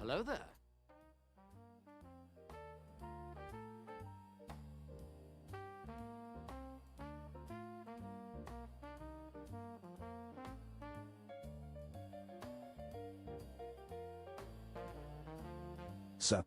Hello there. Sup?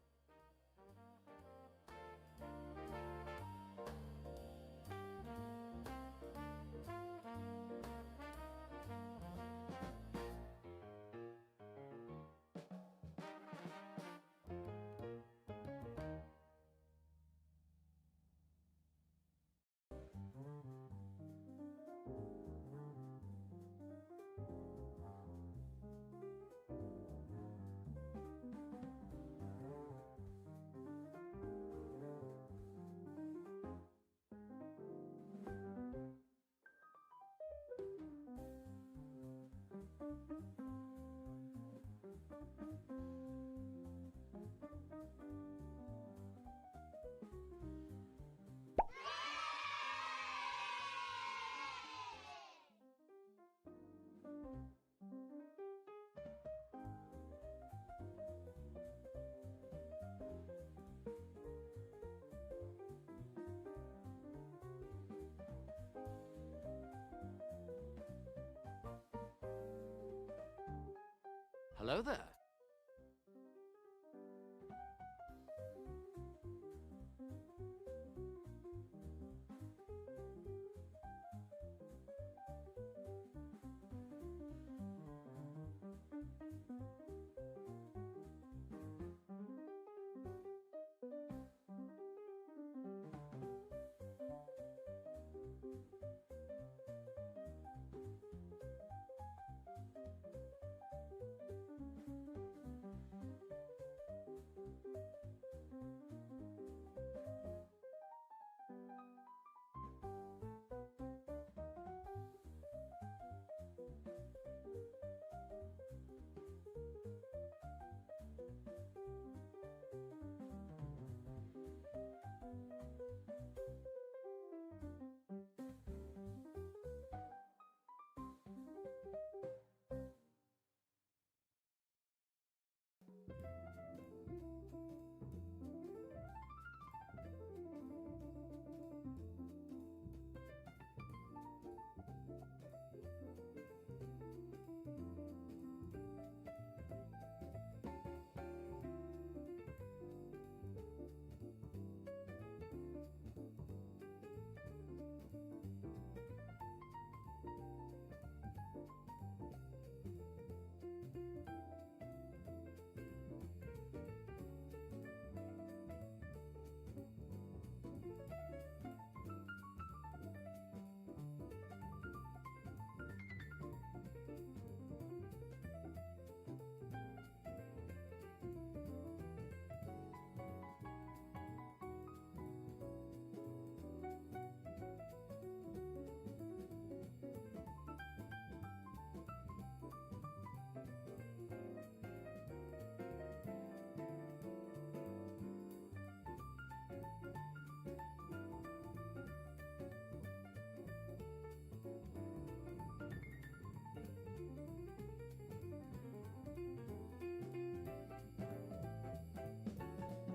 Hello there.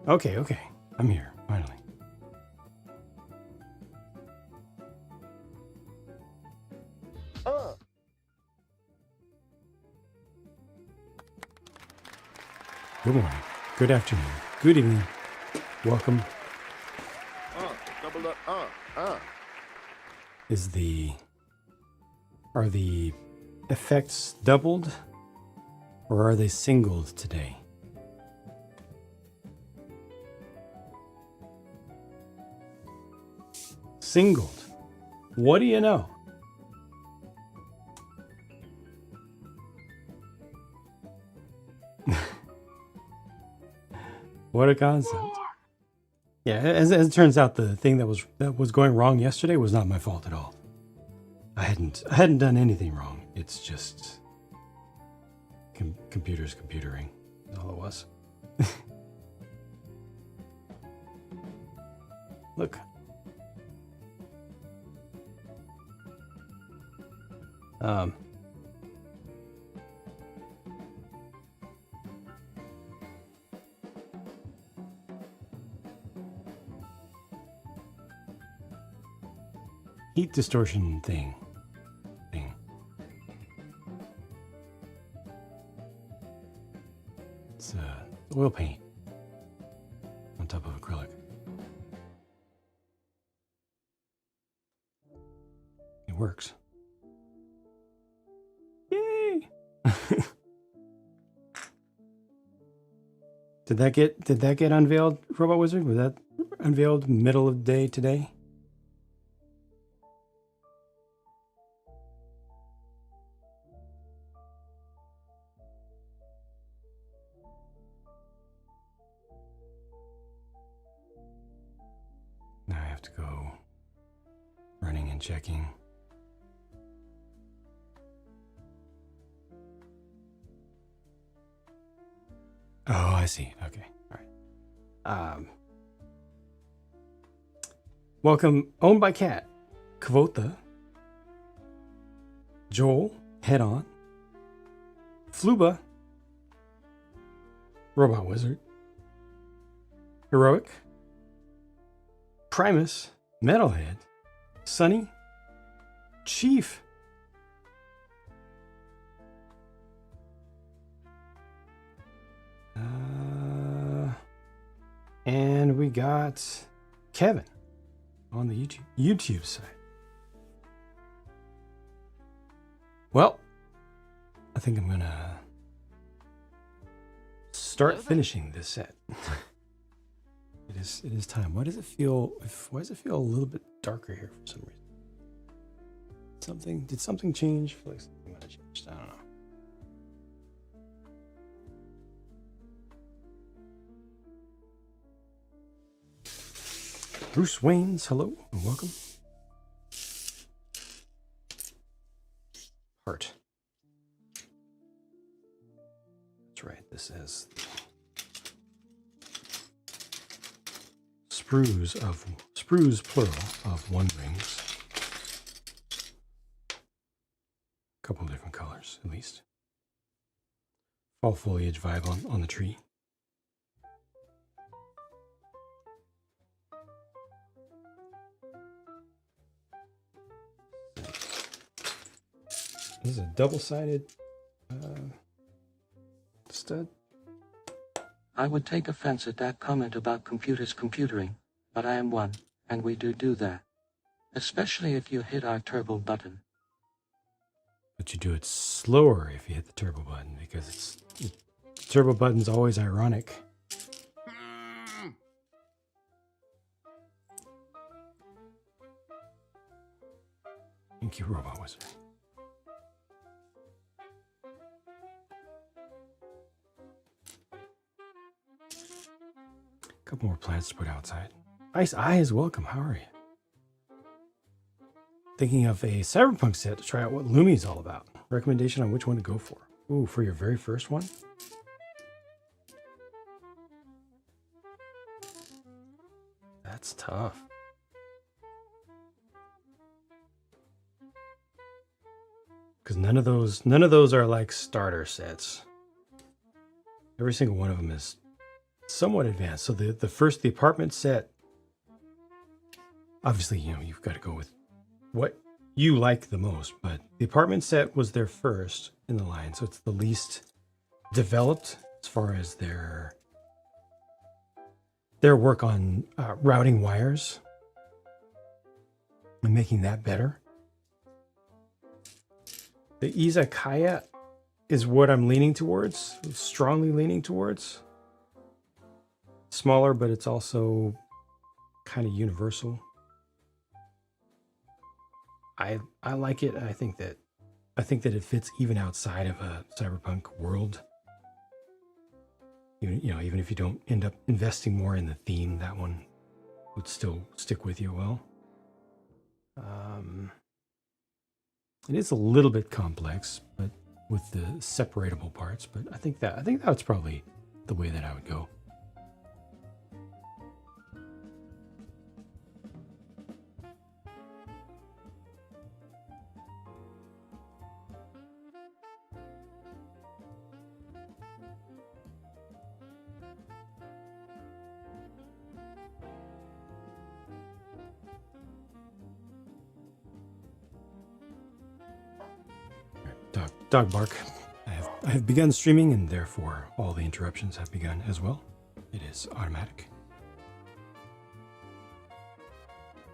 Okay. I'm here, finally. Good morning. Good afternoon. Good evening. Welcome. Double up. Are the effects doubled or are they singled today? Singled. What do you know? What a concept. Yeah, as it turns out, the thing that was going wrong yesterday was not my fault at all. I hadn't done anything wrong. It's just computers computering. That's all it was. Look. heat distortion thing. It's oil paint on top of acrylic. It works. Yay! Did that get unveiled, Robot Wizard? Was that unveiled middle of the day today? Now I have to go running and checking. Oh, I see. Okay. All right. Welcome, Owned by Cat, Kvotha, Joel, Head On, Fluba, Robot Wizard, Heroic, Primus, Metalhead, Sunny, Chief, and we got Kevin on the YouTube side. Well, I think I'm gonna start finishing this set. It is time. Why does it feel a little bit darker here for some reason? Did something change? I feel like something might have changed. I don't know. Bruce Wayne's, hello and welcome. Heart. That's right, this is sprues plural of one rings. A couple different colors, at least. Fall foliage vibe on the tree. This is a double-sided stud. I would take offense at that comment about computers computering, but I am one, and we do that. Especially if you hit our turbo button. But you do it slower if you hit the turbo button, because the turbo button's always ironic. Thank you, Robot Wizard. Couple more plants to put outside. Ice Eye is welcome. How are you? Thinking of a cyberpunk set to try out what Lumi's all about. Recommendation on which one to go for. Ooh, for your very first one? That's tough. Because none of those are like starter sets. Every single one of them is somewhat advanced. So the apartment set, obviously, you've got to go with what you like the most, but the apartment set was their first in the line, so it's the least developed as far as their work on routing wires and making that better. The Izakaya is what I'm leaning towards, strongly leaning towards. Smaller, but it's also kind of universal. I like it. I think that it fits even outside of a cyberpunk world. Even if you don't end up investing more in the theme, that one would still stick with you well. It is a little bit complex, but with the separatable parts. But I think that's probably the way that I would go. Dog bark. I have begun streaming, and therefore all the interruptions have begun as well. It is automatic.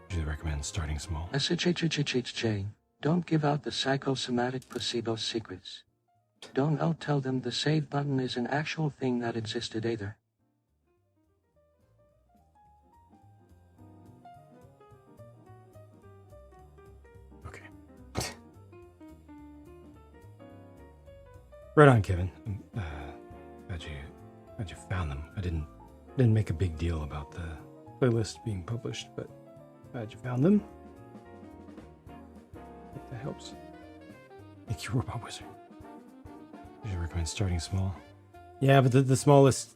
Usually recommend starting small. SHHHHJ. Don't give out the psychosomatic placebo secrets. Don't tell them the save button is an actual thing that existed either. Okay. Right on, Kevin. Glad you found them. I didn't make a big deal about the playlist being published, but glad you found them. I think that helps. Thank you, Robot Wizard. Usually recommend starting small. Yeah, but the smallest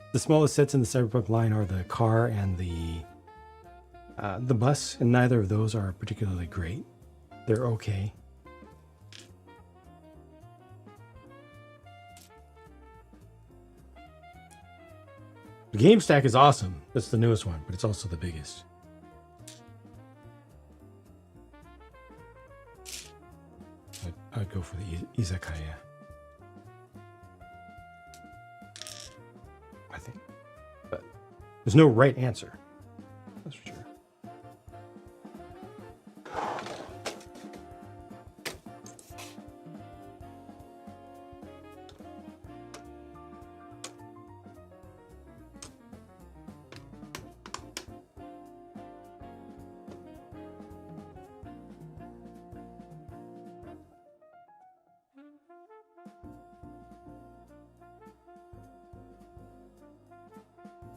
sets in the Cyberpunk line are the car and the bus, and neither of those are particularly great. They're okay. The game stack is awesome. That's the newest one, but it's also the biggest. I'd go for the izakaya, I think. But there's no right answer. That's for sure.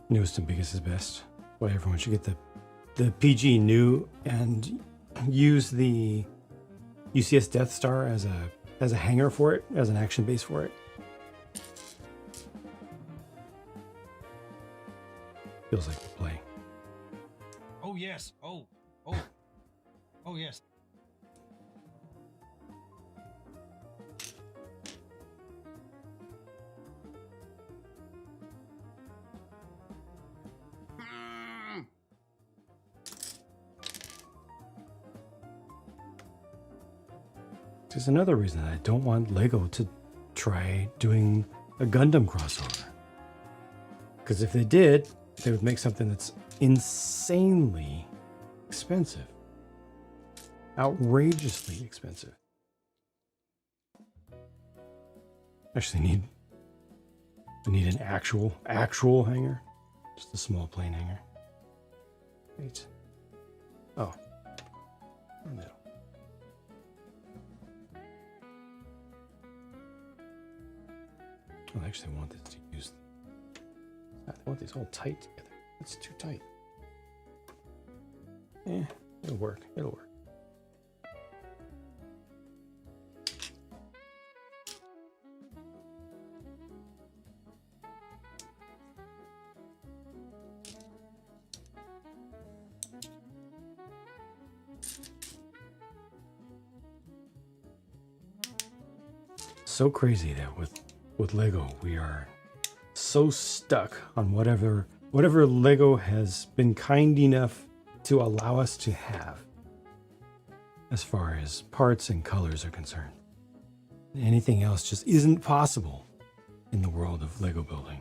Newest and biggest is best. Why everyone should get the PG new and use the UCS Death Star as a hanger for it, as an action base for it. Feels like the play. Oh yes. Oh yes. There's another reason that I don't want LEGO to try doing a Gundam crossover. Because if they did, they would make something that's insanely expensive. Outrageously expensive. Actually I need an actual hanger. Just a small plain hanger. Wait. Oh. No. I actually want this to use. I want these all tight together. It's too tight. It'll work. It'll work. So crazy that with LEGO, we are so stuck on whatever LEGO has been kind enough to allow us to have as far as parts and colors are concerned. Anything else just isn't possible in the world of LEGO building.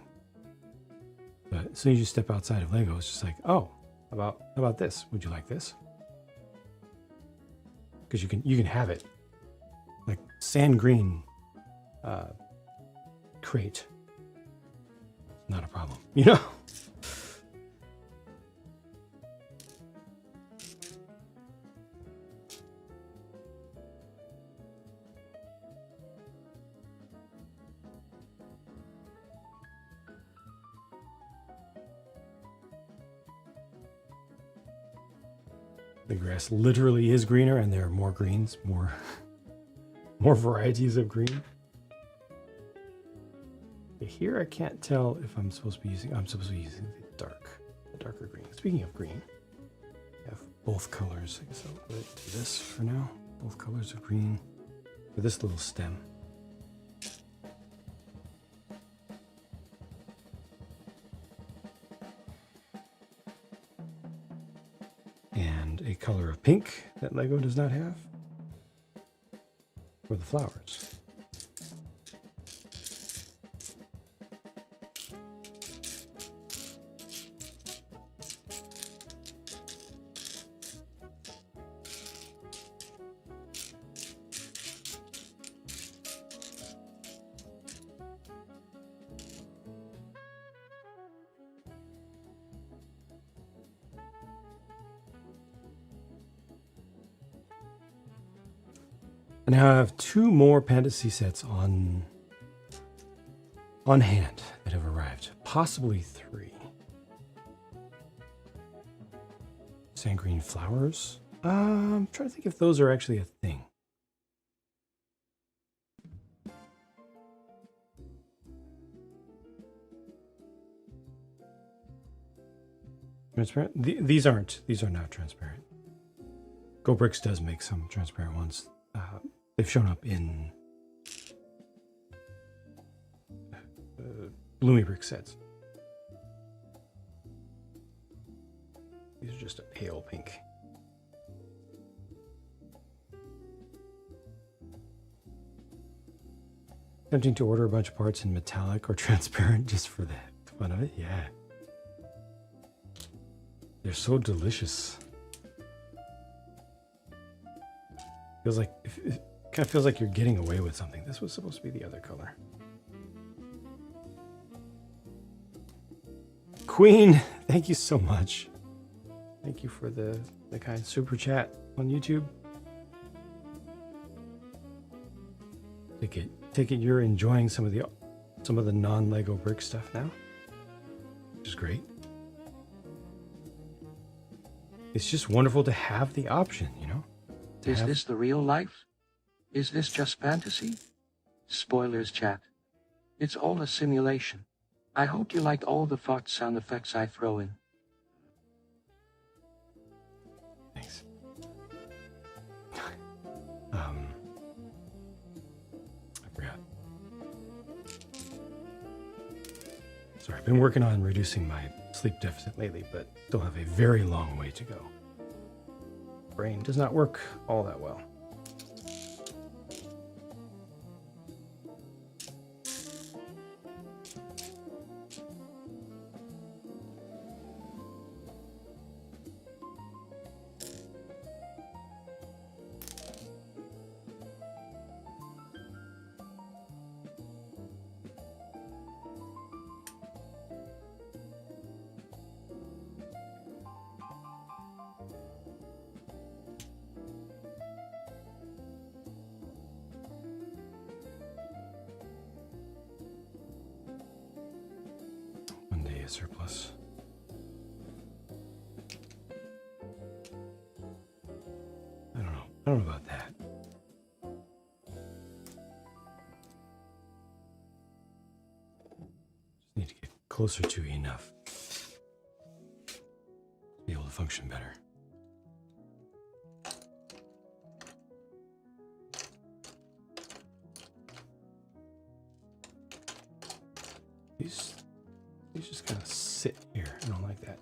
But as soon as you step outside of LEGO, it's just like, oh, how about this? Would you like this? Because you can have it. Like sand green crate. Not a problem, you know? The grass literally is greener, and there are more greens, more varieties of green. Here I can't tell if I'm supposed to be using the darker green. Speaking of green, I have both colors. I guess I'll do this for now. Both colors of green for this little stem. And a color of pink that LEGO does not have for the flowers. I now have 2 more Pantasy sets on hand that have arrived. Possibly 3. Sand green flowers. I'm trying to think if those are actually a thing. Transparent? These aren't. These are not transparent. Go Bricks does make some transparent ones. They've shown up in Bloomy Brick sets. These are just a pale pink. Tempting to order a bunch of parts in metallic or transparent just for the fun of it. Yeah. They're so delicious. Feels like it kind of feels like you're getting away with something. This was supposed to be the other color. Queen, thank you so much. Thank you for the kind super chat on YouTube. Take it you're enjoying some of the non-Lego brick stuff now, which is great. It's just wonderful to have the option, you know? Is this the real life? Is this just fantasy? Spoilers, chat. It's all a simulation. I hope you liked all the fart sound effects I throw in. Thanks. I forgot. Sorry, I've been working on reducing my sleep deficit lately, but still have a very long way to go. Brain does not work all that well. Surplus. I don't know about that. Just need to get closer to enough to be able to function better. These just kind of sit here. I don't like that.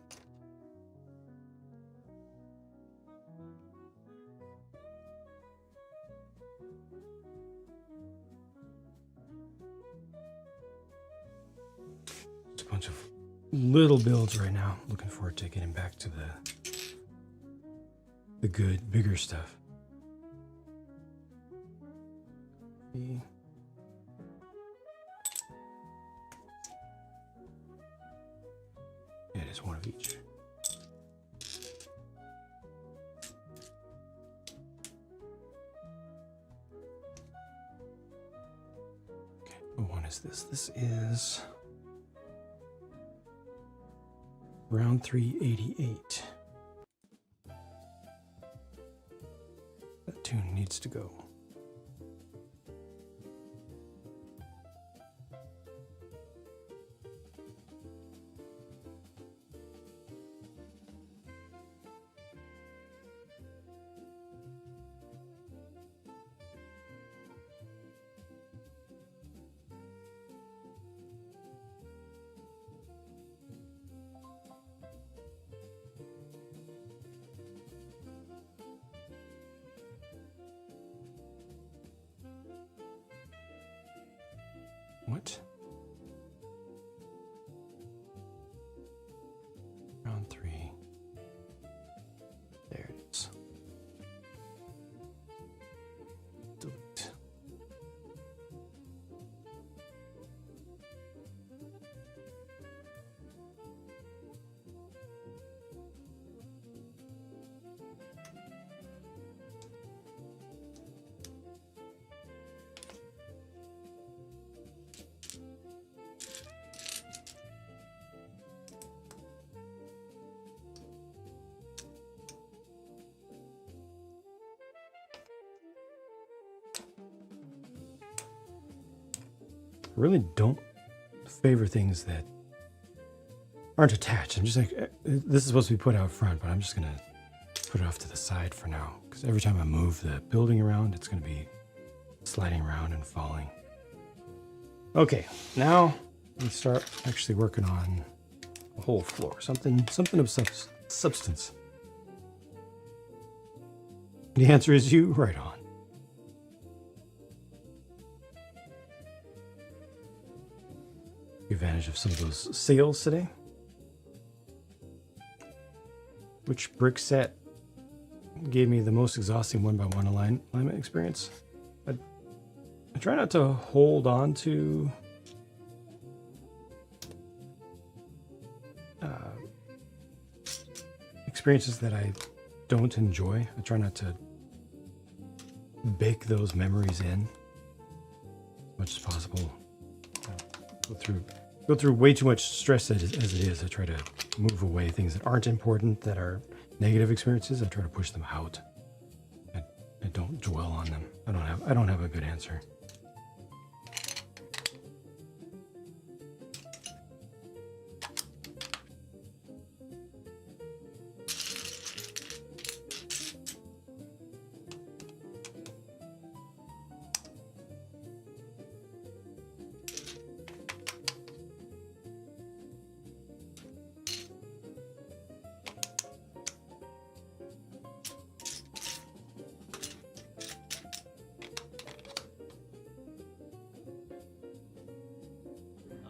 Just a bunch of little builds right now. Looking forward to getting back to the good, bigger stuff. It is one of each. Okay, what one is this? This is round 388. That tune needs to go. What? Round 3. There it is. Delete. I really don't favor things that aren't attached. I'm just like, this is supposed to be put out front, but I'm just going to put it off to the side for now. Because every time I move the building around, it's going to be sliding around and falling. Okay, now we start actually working on a whole floor. Something of substance. The answer is you, right on. Take advantage of some of those sales today. Which brick set gave me the most exhausting 1x1 alignment experience? I try not to hold on to experiences that I don't enjoy. I try not to bake those memories in as much as possible. Go through way too much stress as it is. I try to move away things that aren't important, that are negative experiences. I try to push them out. I don't dwell on them. I don't have a good answer.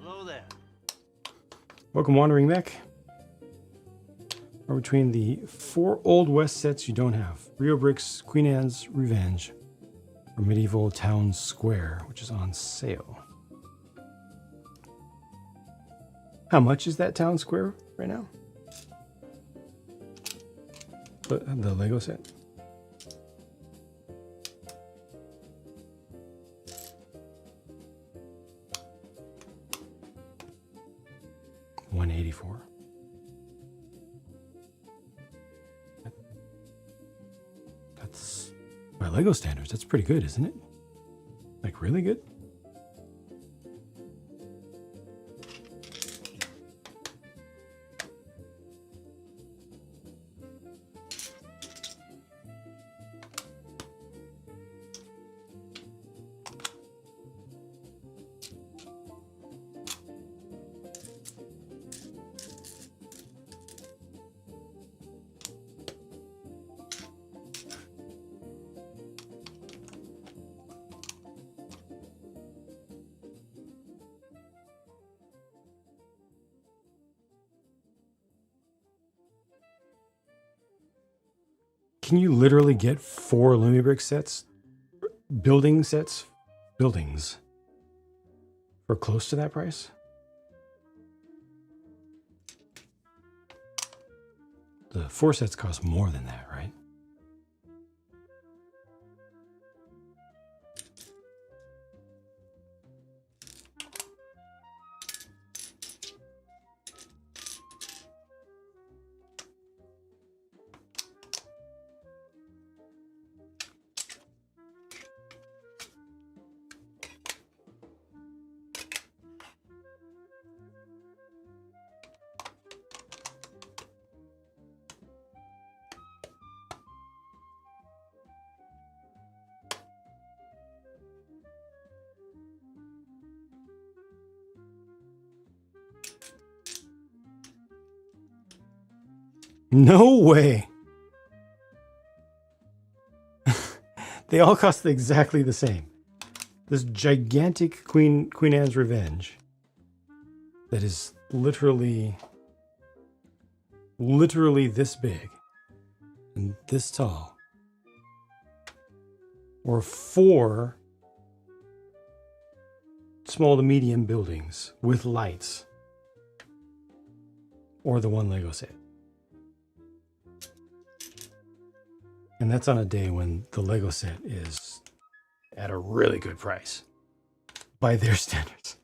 Hello there. Welcome, Wandering Mech. Or between the 4 Old West sets you don't have: Rio Bricks, Queen Anne's Revenge, or Medieval Town Square, which is on sale. How much is that Town Square right now? The Lego set. $184. That's by Lego standards. That's pretty good, isn't it? Like really good. Can you literally get 4 Lumibrick sets, buildings, for close to that price? The 4 sets cost more than that, right? No way. They all cost exactly the same. This gigantic Queen Anne's Revenge that is literally this big and this tall, or 4 small to medium buildings with lights, or the 1 Lego set. And that's on a day when the Lego set is at a really good price by their standards.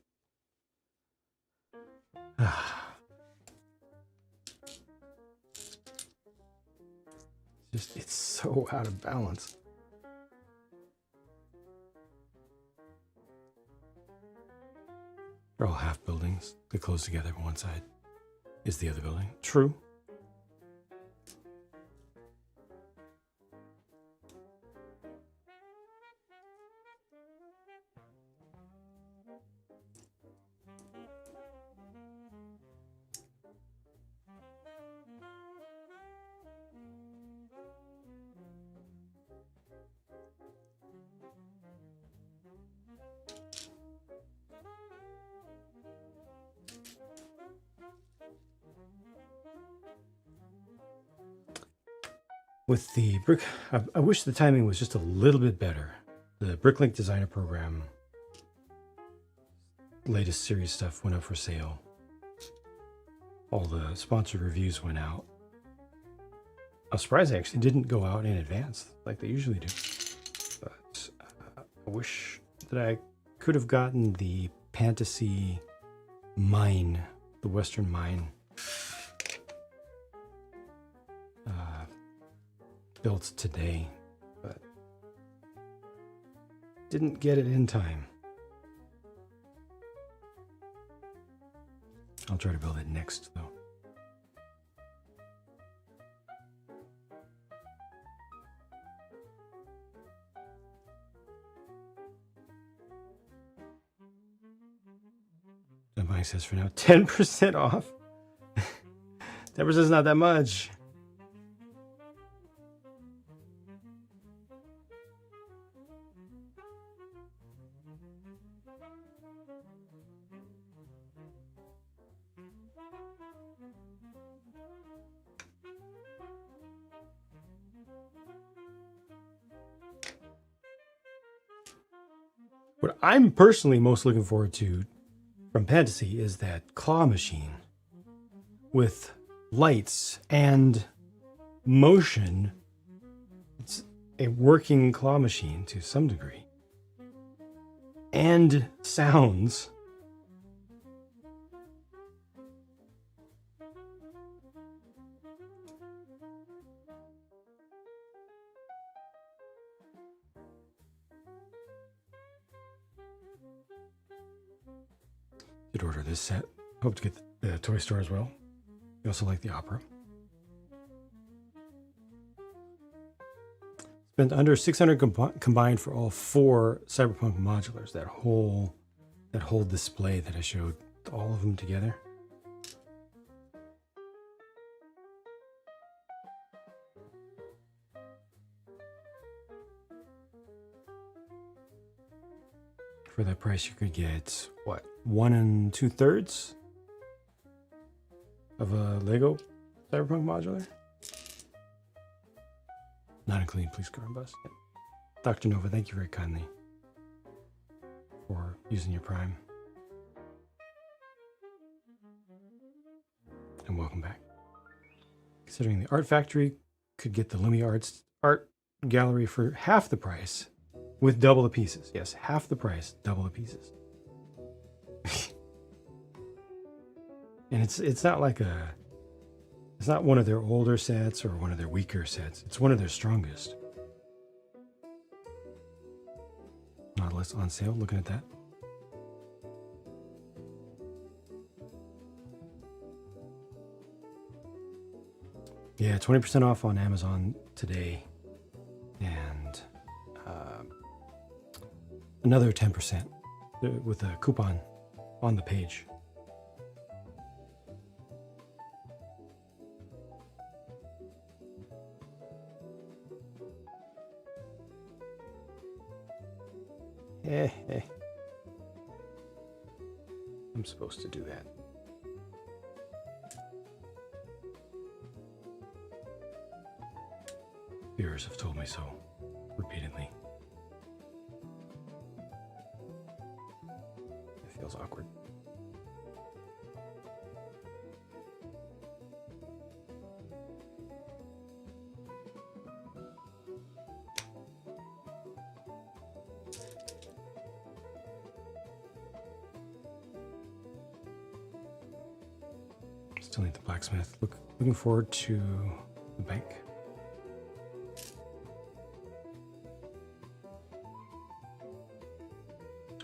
It's so out of balance. They're all half buildings. They close together, but one side is the other building. True. With the brick, I wish the timing was just a little bit better. The Bricklink Designer Program latest series stuff went up for sale. All the sponsored reviews went out. I was surprised they actually didn't go out in advance like they usually do. But I wish that I could have gotten the Pantasy Mine, the Western Mine, built today, but didn't get it in time. I'll try to build it next, though. Somebody says for now, 10% off. 10% is not that much. What I'm personally most looking forward to from Pantasy is that claw machine with lights and motion. It's a working claw machine to some degree. And sounds. Did order this set. Hope to get the toy store as well. You also like the opera. Spent under 600 combined for all 4 Cyberpunk modulars. That whole display that I showed, all of them together. For that price, you could get what, 1 2/3 of a Lego Cyberpunk modular, not including police car and bus. Dr. Nova, thank you very kindly for using your Prime, and welcome back. Considering the Art Factory could get the Lumi Arts art gallery for half the price. With double the pieces. Yes, half the price, double the pieces. And it's not like it's not one of their older sets or one of their weaker sets. It's one of their strongest. Nautilus on sale, looking at that. Yeah, 20% off on Amazon today. And another 10% with a coupon on the page. I'm supposed to do that. Viewers have told me so repeatedly. It feels awkward. Still need the blacksmith. Looking forward to the bank.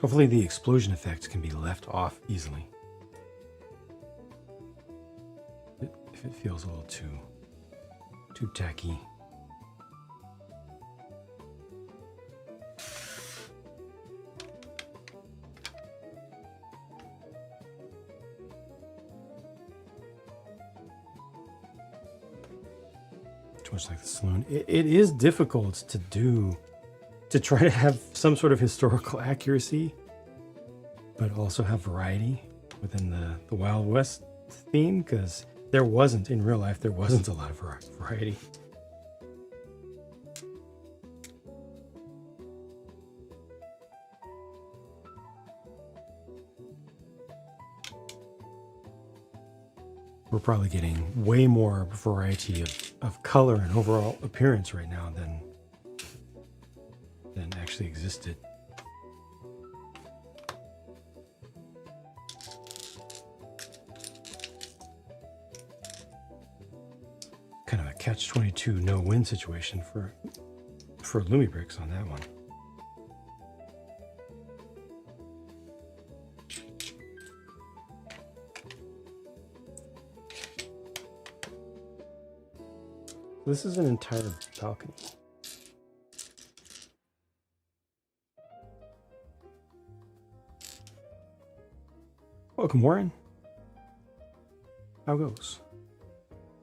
Hopefully the explosion effects can be left off easily. If it feels a little too tacky. Too much like the saloon. It is difficult to do, to try to have some sort of historical accuracy, but also have variety within the Wild West theme, because there wasn't, in real life, there wasn't a lot of variety. We're probably getting way more variety of color and overall appearance right now than actually existed. Kind of a catch-22 no-win situation for Lumi Bricks on that one. This is an entire balcony. Welcome, Warren. How goes?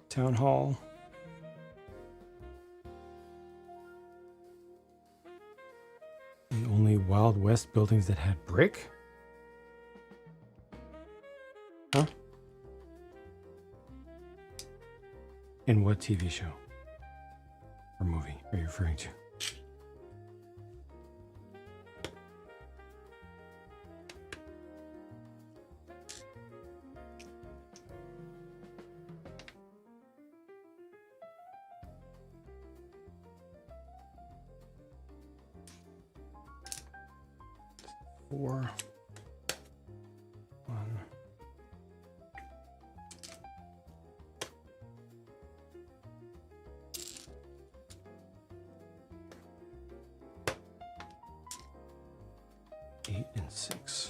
Town hall. The only Wild West buildings that had brick? Huh? In what TV show or movie are you referring to? Four. One. Eight and six.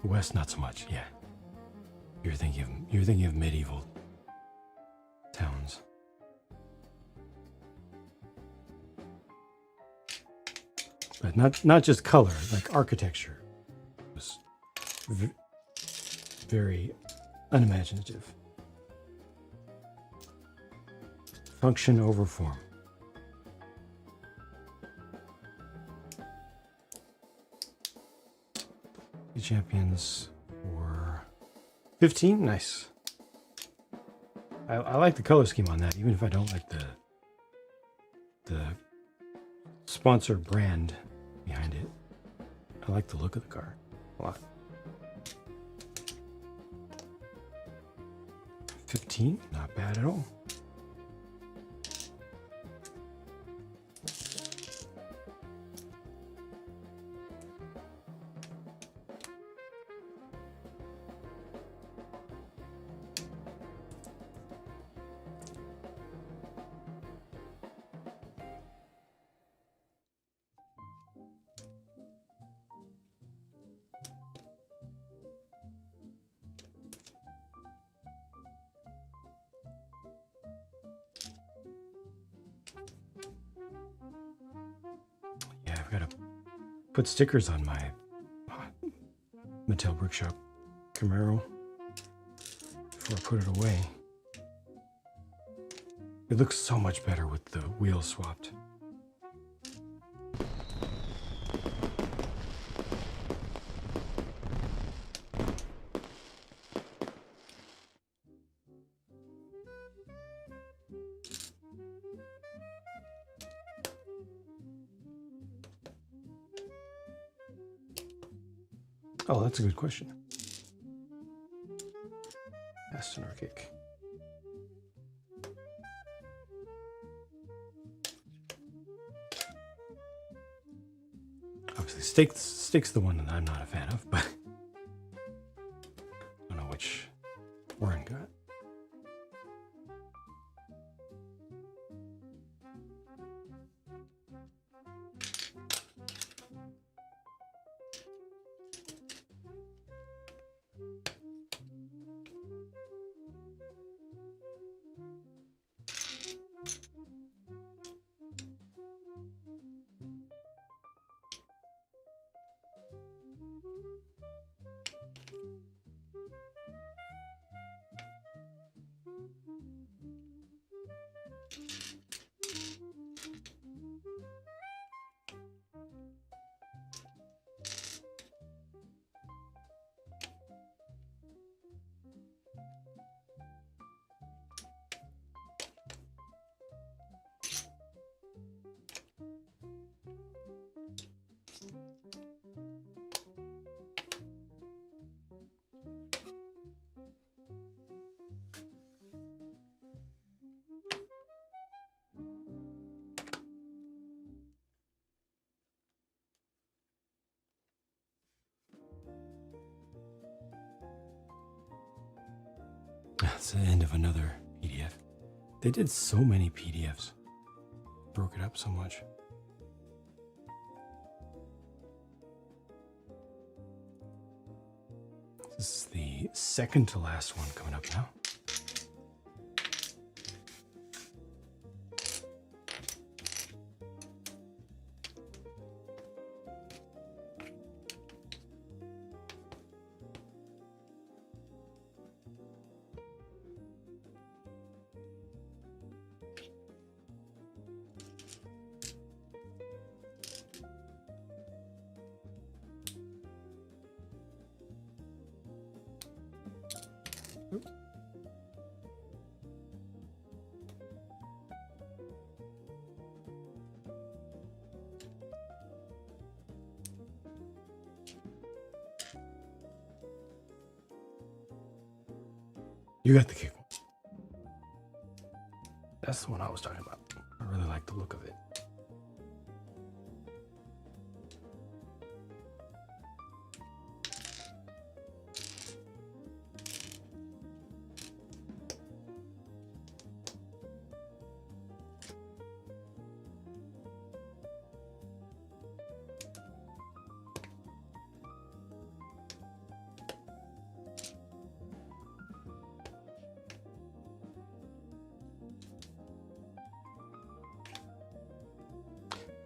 West, not so much. Yeah, you're thinking of medieval towns. But not just color, like architecture was very unimaginative. Function over form. The champions for 15. Nice. I like the color scheme on that, even if I don't like the sponsor brand behind it. I like the look of the car a lot. 15, not bad at all. Yeah, I've got to put stickers on my Mattel Brickshop Camaro before I put it away. It looks so much better with the wheels swapped. Oh, that's a good question. Aston or cake? Obviously, steak's the one that I'm not a fan of, but I don't know which Warren got. That's the end of another PDF. They did so many PDFs. Broke it up so much. This is the second to last one coming up now. You got the cake one. That's the one I was talking about. I really like the look of it.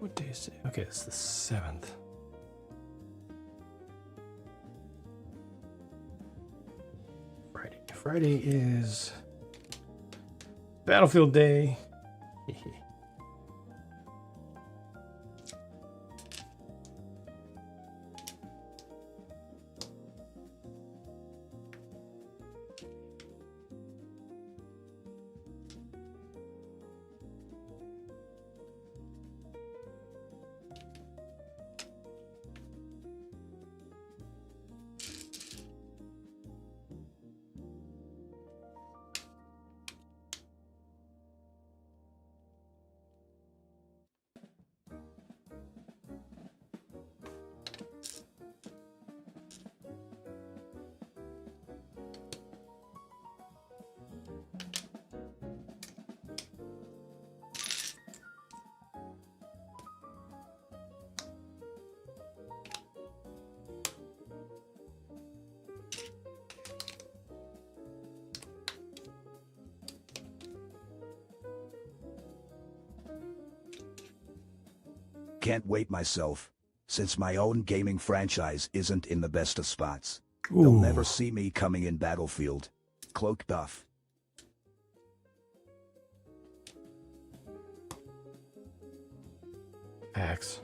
What day is it? Okay, it's the 7th. Friday. Friday is Battlefield Day. Can't wait myself. since my own gaming franchise isn't in the best of spots. They'll Ooh. never see me coming in Battlefield. Cloak buff. Hacks.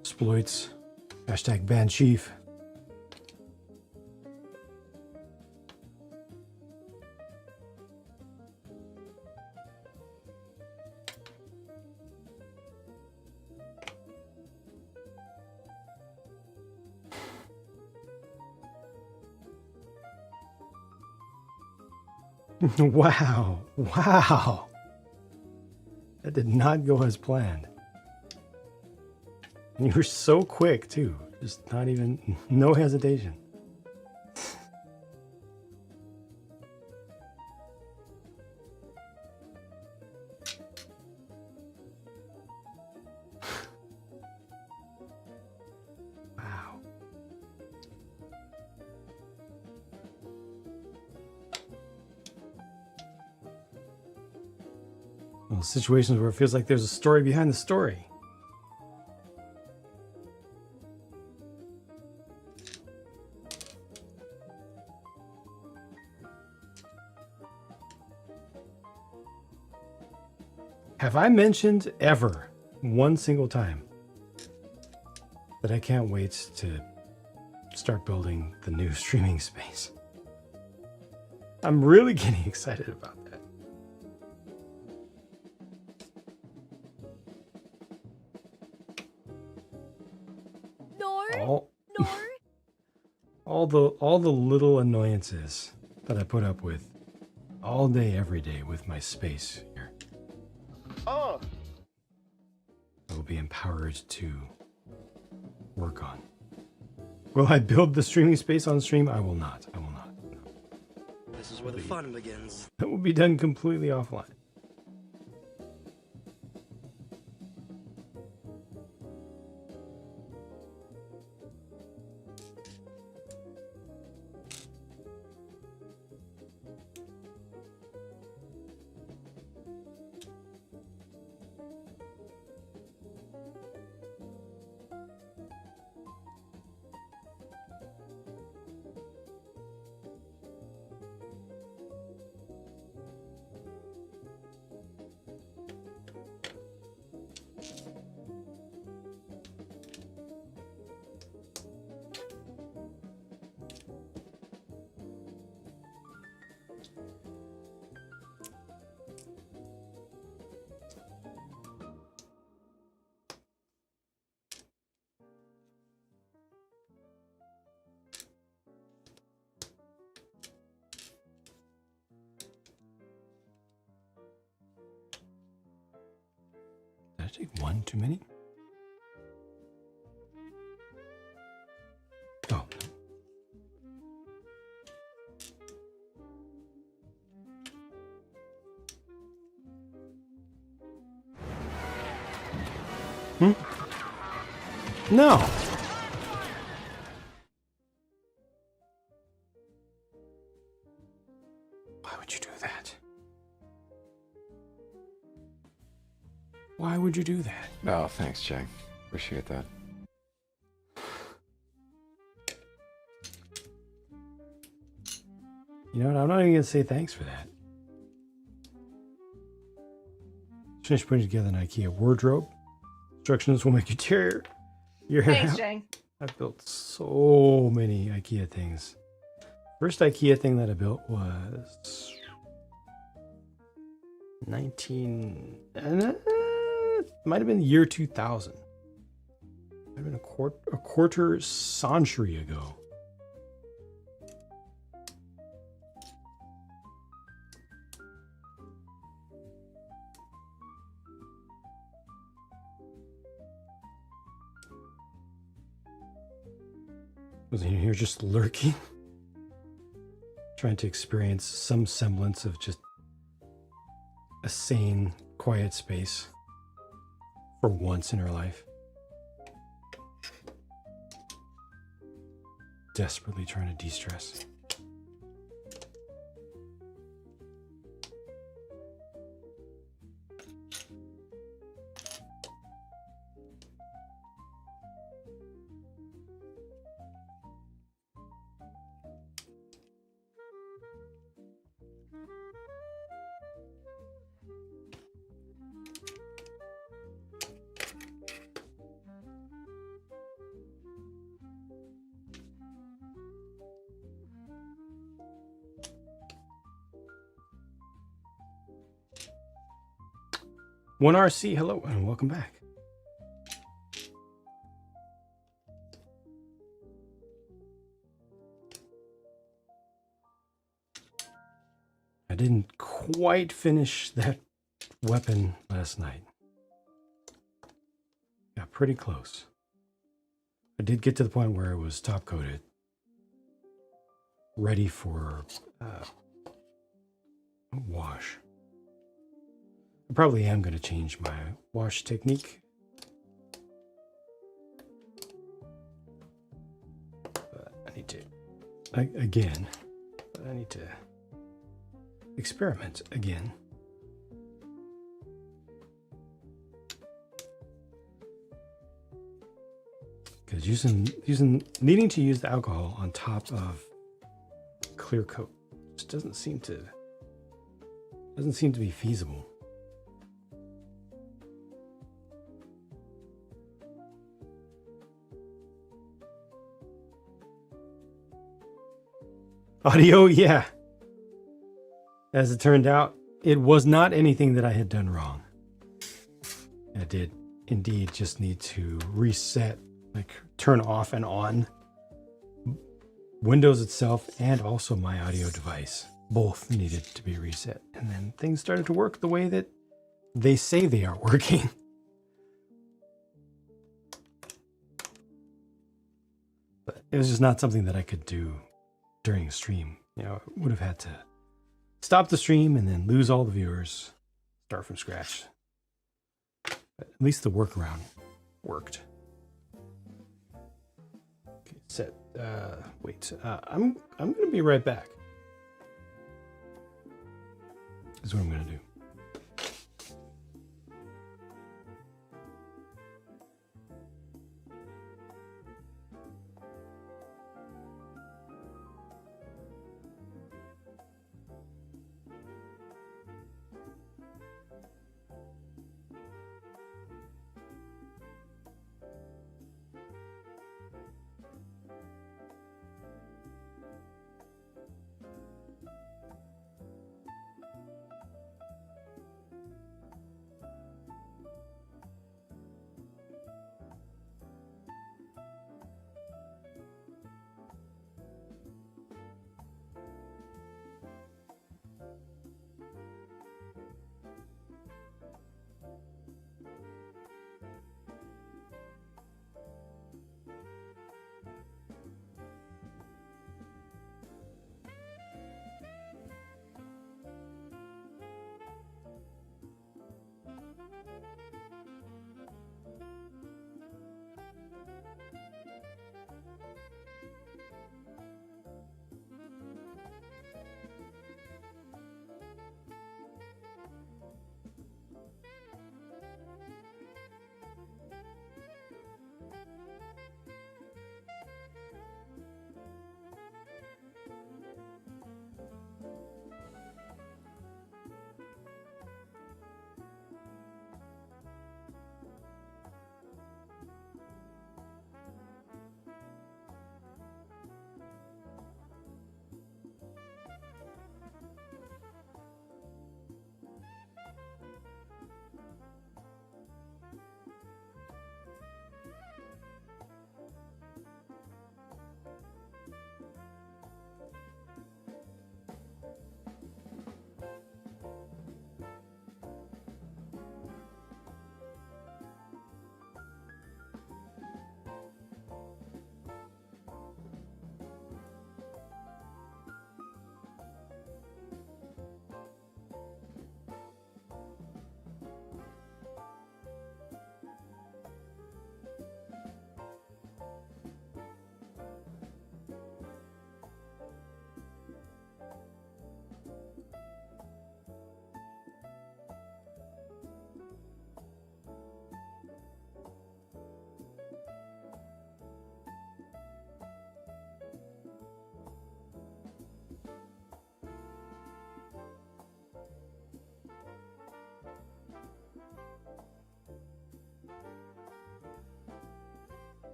Exploits. Hashtag ban chief. Wow. Wow. That did not go as planned. And you were so quick, too. Just not even, no hesitation. Wow. Well, situations where it feels like there's a story behind the story. Have I mentioned ever, one single time, that I can't wait to start building the new streaming space? I'm really getting excited about that. All the little annoyances that I put up with all day, every day with my space here. Oh, I will be empowered to work on. Will I build the streaming space on stream? I will not. I will not. This is where the fun begins. That will be done completely offline. Did I take one too many? Oh. No. Why would you do that? Why would you do that? Oh, thanks, Jay. Appreciate that. You know what? I'm not even going to say thanks for that. Finish putting together an IKEA wardrobe. Instructions will make you tear your hair Thanks, out. Jay. I've built so many IKEA things. First IKEA thing that I built was 19... might have been the year 2000. Might have been a quarter century ago. Was he here just lurking? Trying to experience some semblance of just a sane, quiet space for once in her life. Desperately trying to de-stress. 1RC, hello and welcome back. I didn't quite finish that weapon last night. Got pretty close. I did get to the point where it was top coated, ready for wash. I probably am going to change my wash technique. But I need to, again, but I need to experiment again. Because needing to use the alcohol on top of clear coat just doesn't seem to be feasible. Audio, yeah. As it turned out, it was not anything that I had done wrong. I did indeed just need to reset, like turn off and on Windows itself and also my audio device. Both needed to be reset. And then things started to work the way that they say they are working. But it was just not something that I could do during a stream. You know, I would have had to stop the stream and then lose all the viewers, start from scratch. But at least the workaround worked. Okay, set. Wait. I'm gonna be right back. Is what I'm gonna do.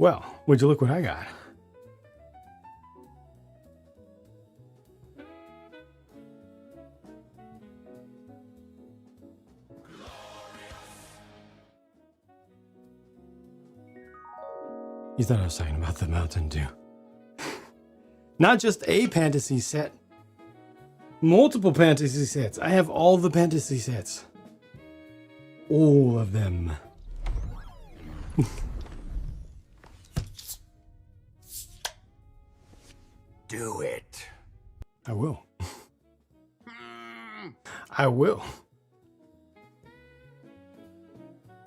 Well, would you look what I got? You thought I was talking about the Mountain Dew. Not just a fantasy set. Multiple fantasy sets. I have all the fantasy sets. All of them. Do it. I will. I will.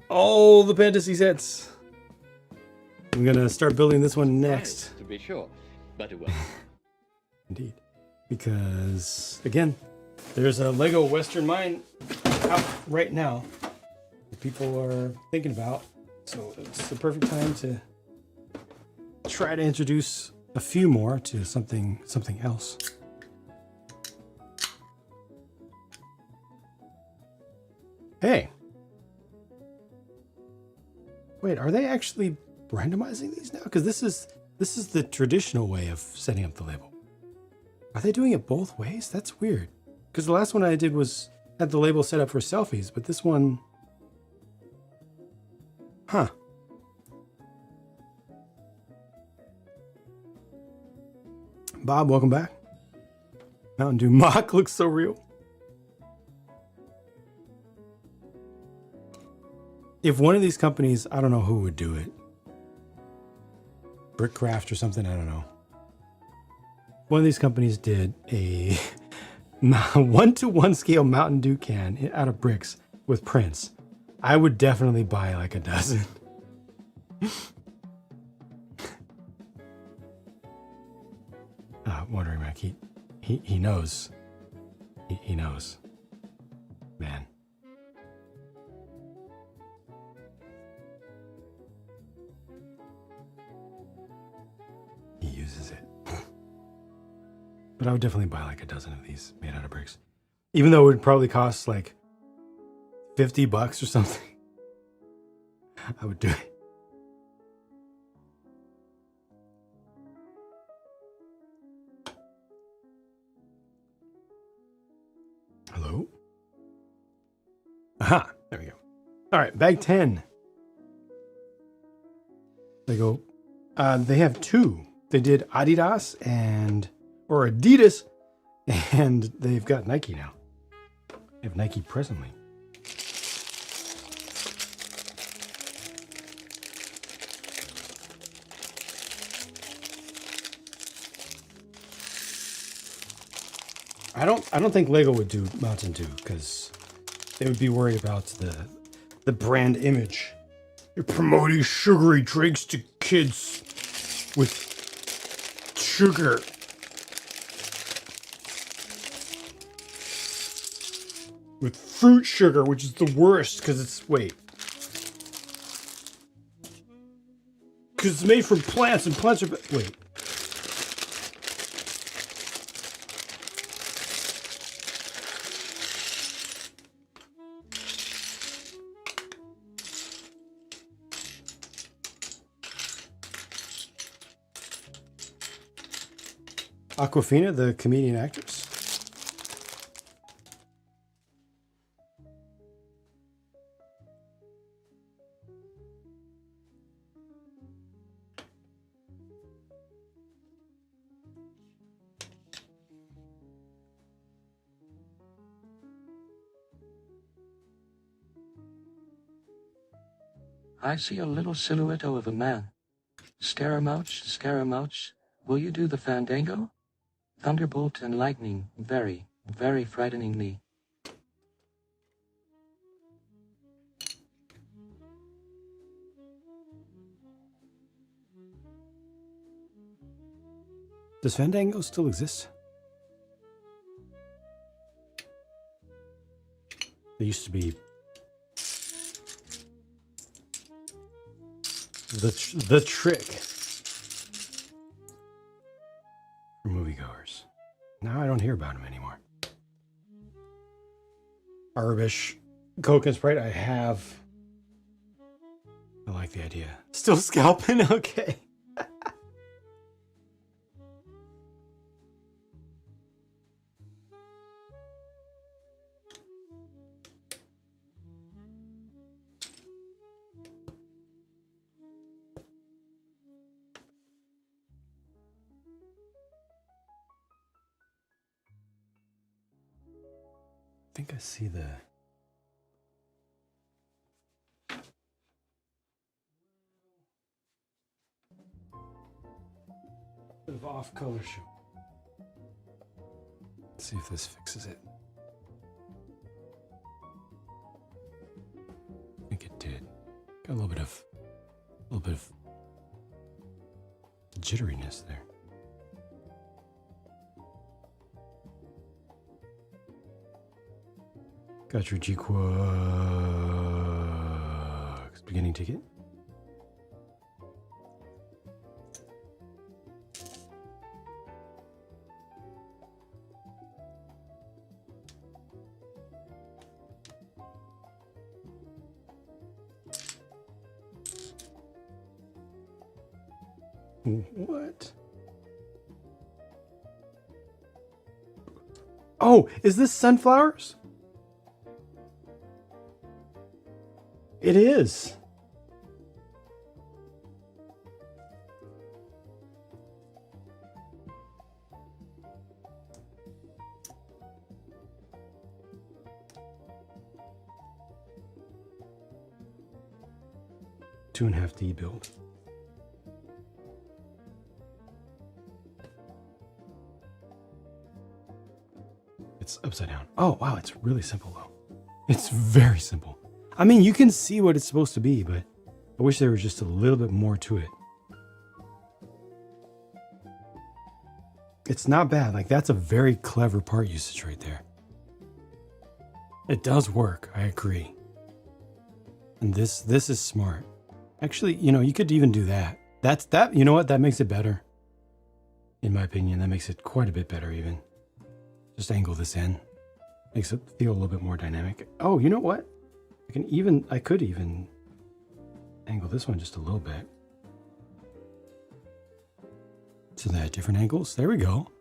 All the fantasy sets. I'm gonna start building this one next. To be sure, but it will. Indeed. Because, again, there's a Lego Western Mine out right now that people are thinking about. So it's the perfect time to try to introduce a few more to something else. Hey. Wait, are they actually randomizing these now? Because this is the traditional way of setting up the label. Are they doing it both ways? That's weird. Because the last one I did had the label set up for selfies, but this one, huh? Bob, welcome back. Mountain Dew mock looks so real. If one of these companies, I don't know who would do it. Brickcraft or something, I don't know. One of these companies did a 1-to-1 scale Mountain Dew can out of bricks with prints. I would definitely buy like a dozen. Wondering Mac, he knows. He knows. Man. He uses it. But I would definitely buy like a dozen of these made out of bricks. Even though it would probably cost like $50 or something. I would do it. Hello? Aha, there we go. All right, bag 10. They go. They have two. They did Adidas or Adidas, and they've got Nike now. They have Nike presently. I don't think Lego would do Mountain Dew because they would be worried about the brand image. You're promoting sugary drinks to kids with sugar. With fruit sugar, which is the worst because because it's made from plants and plants are wait. Aquafina, the comedian actress. I see a little silhouette of a man. Scaramouche, Scaramouche, will you do the fandango? Thunderbolt and lightning, very, very frightening me. Does Fandango still exist? There used to be the trick for moviegoers. Now I don't hear about him anymore. Arabish, Coke and Sprite. I like the idea. Still scalping? Okay. I think I see the... bit of off color show. Let's see if this fixes it. I think it did. Got a little bit of jitteriness there. Got your G-Quax beginning ticket. What? Oh, is this sunflowers? It is. Two and a half D build. It's upside down. Oh, wow, it's really simple though. It's very simple. I mean, you can see what it's supposed to be, but I wish there was just a little bit more to it. It's not bad. Like, that's a very clever part usage right there. It does work, I agree. And this is smart. Actually, you know, you could even do that. You know what? That makes it better. In my opinion, that makes it quite a bit better even. Just angle this in. Makes it feel a little bit more dynamic. Oh, you know what? I could even angle this one just a little bit. So that different angles. There we go.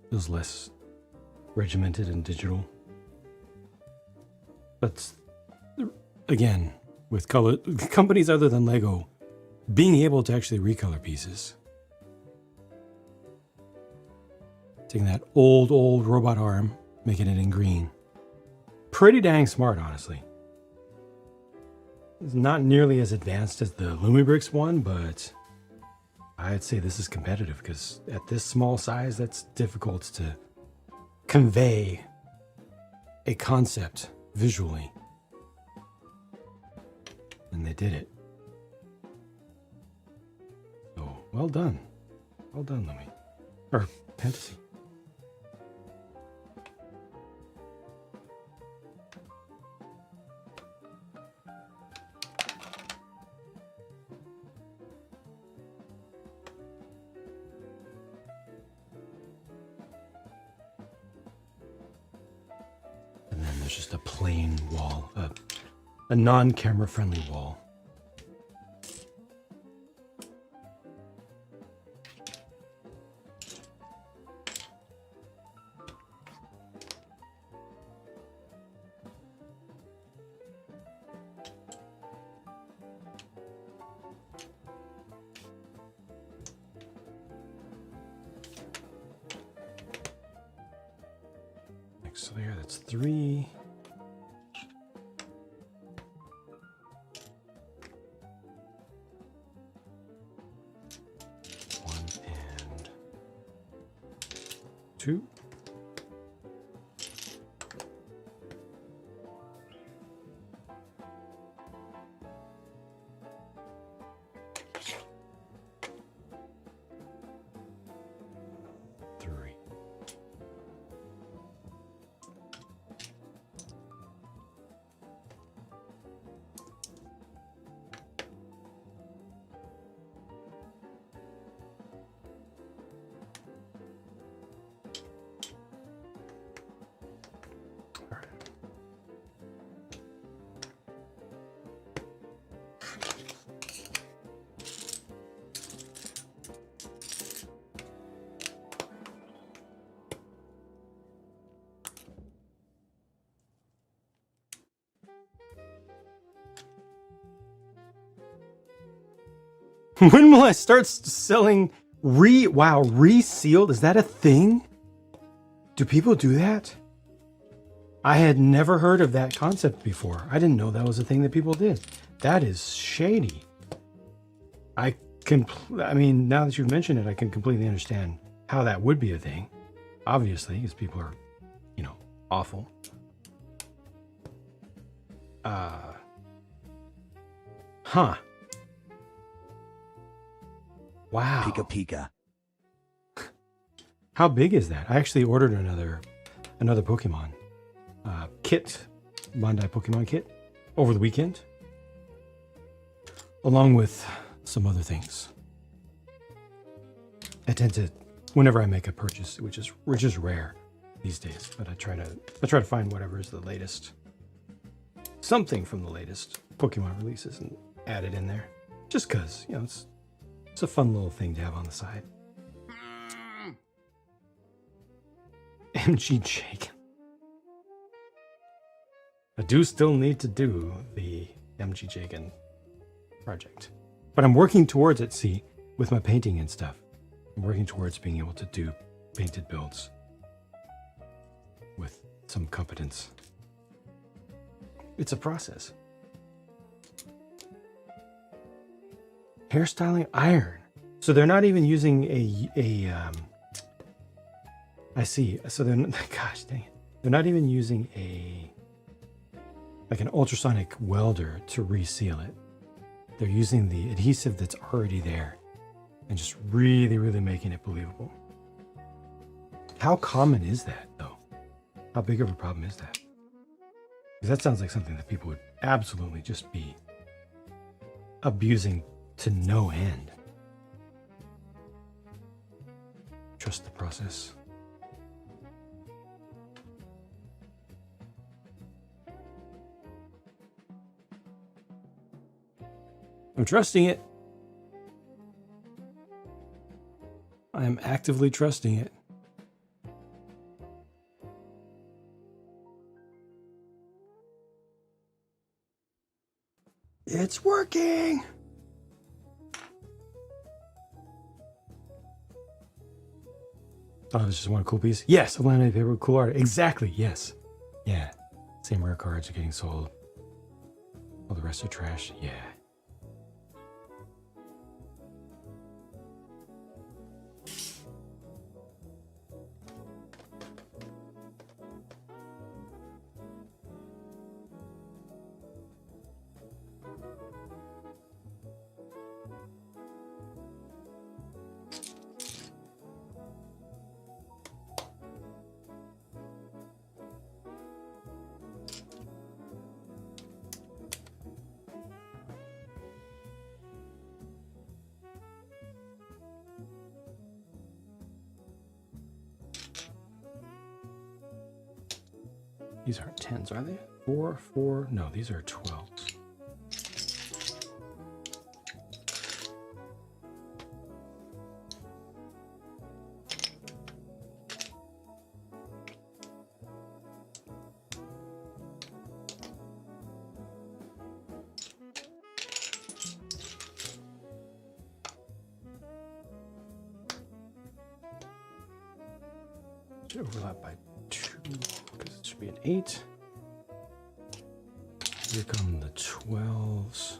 Feels less regimented and digital. But again, with color companies other than Lego being able to actually recolor pieces. Taking that old robot arm, making it in green. Pretty dang smart, honestly. It's not nearly as advanced as the Lumibrix one, but I'd say this is competitive because at this small size, that's difficult to convey a concept visually. And they did it. So, well done. Well done, Lumi. Or Fantasy. And then there's just a plain wall, a non-camera friendly wall. Next layer, that's 3. And 2. When will I start selling resealed? Is that a thing? Do people do that? I had never heard of that concept before. I didn't know that was a thing that people did. That is shady. I mean, now that you've mentioned it, I can completely understand how that would be a thing. Obviously, because people are, awful. Huh. Wow. Pika Pika. How big is that? I actually ordered another Pokemon kit, Bandai Pokemon kit, over the weekend, along with some other things. I tend to, whenever I make a purchase, which is rare these days, but I try to find whatever is the latest, something from the latest Pokemon releases and add it in there, just because it's a fun little thing to have on the side. MG Jake. I do still need to do the MG Jagan project, but I'm working towards it. See, with my painting and stuff, I'm working towards being able to do painted builds with some competence. It's a process. Hairstyling iron. So they're not even using I see. So they're gosh dang it. They're not even using an ultrasonic welder to reseal it. They're using the adhesive that's already there and just really, really making it believable. How common is that, though? How big of a problem is that? Because that sounds like something that people would absolutely just be abusing to no end. Trust the process. I'm trusting it. I am actively trusting it. It's working. Oh, there's just one cool piece. Yes, a laminated paper with cool art. Exactly. Yes. Yeah. Same rare cards are getting sold. All the rest are trash. Yeah. These aren't 10s, are they? 4, 4. No, these are 12s. Should overlap by 2 because it should be an 8. Here come the 12s.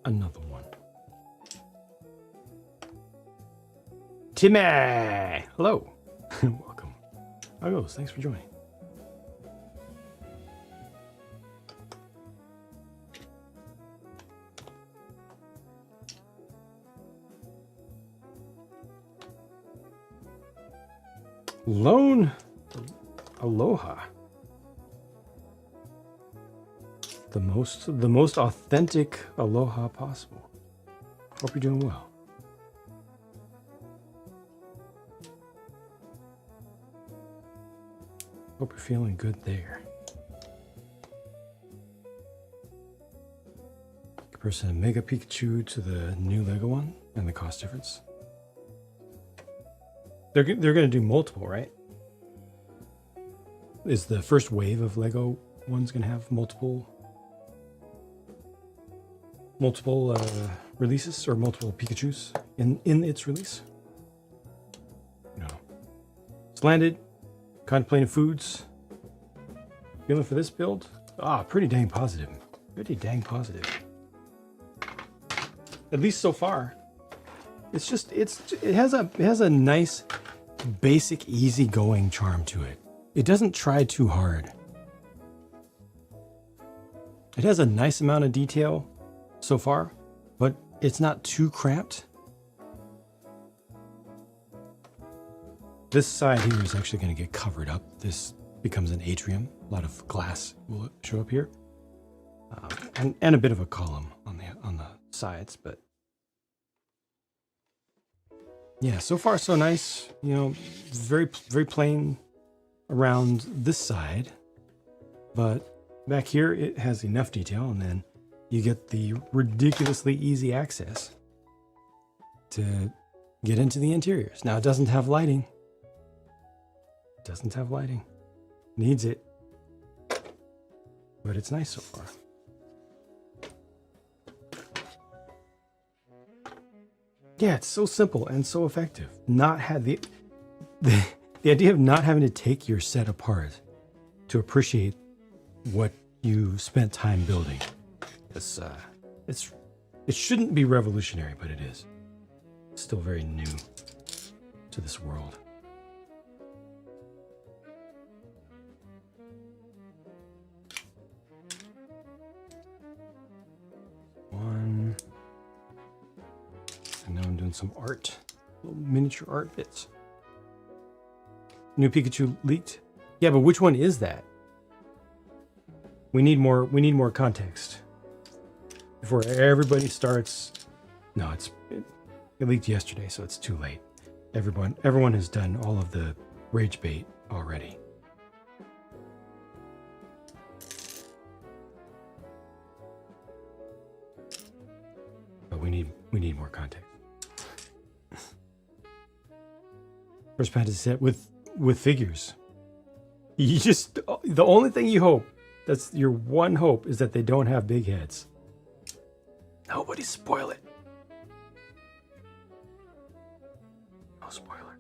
Another one. Timmy! Hello. Welcome. How goes? Thanks for joining. Lone Aloha. the most authentic aloha possible. Hope you're doing well. Hope you're feeling good there. Comparison of Mega Pikachu to the new Lego one and the cost difference. They're going to do multiple, right? Is the first wave of Lego ones going to have multiple releases or multiple Pikachus in its release? No. It's landed. Contemplating foods. Feeling for this build? Pretty dang positive. Pretty dang positive. At least so far. It has a nice, basic, easygoing charm to it. It doesn't try too hard. It has a nice amount of detail so far, but it's not too cramped. This side here is actually going to get covered up. This becomes an atrium. A lot of glass will show up here, and a bit of a column on the sides. But yeah, so far so nice. You know, very plain around this side, but back here it has enough detail, and then you get the ridiculously easy access to get into the interiors. Now it doesn't have lighting. Needs it, but it's nice so far. Yeah, it's so simple and so effective. Not have the idea of not having to take your set apart to appreciate what you spent time building. It shouldn't be revolutionary, but it is. It's still very new to this world. One. And now I'm doing some art, little miniature art bits. New Pikachu leaked. Yeah, but which one is that? We need more context before everybody starts. No, it leaked yesterday, so it's too late. Everyone has done all of the rage bait already. But we need more context. First fantasy set with figures. You just, the only thing you hope, that's your one hope, is that they don't have big heads. Nobody spoil it. No spoilers.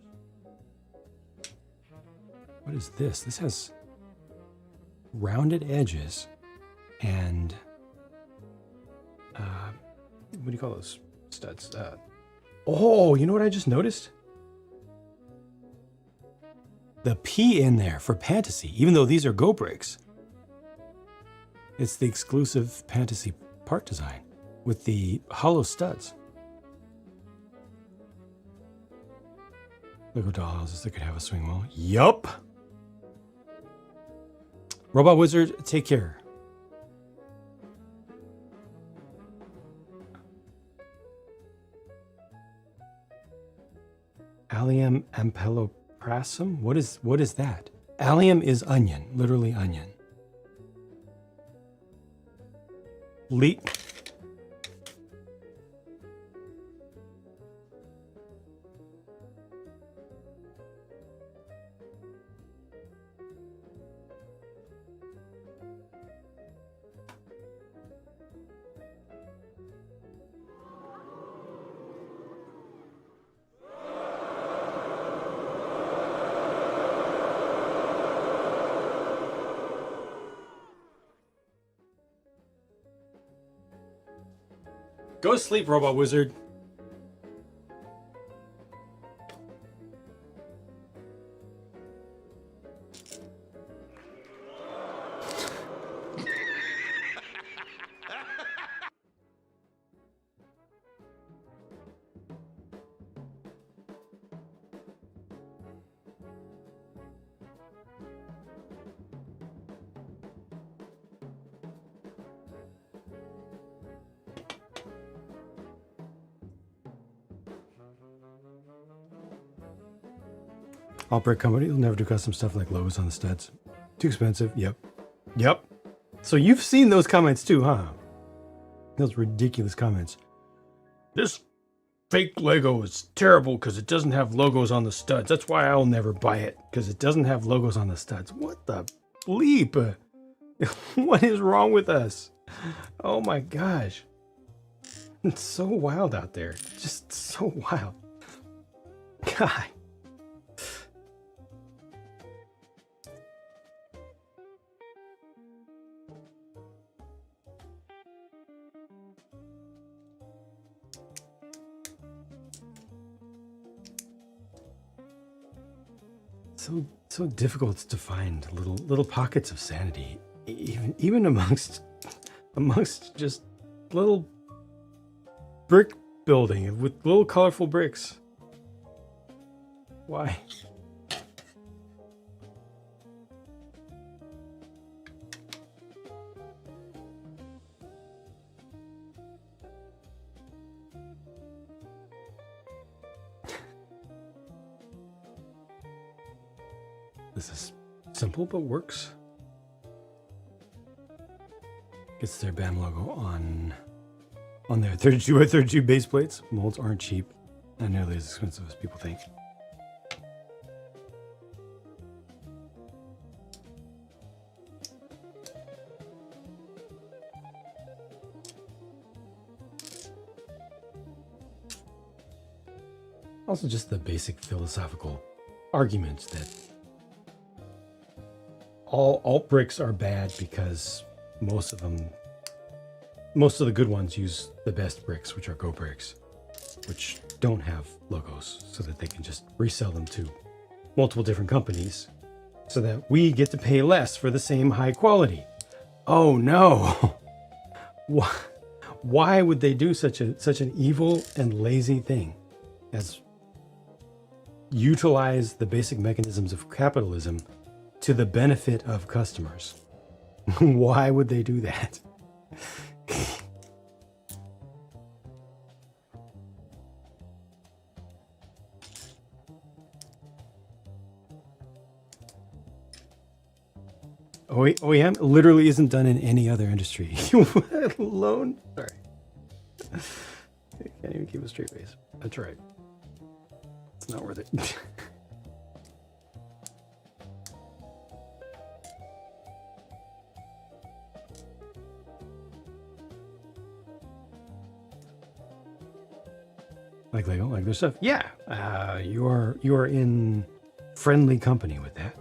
What is this? This has rounded edges and what do you call those studs? Oh, you know what I just noticed? The P in there for Pantasy, even though these are Go bricks. It's the exclusive Pantasy part design with the hollow studs. Lego dollhouses that could have a swing wall. Yup. Robot Wizard, take care. Allium ampeloprasum? What is that? Allium is onion, literally onion. Go to sleep, Robot Wizard. All brick company will never do custom stuff like logos on the studs. Too expensive. Yep. Yep. So you've seen those comments too, huh? Those ridiculous comments. This fake Lego is terrible because it doesn't have logos on the studs. That's why I'll never buy it, because it doesn't have logos on the studs. What the bleep? What is wrong with us? Oh my gosh. It's so wild out there. Just so wild. God. So difficult to find little pockets of sanity, even amongst just little brick building with little colorful bricks. Why? This is simple but works. Gets their BAM logo on their 32 by 32 base plates. Molds aren't cheap, not nearly as expensive as people think. Also, just the basic philosophical arguments that all alt bricks are bad because most of the good ones use the best bricks, which are Go bricks, which don't have logos, so that they can just resell them to multiple different companies so that we get to pay less for the same high quality. Oh no. Why would they do such an evil and lazy thing as utilize the basic mechanisms of capitalism to the benefit of customers? Why would they do that? OEM literally isn't done in any other industry. Let alone, sorry. Can't even keep a straight face. That's right. It's not worth it. Like Lego, like their stuff. Yeah, you are in friendly company with that.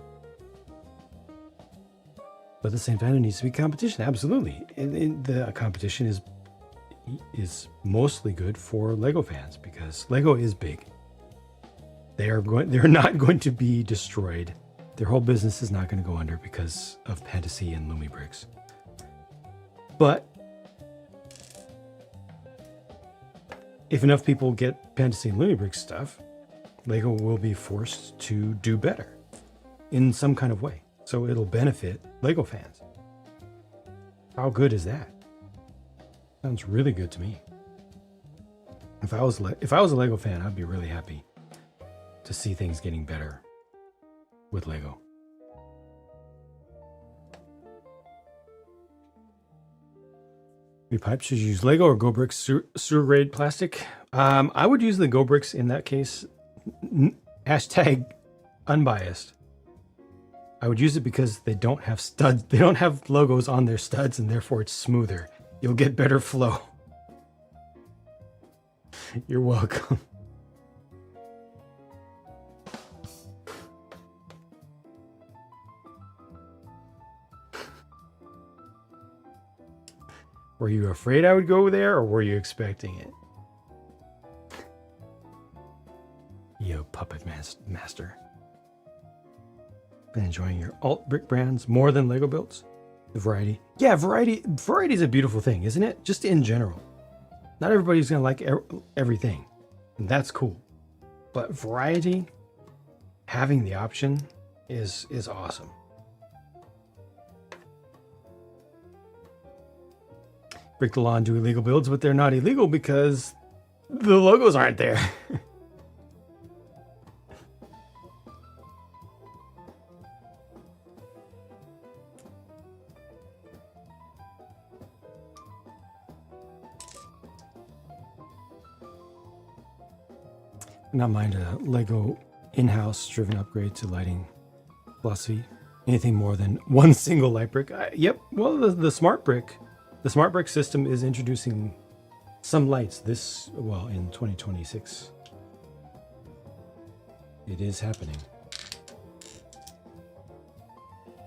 But at the same time, there needs to be competition. Absolutely, and the competition is mostly good for Lego fans because Lego is big. They're not going to be destroyed. Their whole business is not going to go under because of Pantasy and Lumi bricks. But if enough people get Pantasy and Lumi brick stuff, Lego will be forced to do better in some kind of way. So it'll benefit Lego fans. How good is that? Sounds really good to me. If I was a Lego fan, I'd be really happy to see things getting better with Lego. Your pipe, should you use Lego or Go bricks sewer grade plastic? I would use the Go bricks in that case. Hashtag unbiased. I would use it because they don't have studs. They don't have logos on their studs, and therefore it's smoother. You'll get better flow. You're welcome. Were you afraid I would go there, or were you expecting it? Yo, puppet master. Been enjoying your alt brick brands more than Lego builds? The variety. Yeah, variety is a beautiful thing, isn't it? Just in general. Not everybody's going to like everything. And that's cool. But variety, having the option is awesome. Brick the lawn do illegal builds, but they're not illegal because the logos aren't there. Not mind a Lego in-house driven upgrade to lighting philosophy. Anything more than one single light brick. Yep. Well, the smart brick system is introducing some lights in 2026. It is happening.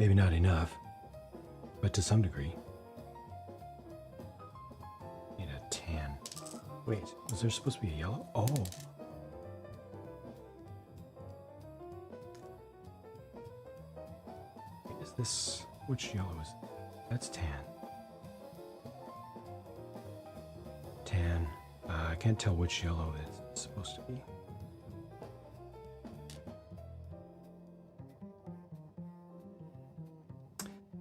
Maybe not enough, but to some degree. Need a tan. Wait, was there supposed to be a yellow? Oh. Wait, is this, which yellow is, that's tan. Tan. I can't tell which yellow it's supposed to be.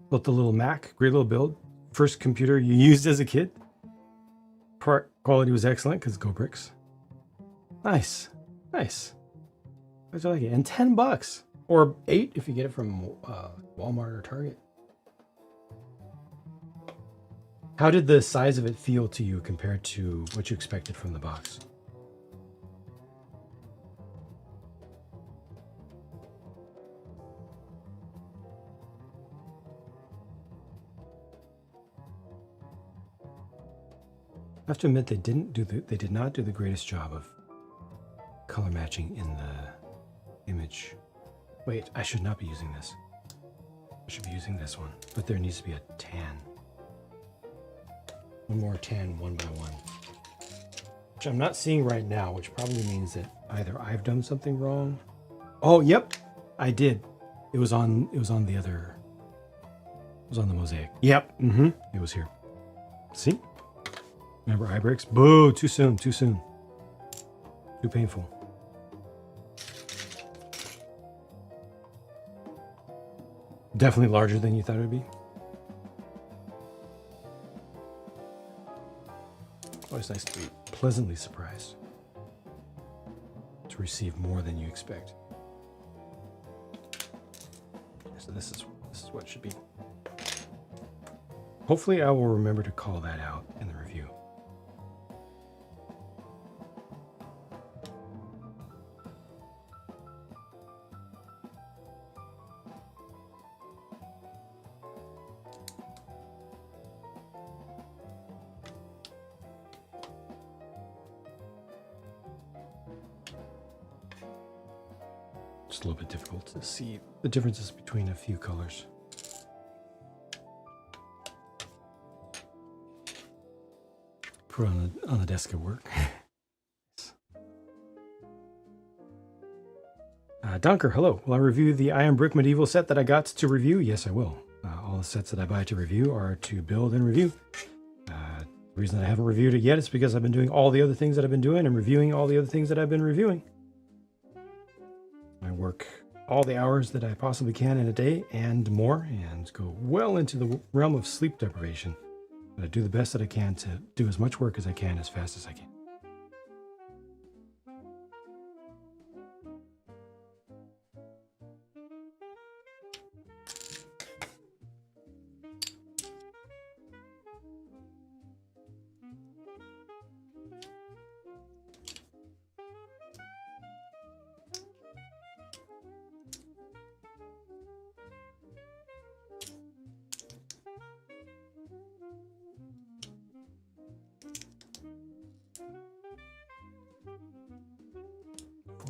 Built the little Mac, great little build. First computer you used as a kid. Part quality was excellent because Go Bricks. Nice, nice. I like it. And $10 or $8 if you get it from Walmart or Target. How did the size of it feel to you compared to what you expected from the box? I have to admit they did not do the greatest job of color matching in the image. Wait, I should not be using this. I should be using this one, but there needs to be a tan. One more tan, 1 by 1, which I'm not seeing right now, which probably means that either I've done something wrong. Oh, yep, I did. It was on the other. It was on the mosaic. Yep. It was here. See? Remember eye breaks? Boo! Too soon. Too soon. Too painful. Definitely larger than you thought it would be. Always nice to be pleasantly surprised. To receive more than you expect. So this is what it should be. Hopefully I will remember to call that out in the review. Just a little bit difficult to see the differences between a few colors. Put it on the desk at work. Donker, hello. Will I review the Iron Brick Medieval set that I got to review? Yes, I will. All the sets that I buy to review are to build and review. The reason that I haven't reviewed it yet is because I've been doing all the other things that I've been doing and reviewing all the other things that I've been reviewing. I work all the hours that I possibly can in a day and more, and go well into the realm of sleep deprivation. But I do the best that I can to do as much work as I can as fast as I can.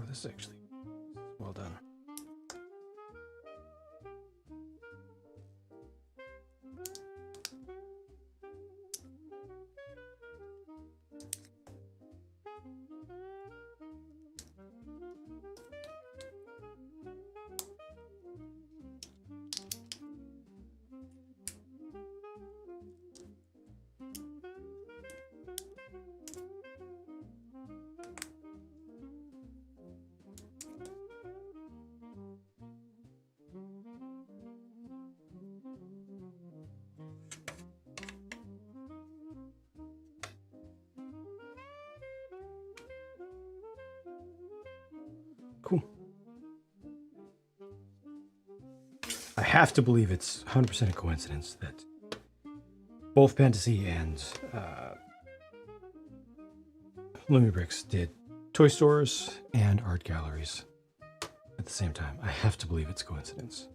This actually well done. Cool. I have to believe it's 100% a coincidence that both Pantasy and Lumibricks did toy stores and art galleries at the same time. I have to believe it's coincidence.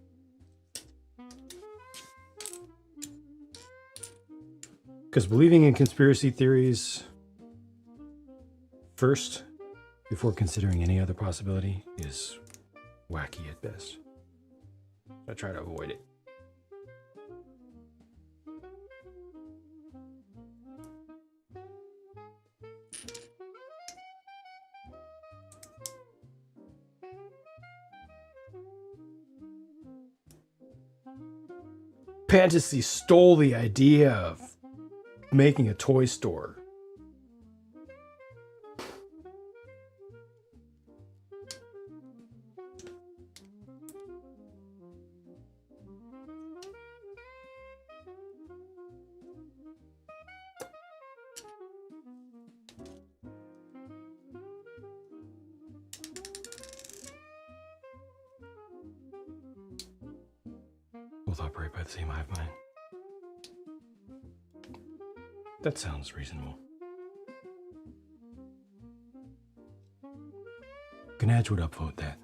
Because believing in conspiracy theories first, before considering any other possibility, is wacky at best. I try to avoid it. Fantasy stole the idea of making a toy store. Both operate by the same hive mind. That sounds reasonable. Ganaj would upvote that.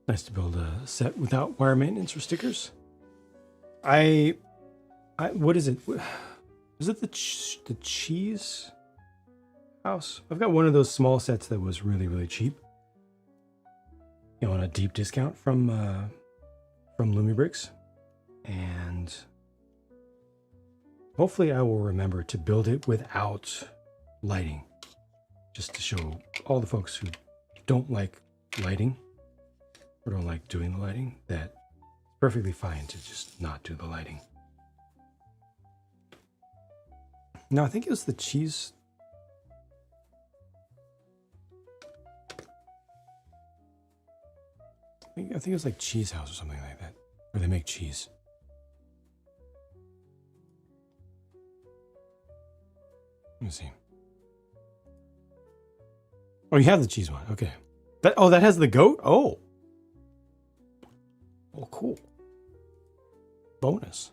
Nice to build a set without wire maintenance or stickers. What is it? Is it the cheese house? I've got one of those small sets that was really, really cheap. You know, on a deep discount from Lumibricks. And hopefully I will remember to build it without lighting. Just to show all the folks who don't like lighting or don't like doing the lighting that it's perfectly fine to just not do the lighting. No, I think it was the cheese. I think it was like Cheese House or something like that, where they make cheese. Let me see. Oh, you have the cheese one. Okay. That has the goat? Oh. Oh, cool. Bonus.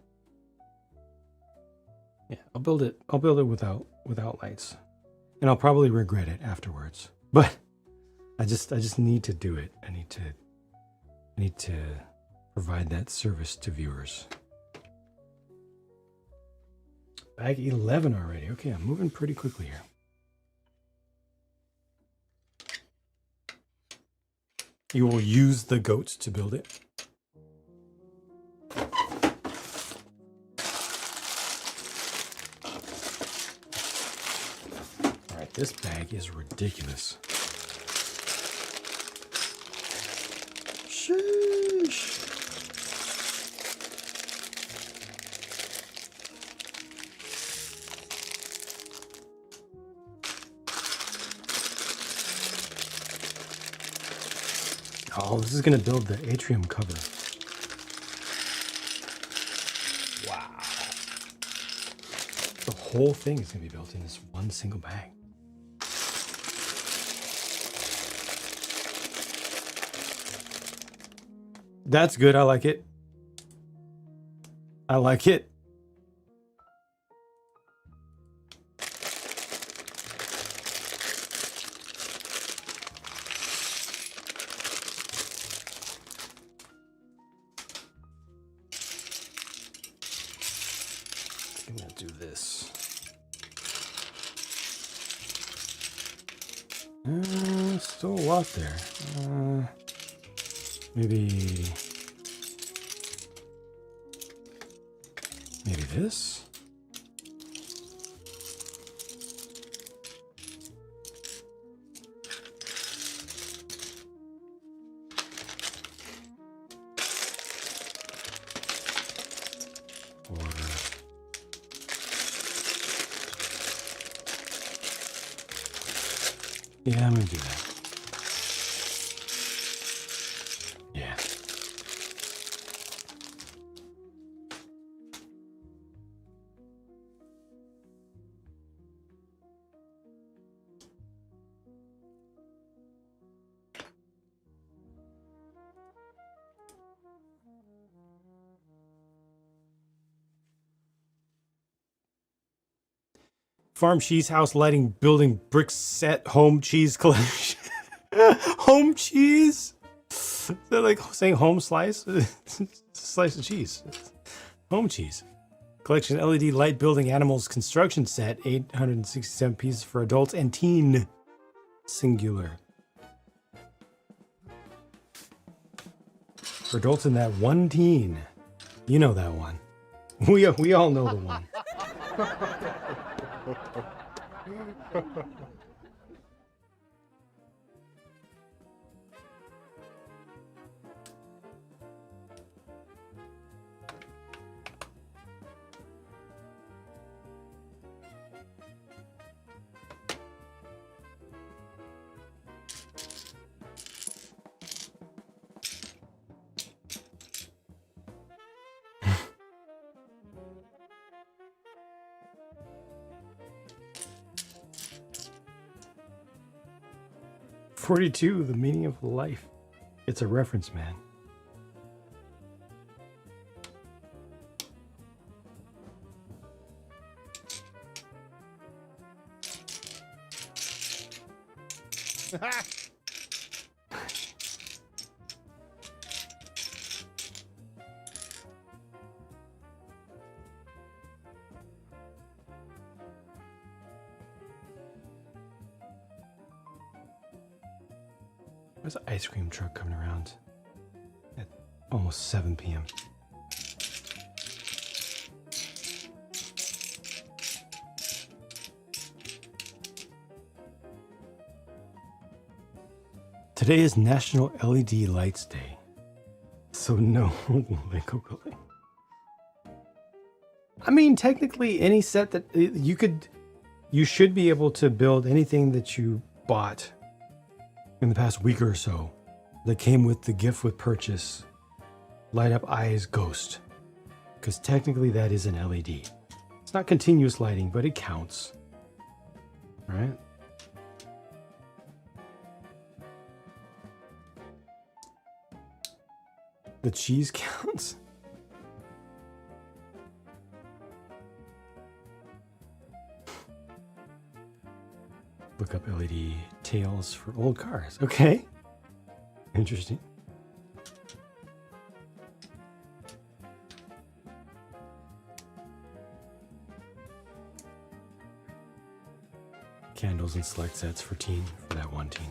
Yeah, I'll build it without lights. And I'll probably regret it afterwards. But I just need to do it. I need to provide that service to viewers. Bag 11 already. Okay, I'm moving pretty quickly here. You will use the goats to build it. All right, this bag is ridiculous. Sheesh. Oh, this is going to build the atrium cover. Wow. The whole thing is going to be built in this one single bag. That's good. I like it. I like it. I'm gonna do this. Still a lot there. Maybe this? Or Yeah, I'm gonna do that. Yeah. Farm cheese house lighting building brick set home cheese collection. Home cheese? Is that like saying home slice? It's a slice of cheese. Home cheese. Collection LED light building animals construction set. 867 pieces for adults and teen. Singular. For adults and that one teen. You know that one. We all know the one. 42, the meaning of life. It's a reference, man. There's an ice cream truck coming around at almost 7 p.m. Today is National LED Lights Day, so no Lego building. I mean, technically, any set that you should be able to build anything that you bought in the past week or so that came with the gift with purchase. Light up eyes ghost, because technically that is an LED. It's not continuous lighting, but it counts, right? The cheese counts. Look up LED tails for old cars. Okay. Interesting. Candles and select sets for that one teen.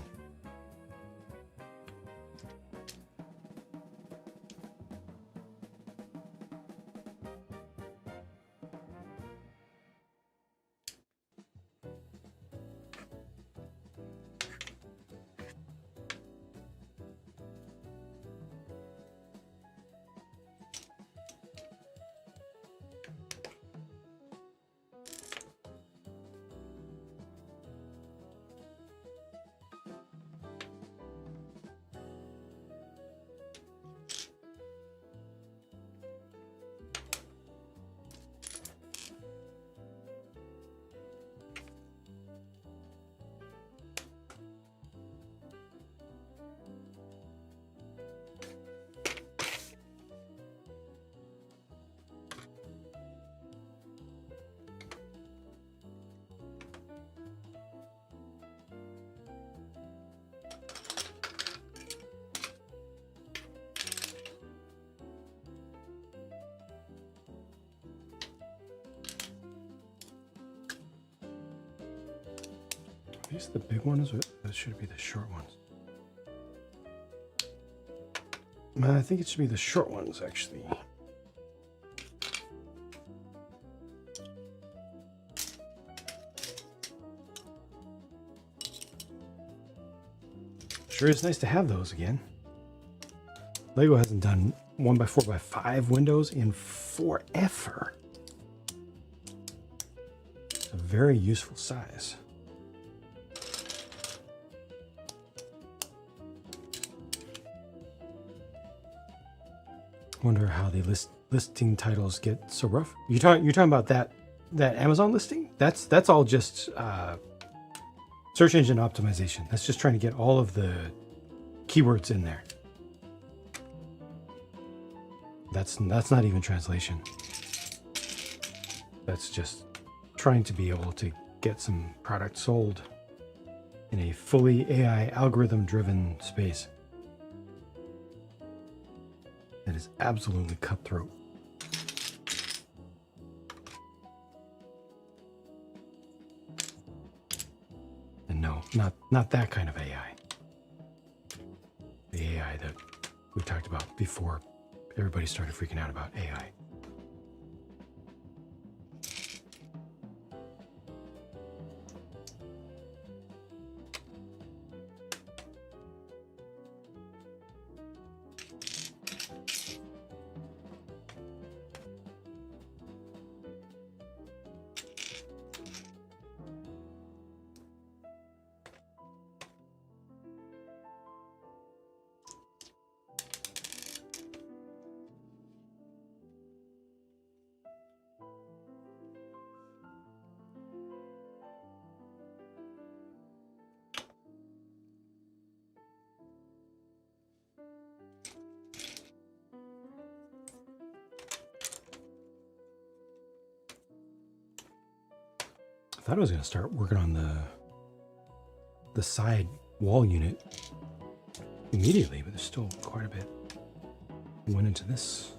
Are these the big ones, or that should be the short ones? I think it should be the short ones, actually. Sure is nice to have those again. Lego hasn't done 1x4x5 windows in forever. It's a very useful size. Wonder how the listing titles get so rough. You're talking about that Amazon listing? That's all just search engine optimization. That's just trying to get all of the keywords in there. That's not even translation. That's just trying to be able to get some product sold in a fully AI algorithm driven space. That is absolutely cutthroat. And no, not that kind of AI. The AI that we talked about before everybody started freaking out about AI. I thought I was going to start working on the side wall unit immediately, but there's still quite a bit went into this.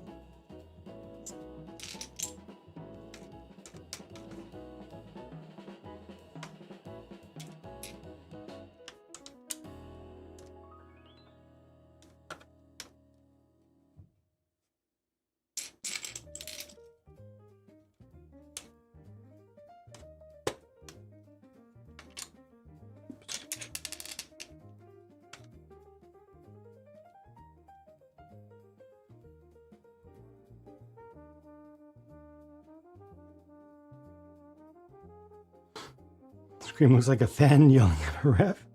Scream looks like a fan yelling at a ref.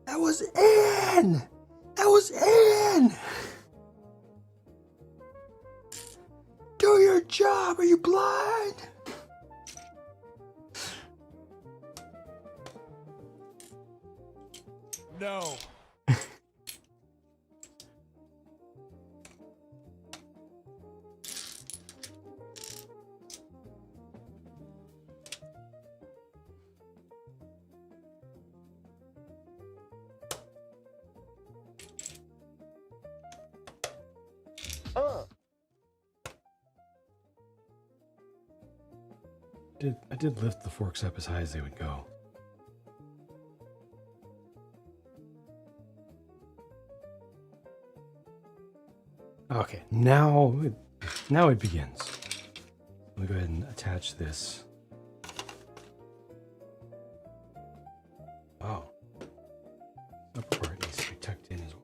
That was in! That was in! Do your job! Are you blind? No. I did lift the forks up as high as they would go. Okay, now it begins. Let me go ahead and attach this. Oh, upper part needs to be tucked in as well.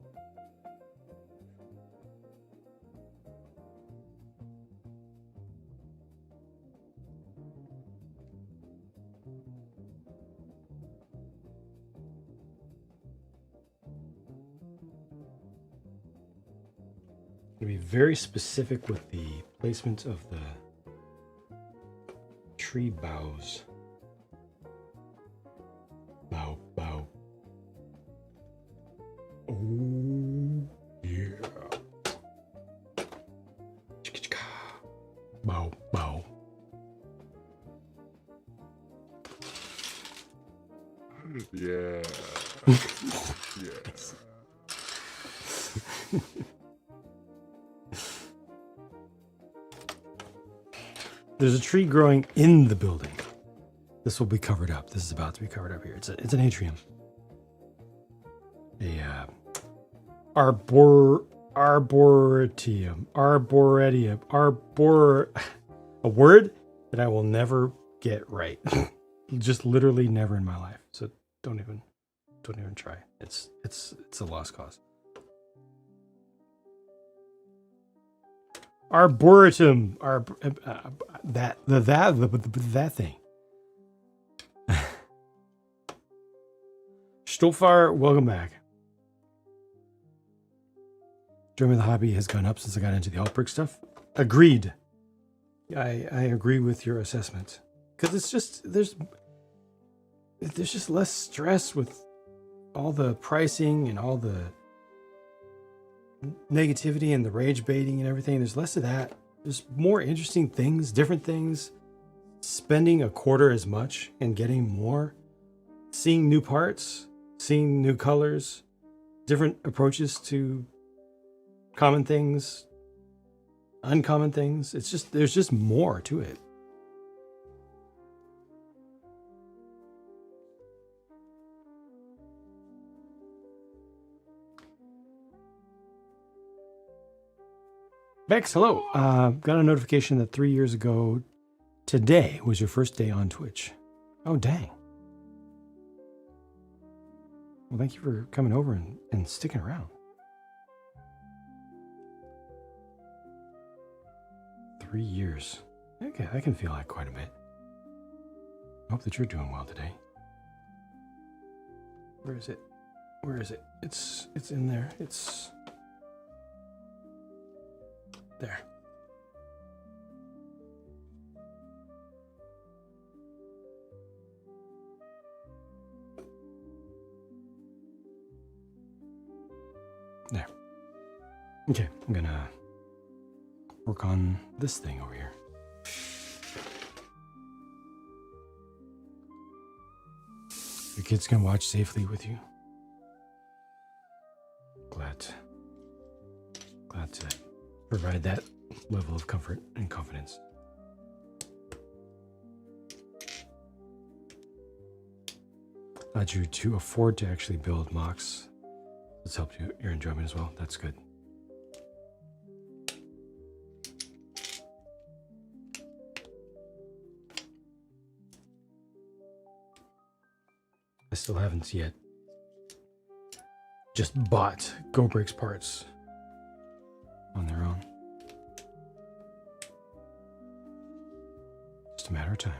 To be very specific with the placement of the tree boughs. Bow. Oh yeah. Chicka. Bow. Yeah. Yes. There's a tree growing in the building. This will be covered up. This is about to be covered up here. It's an atrium. Arboretum. A word that I will never get right. Just literally never in my life. So don't even try. It's a lost cause. Arboretum. That thing. Stolfar, welcome back. Enjoyment of the hobby has gone up since I got into the alt brick stuff. Agreed. I agree with your assessment. Because it's just, there's just less stress with all the pricing and all the negativity and the rage baiting and everything. There's less of that. There's more interesting things, different things. Spending a quarter as much and getting more. Seeing new parts, seeing new colors, different approaches to common things, uncommon things. It's just, there's just more to it. Bex, hello. Got a notification that 3 years ago today was your first day on Twitch. Oh, dang. Well, thank you for coming over and sticking around. 3 years. Okay, I can feel that quite a bit. I hope that you're doing well today. Where is it? Where is it? It's in there. It's there. There. Okay, I'm gonna work on this thing over here. Your kids can watch safely with you. Glad to provide that level of comfort and confidence. Allowed you to afford to actually build mocks. It's helped your enjoyment as well. That's good. I still haven't yet just bought GoBricks parts on their own. Just a matter of time.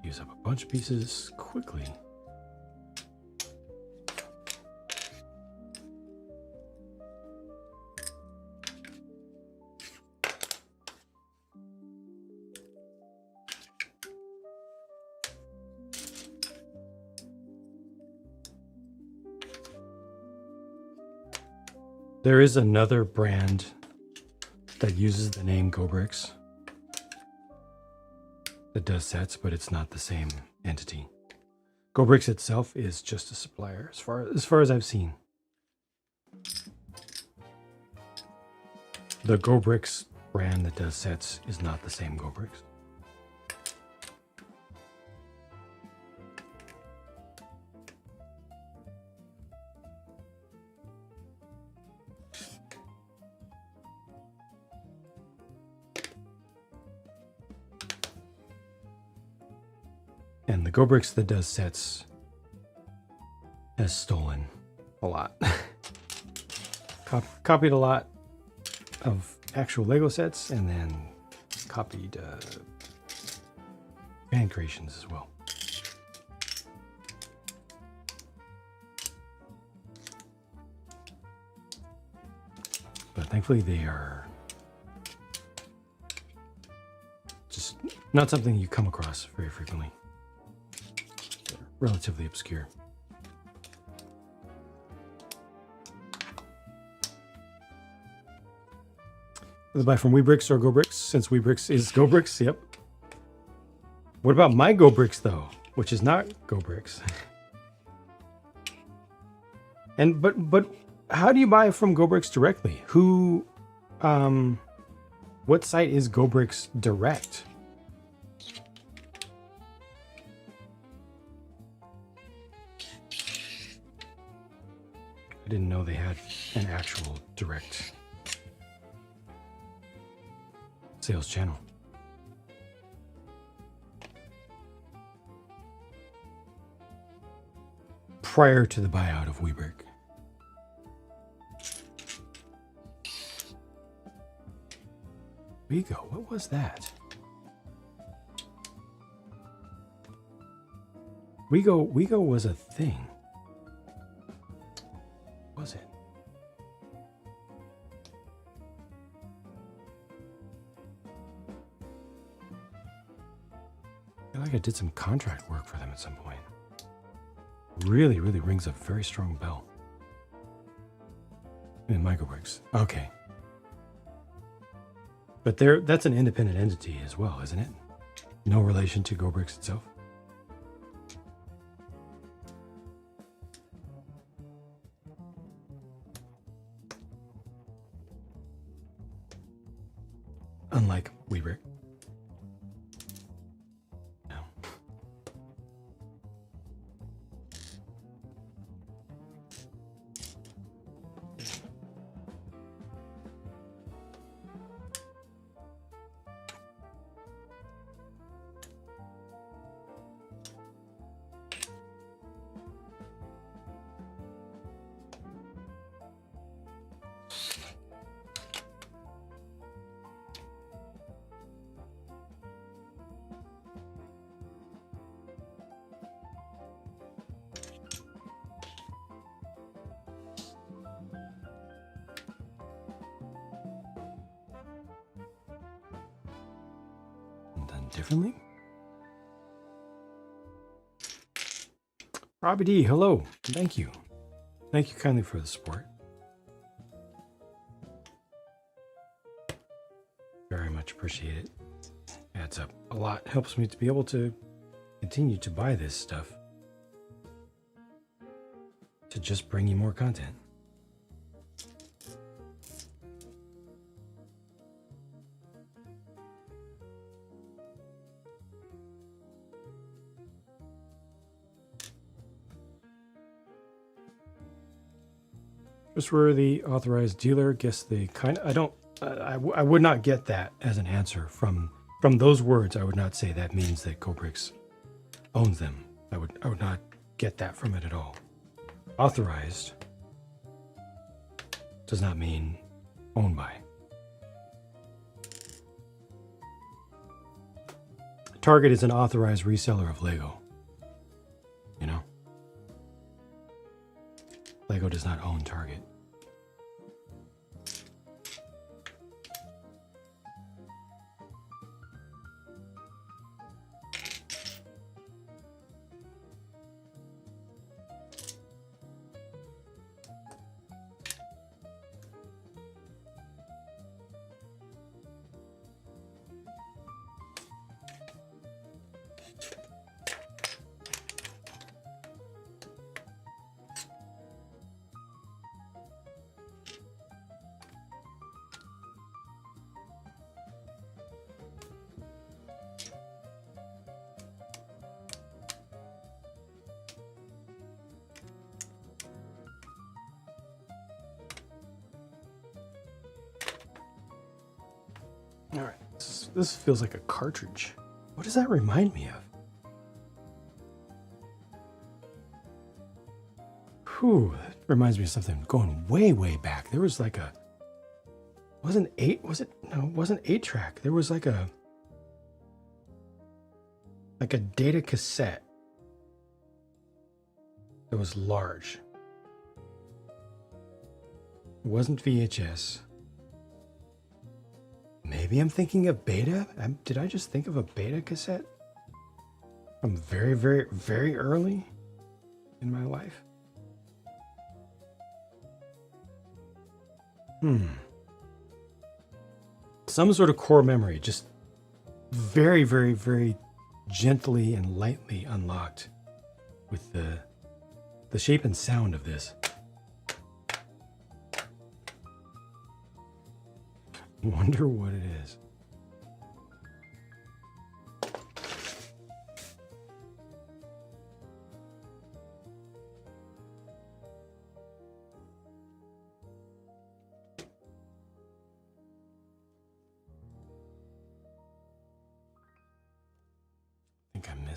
Use up a bunch of pieces quickly. There is another brand that uses the name GoBricks that does sets, but it's not the same entity. GoBricks itself is just a supplier, as far as I've seen. The GoBricks brand that does sets is not the same GoBricks. And the GoBricks that does sets has stolen a lot. Copied a lot of actual Lego sets and then copied fan creations as well. But thankfully they are just not something you come across very frequently. Relatively obscure. Whether buy from WeBricks or GoBricks, since WeBricks is GoBricks, yep. What about my GoBricks though, which is not GoBricks? And but how do you buy from GoBricks directly? Who, what site is GoBricks Direct? I didn't know they had an actual direct sales channel. Prior to the buyout of Weebrick. Wego, what was that? Wego was a thing. Was it? I feel like I did some contract work for them at some point. Really, really rings a very strong bell. In Microbricks. Okay. But that's an independent entity as well, isn't it? No relation to GoBricks itself. Unlike Weebrick. No. Done differently. Robbie D, hello. Thank you. Thank you kindly for the support. Very much appreciate it. Adds up a lot. Helps me to be able to continue to buy this stuff. To just bring you more content. Trustworthy authorized dealer. Guess the kind. I don't. I would not get that as an answer from those words. I would not say that means that GoBricks owns them. I would not get that from it at all. Authorized does not mean owned by. Target is an authorized reseller of Lego. You know? Lego does not own Target. All right, this feels like a cartridge. What does that remind me of? Whew, that reminds me of something going way, way back. There was like a, wasn't 8-track. There was like a data cassette that was large. It wasn't VHS. Maybe I'm thinking of beta? Did I just think of a beta cassette? From very, very, very early in my life? Some sort of core memory, just very, very, very gently and lightly unlocked with the shape and sound of this. Wonder what it is.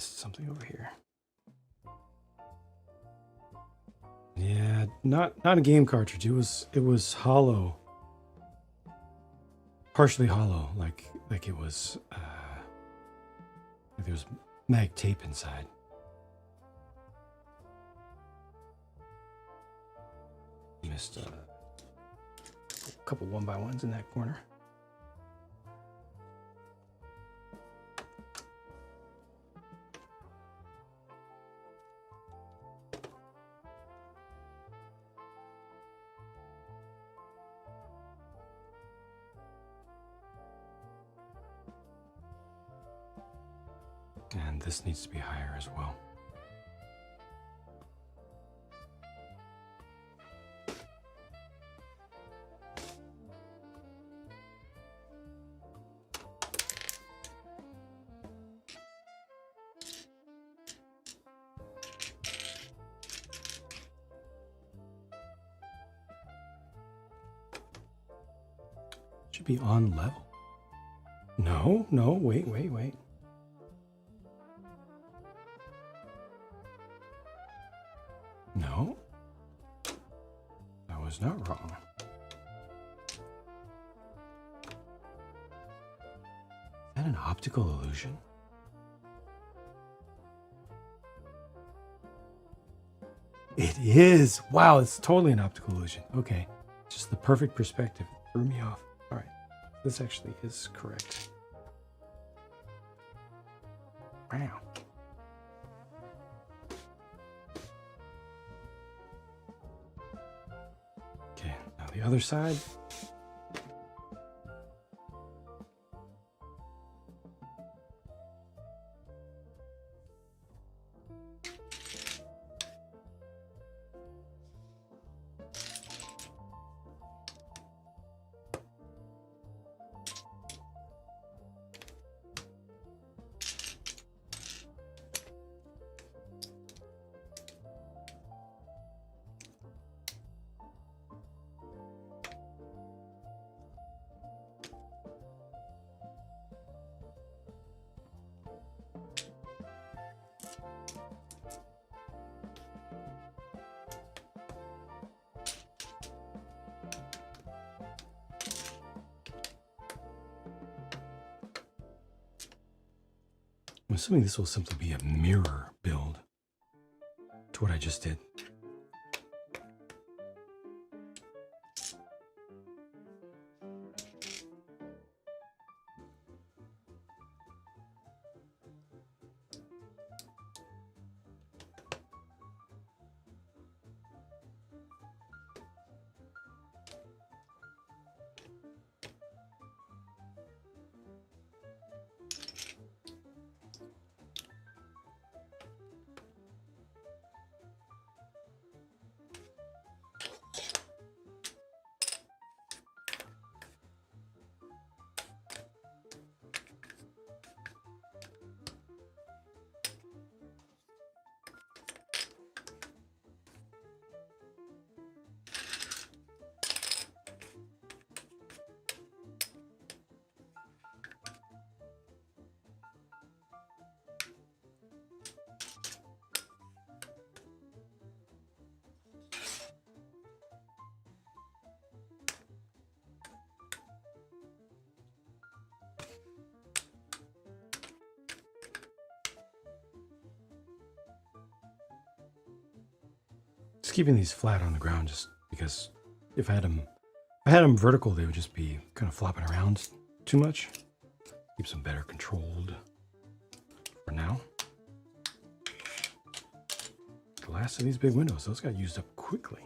missed something over here. Yeah, not a game cartridge. It was hollow. Partially hollow, like it was like there was mag tape inside. Missed a couple 1x1s in that corner. And this needs to be higher as well. Should be on level. No, wait. No, I was not wrong. Is that an optical illusion? It is. Wow, it's totally an optical illusion. Okay, just the perfect perspective. It threw me off. All right, this actually is correct. Wow. Okay, now the other side. I'm assuming this will simply be a mirror build to what I just did. Just keeping these flat on the ground just because if I had them vertical, they would just be kind of flopping around too much. Keeps them better controlled for now. The last of these big windows, those got used up quickly.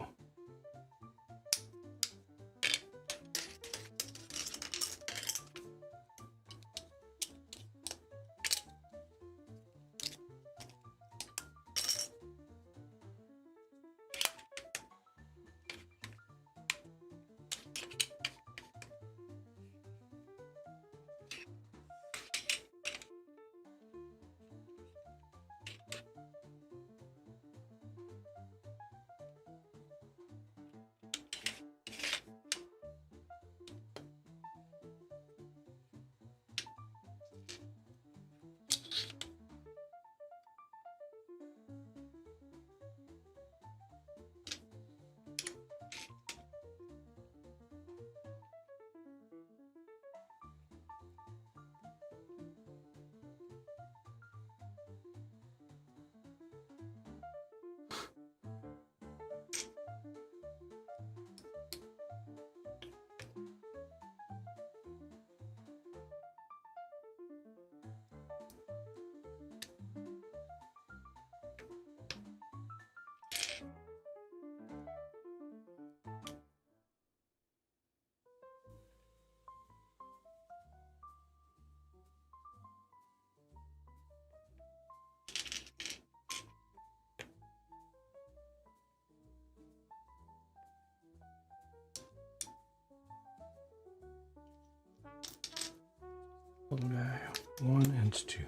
little guy. 1 and 2.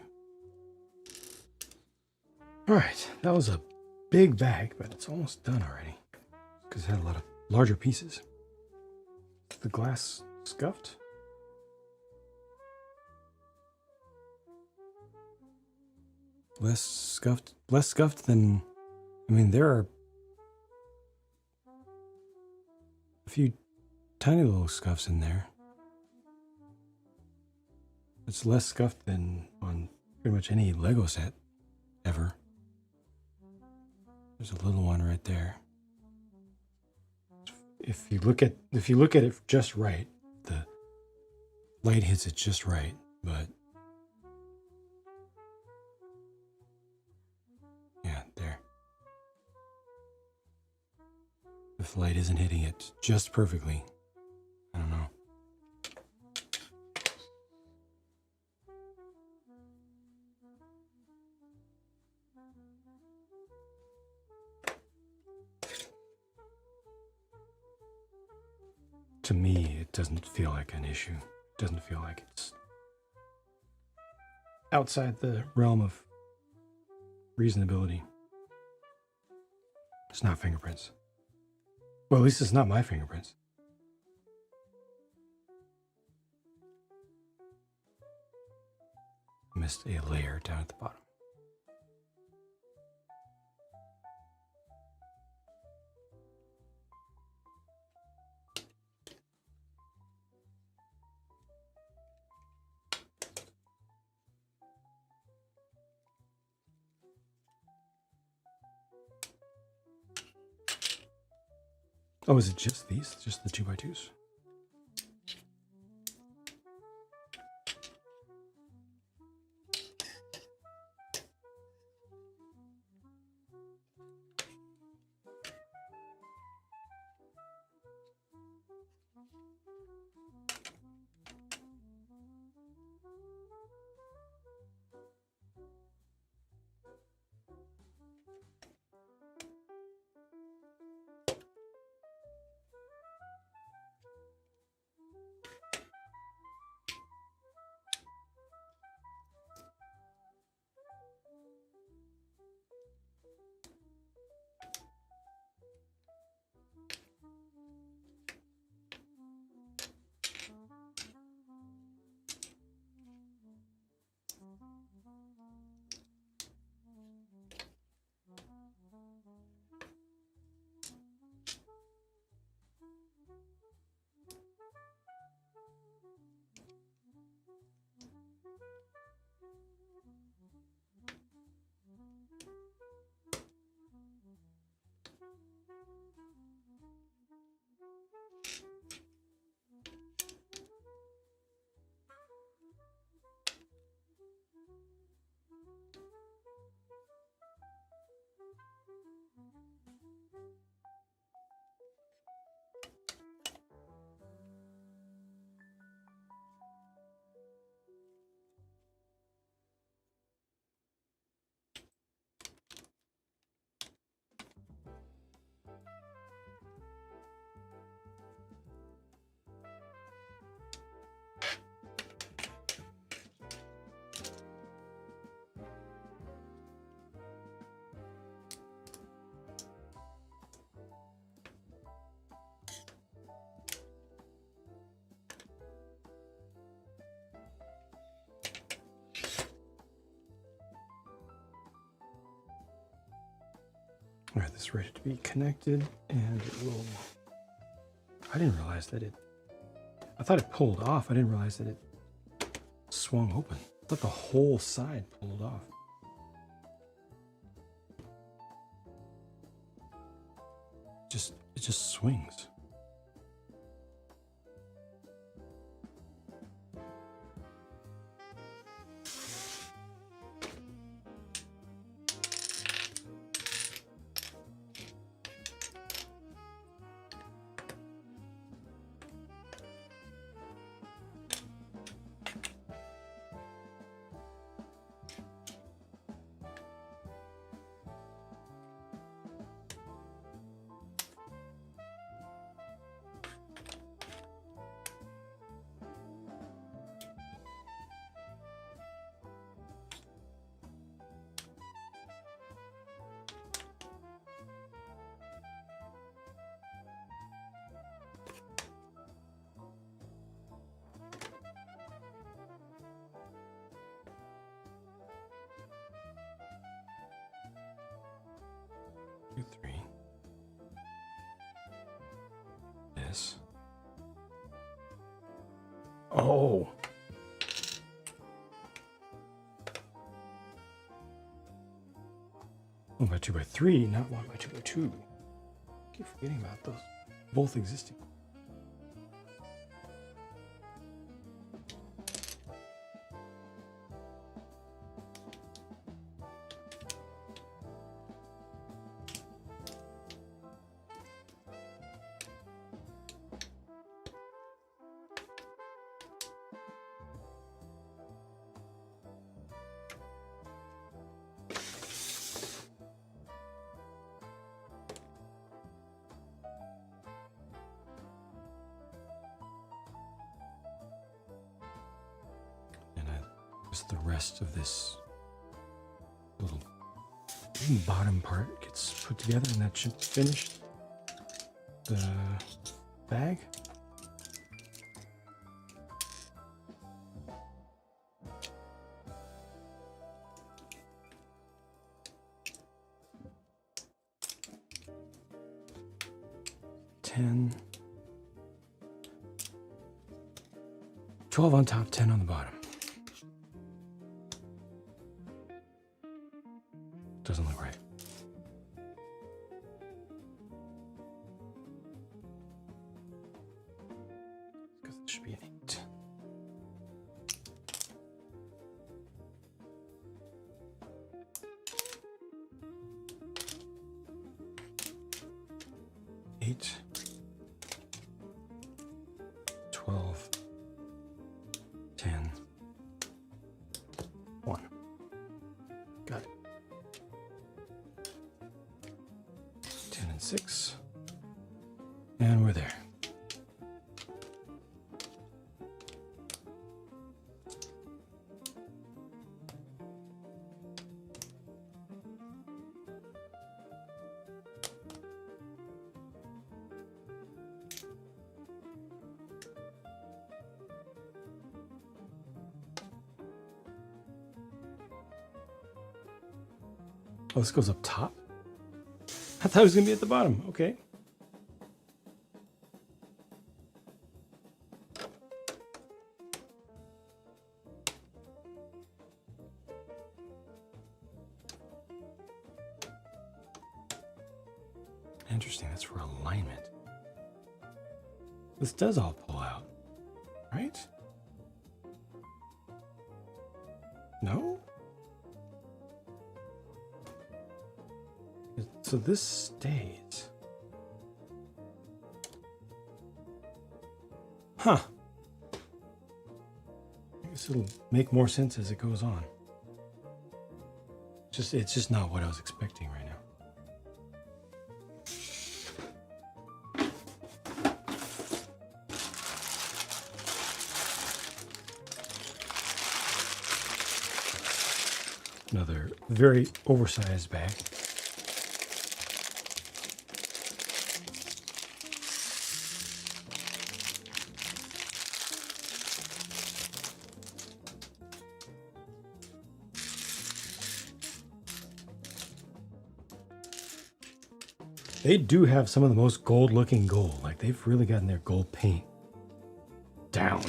All right, that was a big bag, but it's almost done already because it had a lot of larger pieces. The glass scuffed. Less scuffed than, I mean, there are a few tiny little scuffs in there. It's less scuffed than on pretty much any Lego set ever. There's a little one right there. If you look at it just right, the light hits it just right, but yeah, there. If the light isn't hitting it just perfectly, I don't know. To me, it doesn't feel like an issue. It doesn't feel like it's outside the realm of reasonability. It's not fingerprints. Well, at least it's not my fingerprints. Missed a layer down at the bottom. Oh, is it just these? Just the 2x2s? All right, this is ready to be connected, and it will. I didn't realize that it. I thought it pulled off. I didn't realize that it swung open. I thought the whole side pulled off. It just swings. this. Oh. 1x2x3, not 1x2x2. Keep forgetting about those. Both existing. The rest of this little bottom part gets put together, and that should finish the bag. $10, $12 on top, 10 on the bottom. Doesn't look right. Because it should be an 8. Eight. 12. 10. 1. Got it. 10 and 6. And we're there. Oh, this goes up top? I thought it was going to be at the bottom. Okay. Interesting. That's for alignment. This does all pull out, right? No? So this stays. Huh. I guess it'll make more sense as it goes on. It's just not what I was expecting right now. Another very oversized bag. They do have some of the most gold looking gold. Like they've really gotten their gold paint down.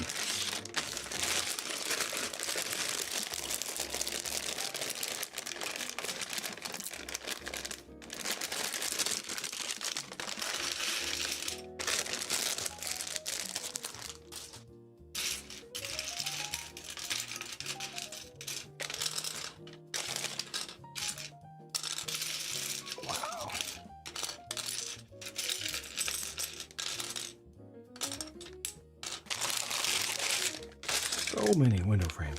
So many window frames.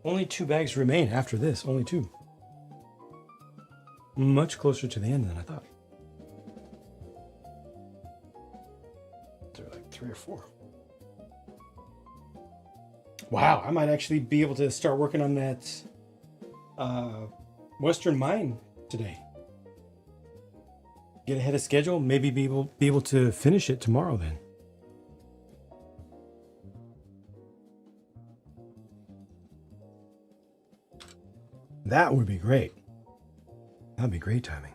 Only 2 bags remain after this. Only 2. Much closer to the end than I thought. There are like 3 or 4. Wow, I might actually be able to start working on that Western Mine today. Get ahead of schedule. Maybe be able to finish it tomorrow then. That would be great. That'd be great timing.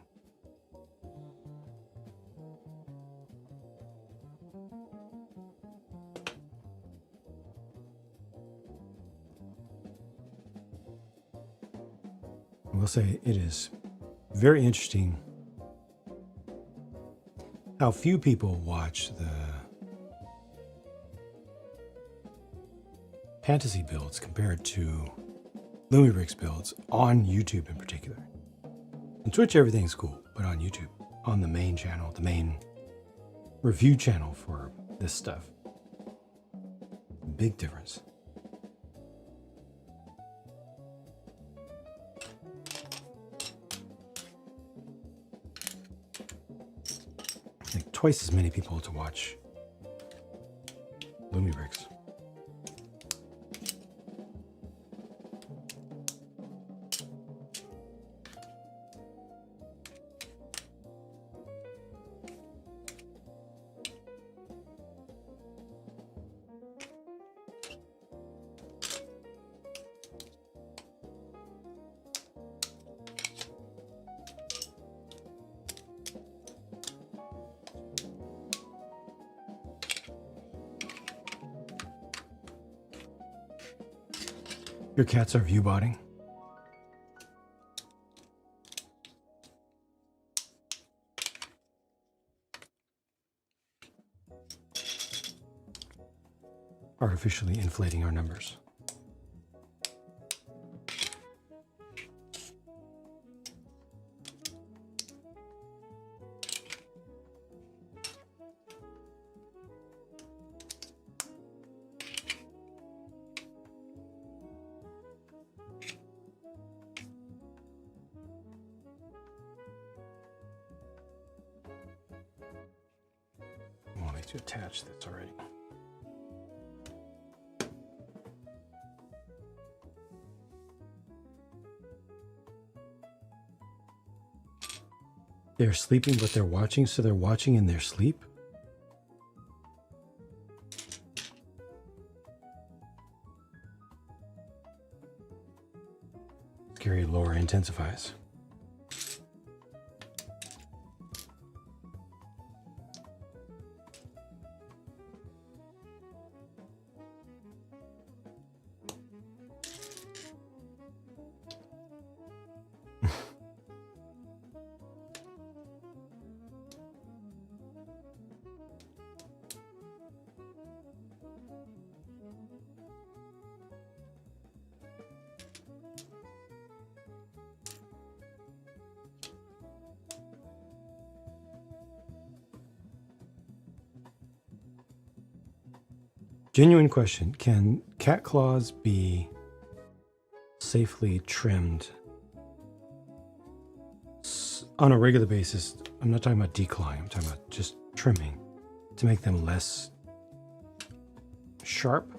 I will say it is very interesting how few people watch the fantasy builds compared to LumiBricks builds on YouTube in particular. On Twitch, everything's cool, but on YouTube, on the main channel, the main review channel for this stuff, big difference. Like twice as many people to watch LumiBricks. Your cats are view-botting. Artificially inflating our numbers. To attach this already. They're sleeping, but they're watching, so they're watching in their sleep. Scary lore intensifies. Genuine question. Can cat claws be safely trimmed on a regular basis? I'm not talking about declawing. I'm talking about just trimming to make them less sharp.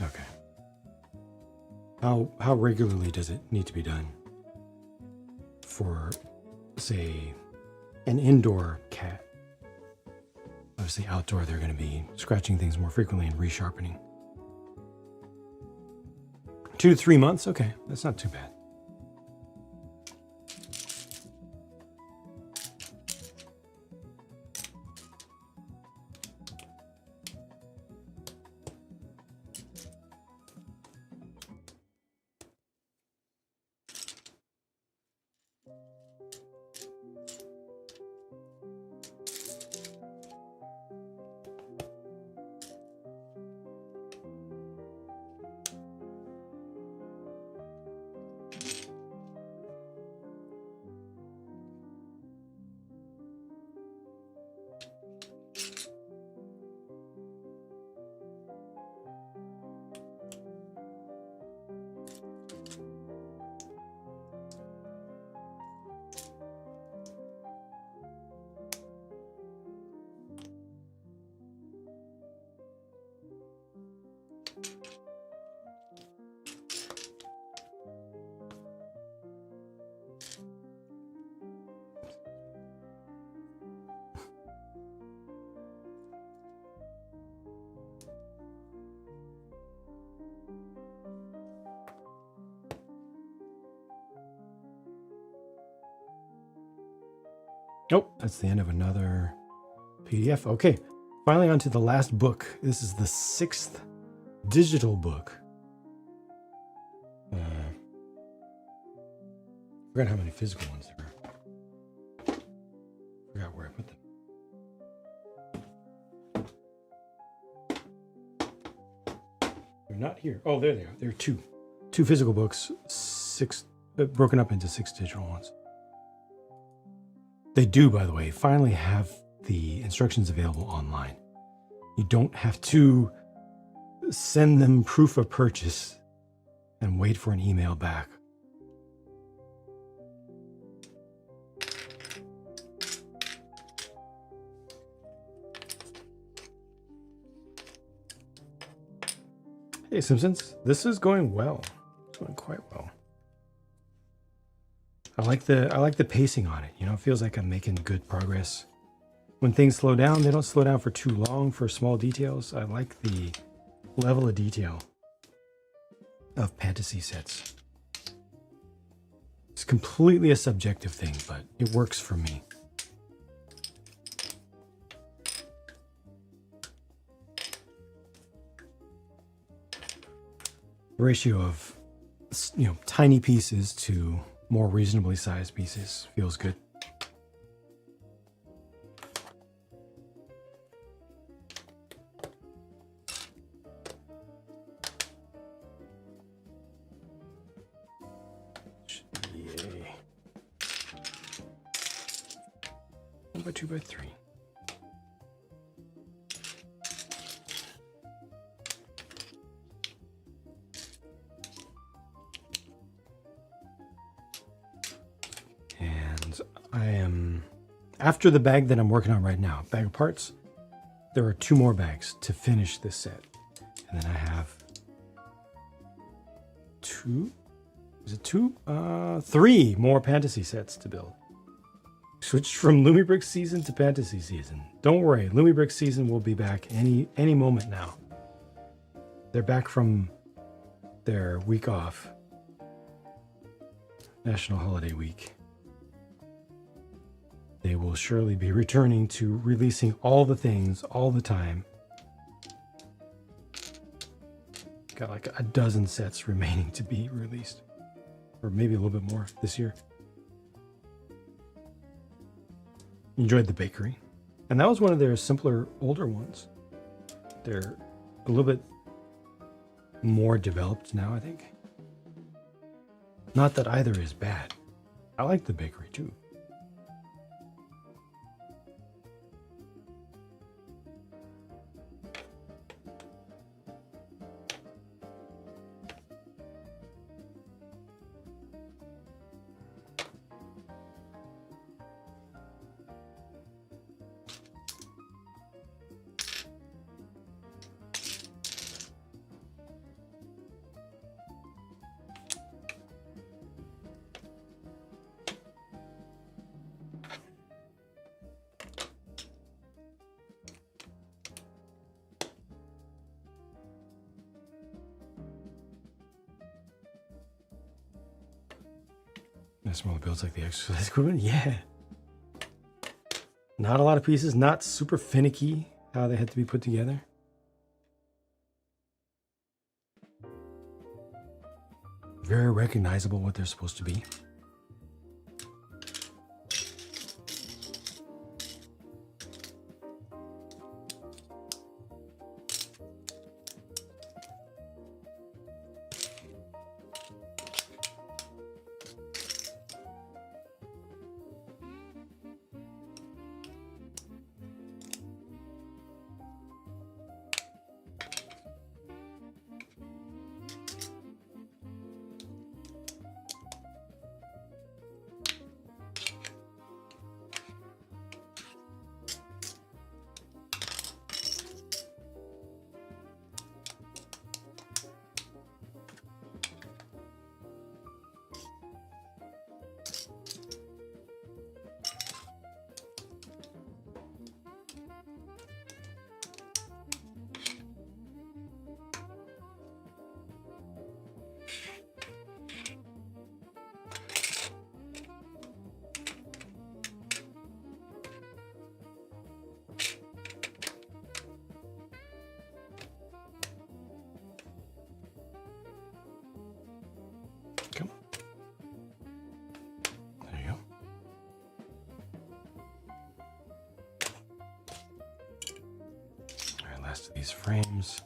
Okay. How regularly does it need to be done for, say, an indoor cat? Obviously, outdoor, they're going to be scratching things more frequently and resharpening. 2 to 3 months? Okay, that's not too bad. Nope, that's the end of another PDF. Okay, finally on to the last book. This is the 6th digital book. Forgot how many physical ones there are. Forgot where I put them. They're not here. Oh, there they are. There are two. Two physical books, 6 broken up into 6 digital ones. They do, by the way, finally have the instructions available online. You don't have to send them proof of purchase and wait for an email back. Hey Simpsons, this is going well. It's going quite well. I like the pacing on it. You know, it feels like I'm making good progress. When things slow down, they don't slow down for too long for small details. I like the level of detail of fantasy sets. It's completely a subjective thing, but it works for me. The ratio of, you know, tiny pieces to more reasonably sized pieces feels good. Yay. 1 by 2 by 3. I am, after the bag that I'm working on right now, bag of parts, there are 2 more bags to finish this set. And then I have 2, is it 2? 3 more fantasy sets to build. Switched from Lumibrick season to fantasy season. Don't worry, Lumibrick season will be back any moment now. They're back from their week off. National Holiday Week. They will surely be returning to releasing all the things all the time. Got like a dozen sets remaining to be released. Or maybe a little bit more this year. Enjoyed the bakery. And that was one of their simpler, older ones. They're a little bit more developed now, I think. Not that either is bad. I like the bakery too. Smaller builds like the exercise equipment, yeah. Not a lot of pieces, not super finicky how they had to be put together. Very recognizable what they're supposed to be. frames.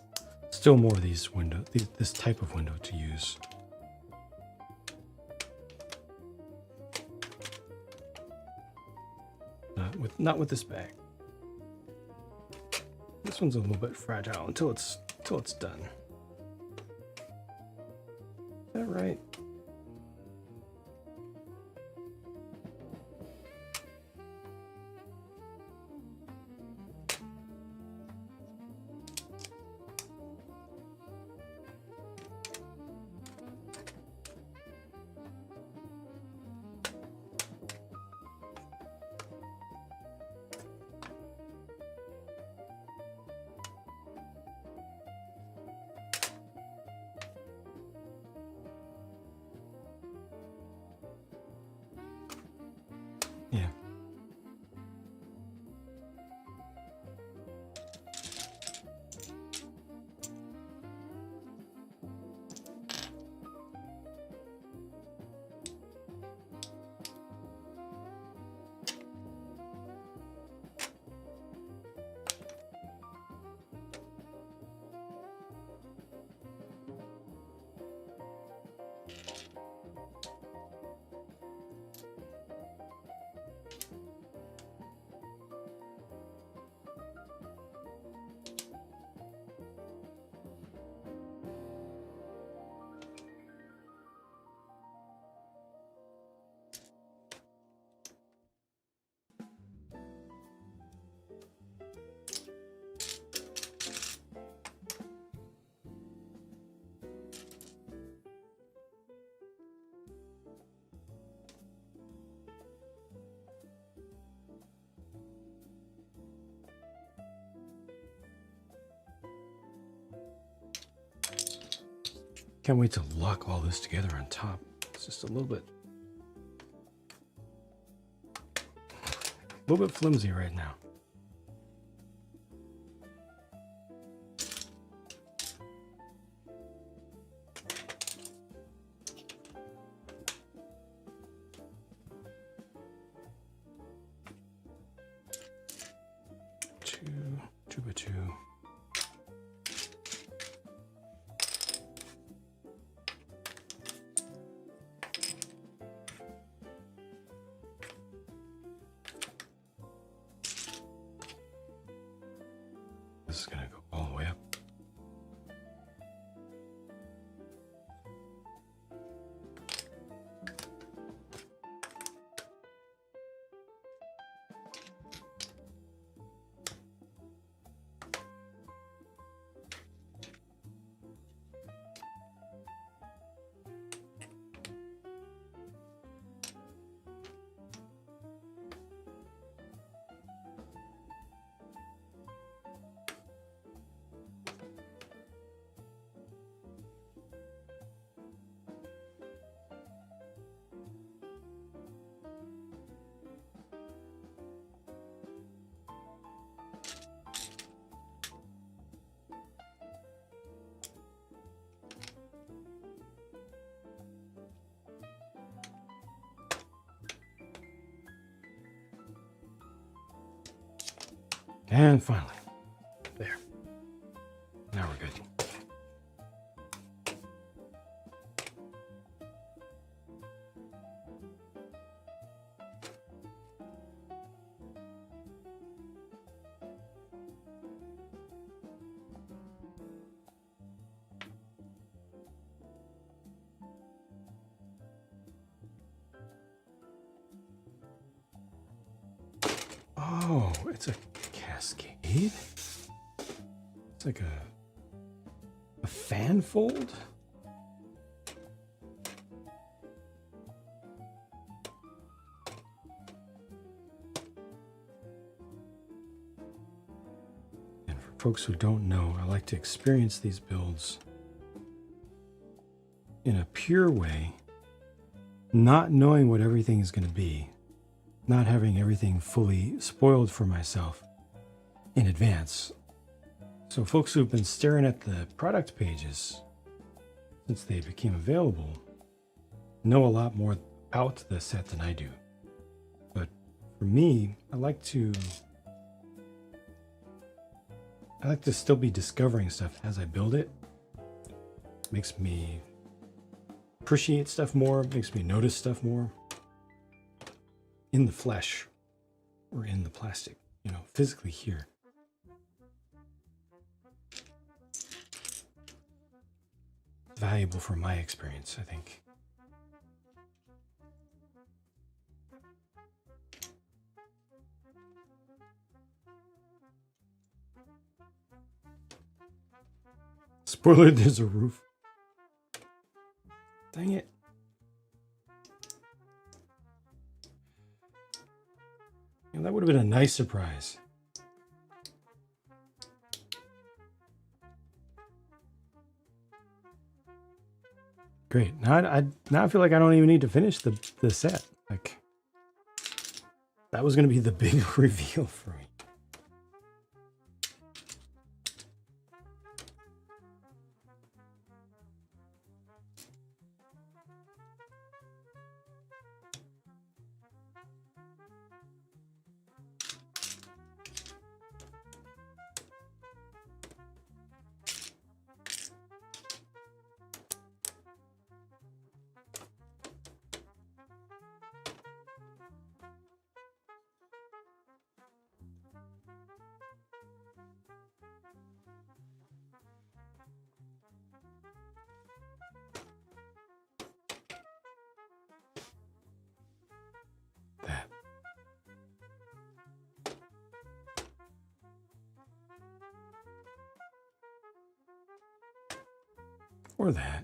Still more of these window, this type of window to use. Not with this bag. This one's a little bit fragile until it's done. Is that right? Yeah. Can't wait to lock all this together on top. It's just a little bit flimsy right now. Two by two. This is gonna go all the way up. And finally, there. Now we're good. Oh, it's a cascade? It's like a fan fold? And for folks who don't know, I like to experience these builds in a pure way, not knowing what everything is going to be, not having everything fully spoiled for myself in advance. So folks who've been staring at the product pages since they became available know a lot more about the set than I do. But for me, I like to I like to still be discovering stuff as I build it. Makes me appreciate stuff more, makes me notice stuff more. In the flesh or in the plastic, you know, physically here. Valuable from my experience, I think. Spoiler, there's a roof. Dang it. Yeah, that would have been a nice surprise. Great. Now I feel like I don't even need to finish the set. Like, that was going to be the big reveal for me. That. Or that.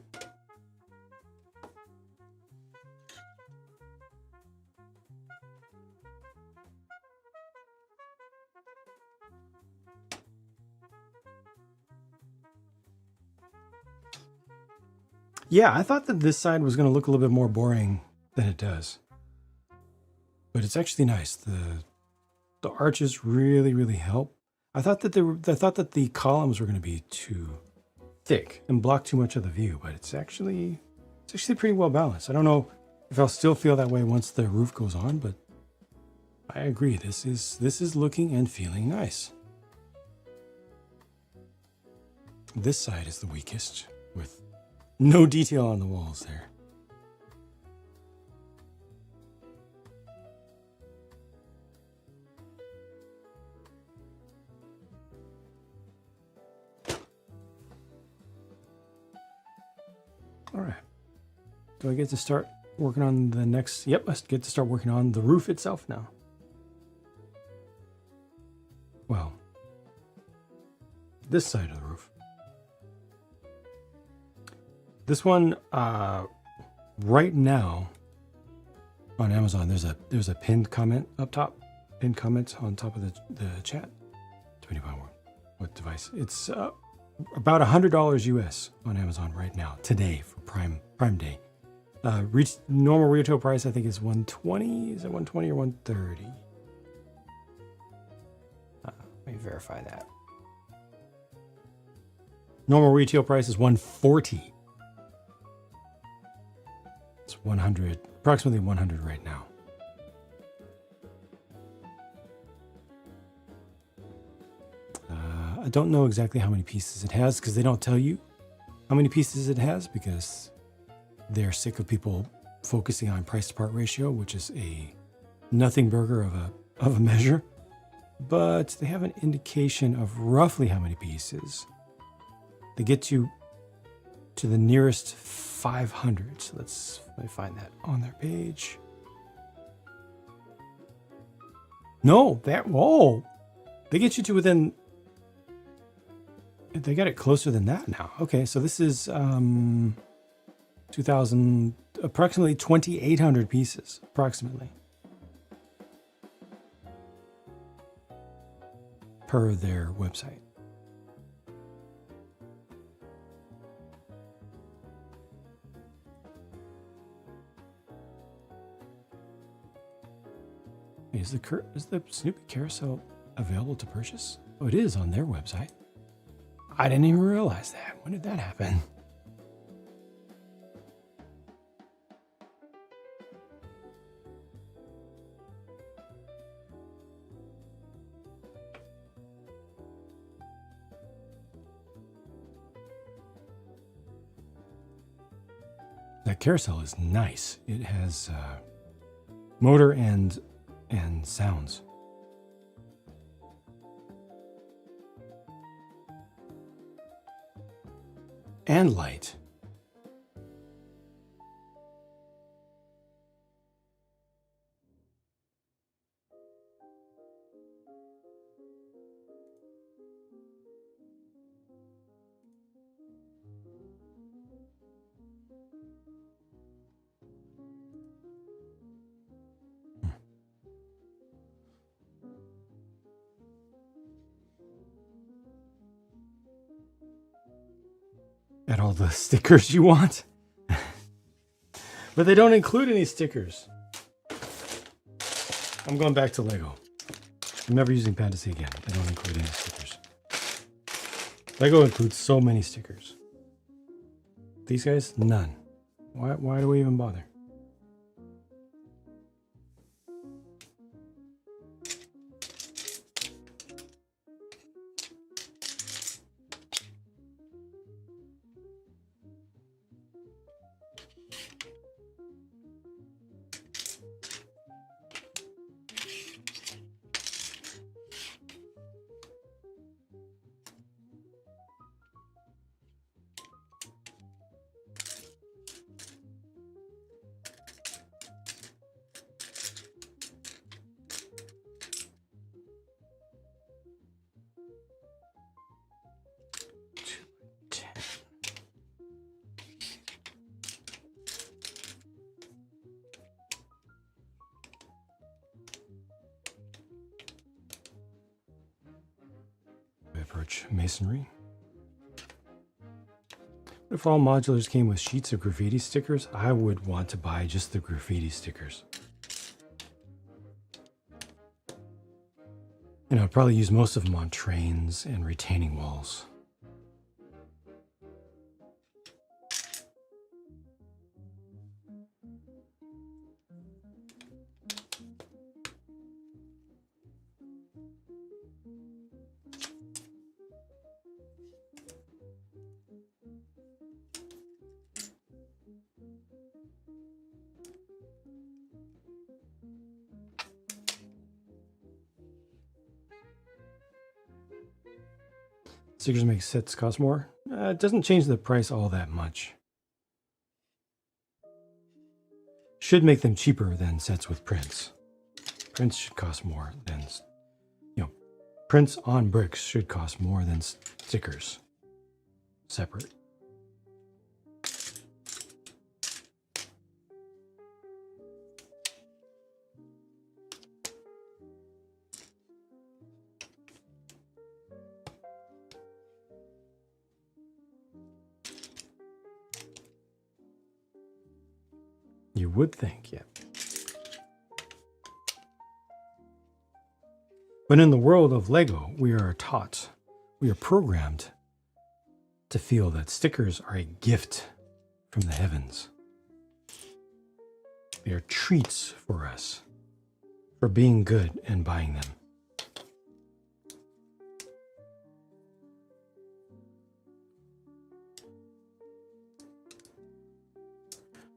Yeah, I thought that this side was going to look a little bit more boring than it does. But it's actually nice. The arches really help. I thought that the columns were going to be too thick and block too much of the view, but it's actually pretty well balanced. I don't know if I'll still feel that way once the roof goes on, but I agree. This is looking and feeling nice. This side is the weakest, with no detail on the walls there. All right. Do I get to start working on the next? Yep, I get to start working on the roof itself now. Well, this side of the roof. This one, right now on Amazon, there's a pinned comment up top. Pinned comments on top of the chat. Depending on what device. It's about $100 US on Amazon right now, today, for Prime Day. Normal retail price, I think, is $120. Is it $120 or $130? Let me verify that. Normal retail price is $140. It's 100, approximately 100 right now. I don't know exactly how many pieces it has because they don't tell you how many pieces it has because they're sick of people focusing on price to part ratio, which is a nothing burger of a measure. But they have an indication of roughly how many pieces. They get you to the nearest 500. So let me find that on their page. No, they get you to within. They got it closer than that now. Okay, so this is 2,000, approximately 2,800 pieces, approximately, per their website. Hey, is the Snoopy carousel available to purchase? Oh, it is on their website. I didn't even realize that. When did that happen? That carousel is nice. It has motor and sounds. And light. At all the stickers you want. But they don't include any stickers. I'm going back to Lego. I'm never using Pantasy again. They don't include any stickers. Lego includes so many stickers. These guys, none. Why do we even bother? Approach masonry. If all modulars came with sheets of graffiti stickers, I would want to buy just the graffiti stickers. And I'd probably use most of them on trains and retaining walls. Stickers make sets cost more. It doesn't change the price all that much. Should make them cheaper than sets with prints. Prints should cost more than, prints on bricks should cost more than stickers. Separate. You would think, yeah. But in the world of Lego, we are taught, we are programmed to feel that stickers are a gift from the heavens. They are treats for us, for being good and buying them.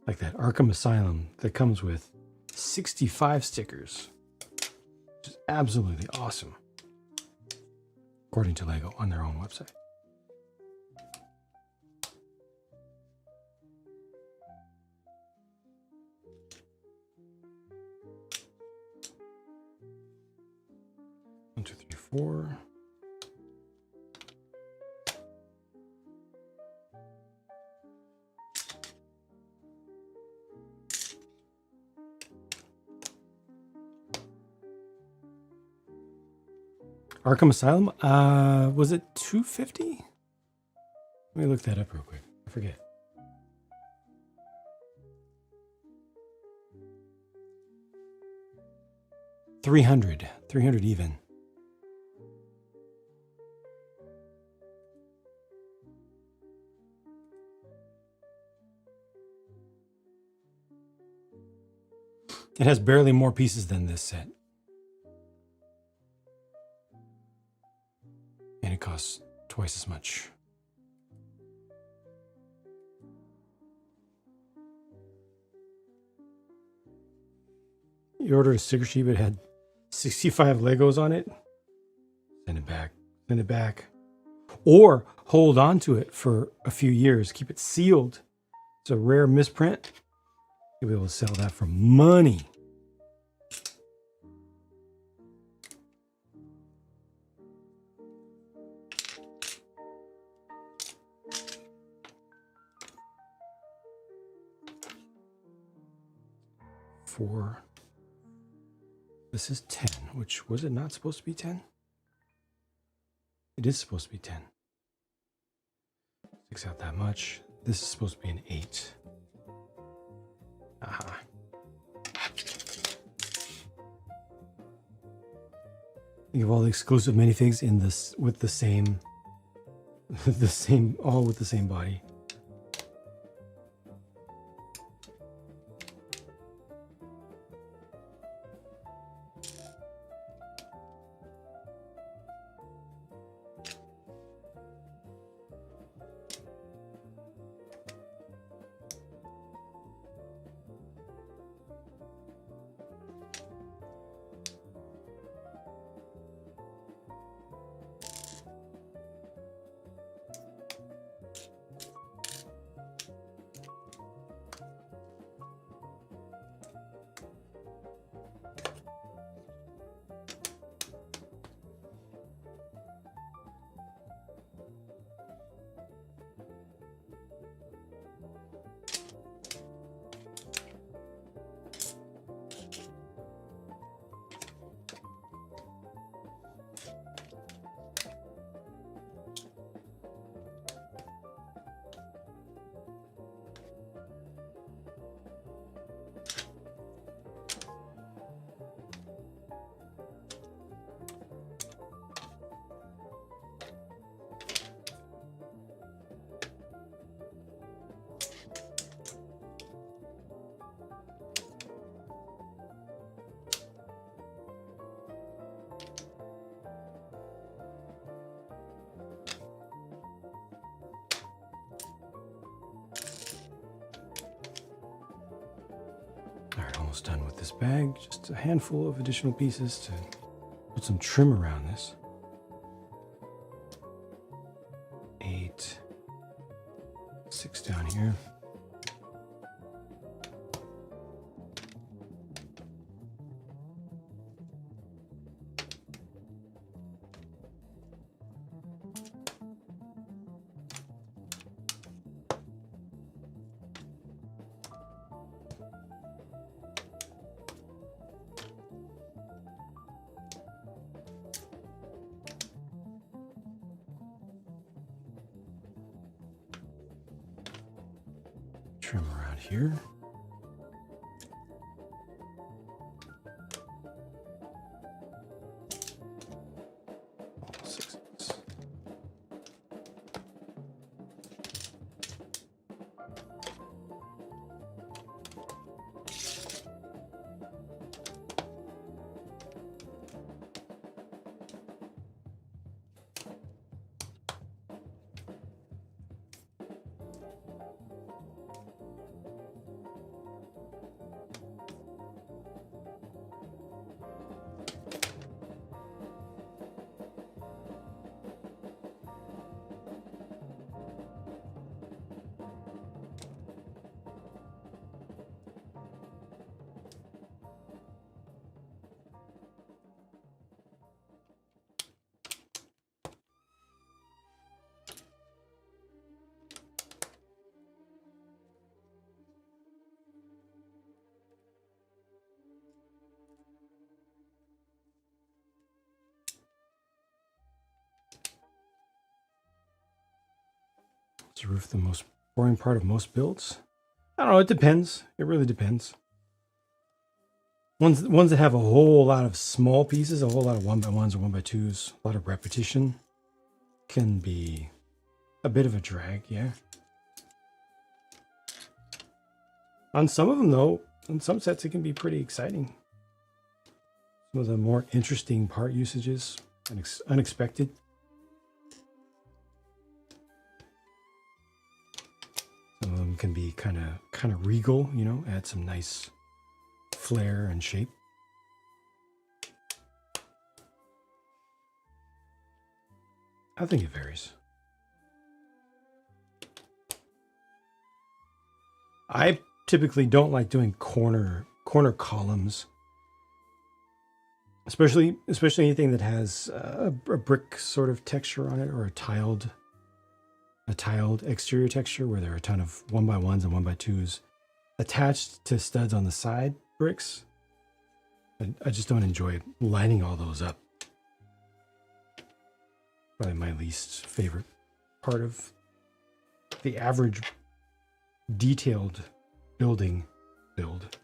Like that Arkham Asylum that comes with 65 stickers, which is absolutely awesome, according to Lego on their own website. One, two, three, four. Arkham Asylum, was it $250? Let me look that up real quick. I forget. $300 even. It has barely more pieces than this set. And it costs twice as much. You order a sticker sheet, but it had 65 Legos on it. Send it back. Send it back. Or hold on to it for a few years. Keep it sealed. It's a rare misprint. You'll be able to sell that for money. Four. This is 10, which was it not supposed to be 10? It is supposed to be 10. Sticks out that much. This is supposed to be an 8. Aha. Think of all the exclusive minifigs in this with the same, all with the same body. Alright, almost done with this bag. Just a handful of additional pieces to put some trim around this. 8. 6 down here. Trim around here. All 6. Is the roof the most boring part of most builds? I don't know, it depends. It really depends. Ones that have a whole lot of small pieces, a whole lot of 1x1s or 1x2s, a lot of repetition, can be a bit of a drag, yeah. On some of them though, on some sets it can be pretty exciting. Some of the more interesting part usages, unexpected. Some of them can be kind of regal, you know, add some nice flair and shape. I think it varies. I typically don't like doing corner columns, especially anything that has a brick sort of texture on it, or a tiled exterior texture where there are a ton of 1x1s and 1x2s attached to studs on the side bricks. I just don't enjoy lining all those up. Probably my least favorite part of the average detailed building build.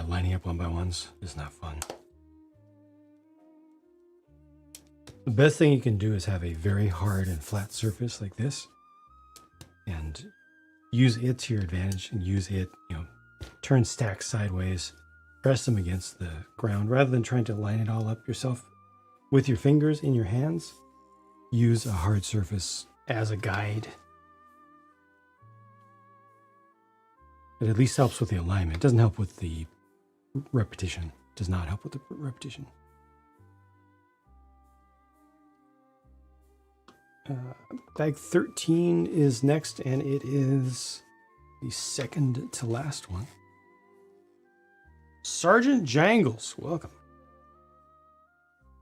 Lining up 1x1s is not fun. The best thing you can do is have a very hard and flat surface like this, and use it to your advantage, and use it, turn stacks sideways, press them against the ground, rather than trying to line it all up yourself with your fingers in your hands. Use a hard surface as a guide. It at least helps with the alignment. It doesn't help with the repetition. It does not help with the repetition. Bag 13 is next, and it is the second to last one. Sergeant Jangles, welcome.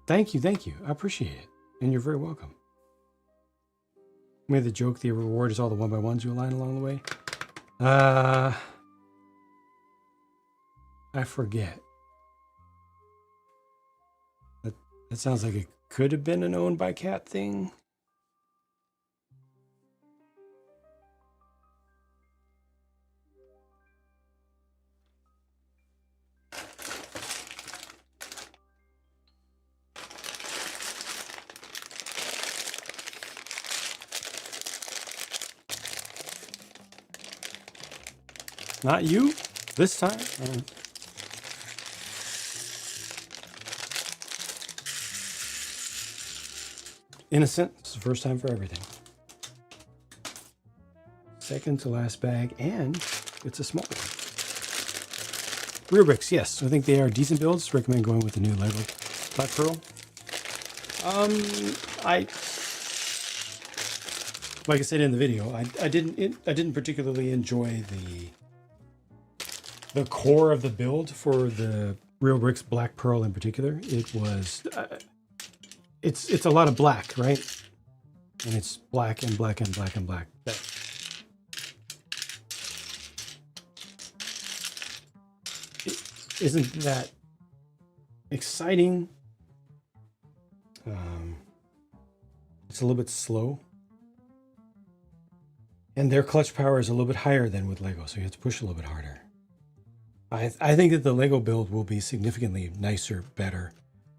Thank you. I appreciate it. And you're very welcome. Made the joke the reward is all the 1x1s you align along the way. I forget. That sounds like it could have been an owned by cat thing. Not you this time. Innocent. It's the first time for everything. Second to last bag, and it's a small one. Rear bricks, yes. I think they are decent builds. Recommend going with the new Lego Black Pearl. Like I said in the video, I didn't particularly enjoy the core of the build for the Real Bricks Black Pearl in particular. It was it's a lot of black, right? And it's black and black and black and black. Isn't that exciting? It's a little bit slow. And their clutch power is a little bit higher than with Lego, so you have to push a little bit harder. I think that the Lego build will be significantly nicer, better,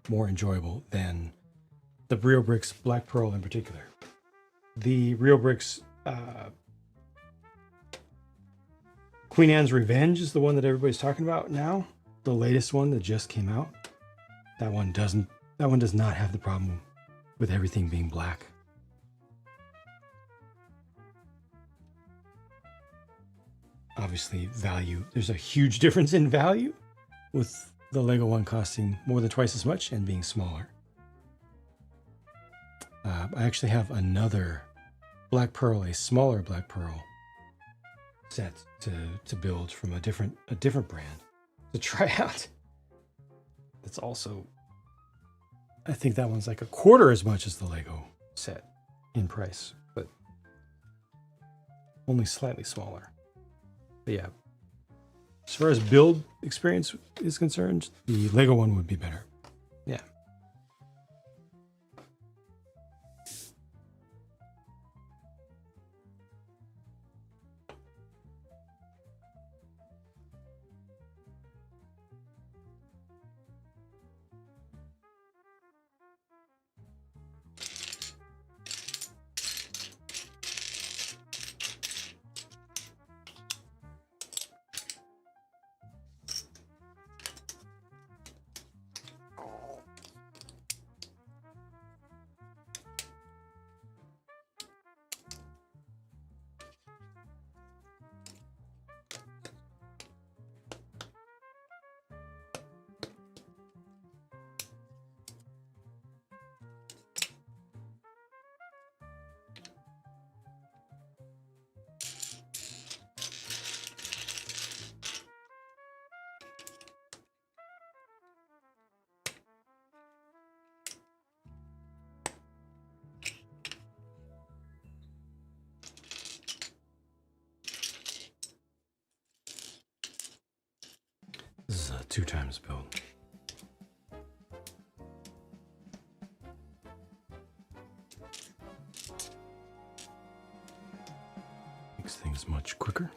more enjoyable than the Real Bricks Black Pearl in particular. The Real Bricks Queen Anne's Revenge is the one that everybody's talking about now. The latest one that just came out. That one does not have the problem with everything being black. Obviously, value. There's a huge difference in value with the Lego one costing more than twice as much and being smaller. I actually have another Black Pearl, a smaller Black Pearl set to build from a different brand to try out. That's also, I think that one's like a quarter as much as the Lego set in price, but only slightly smaller. But yeah, as far as build experience is concerned, the Lego one would be better. Yeah. a 2x build. Makes things much quicker.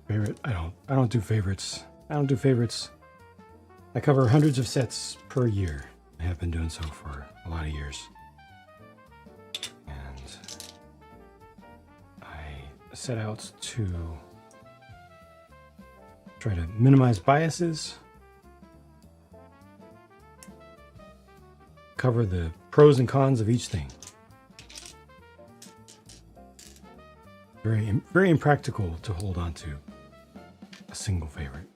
Favorite? I don't do favorites. I don't do favorites. I cover hundreds of sets per year. I have been doing so for a lot of years. And I set out to try to minimize biases, cover the pros and cons of each thing. Very impractical to hold on to a single favorite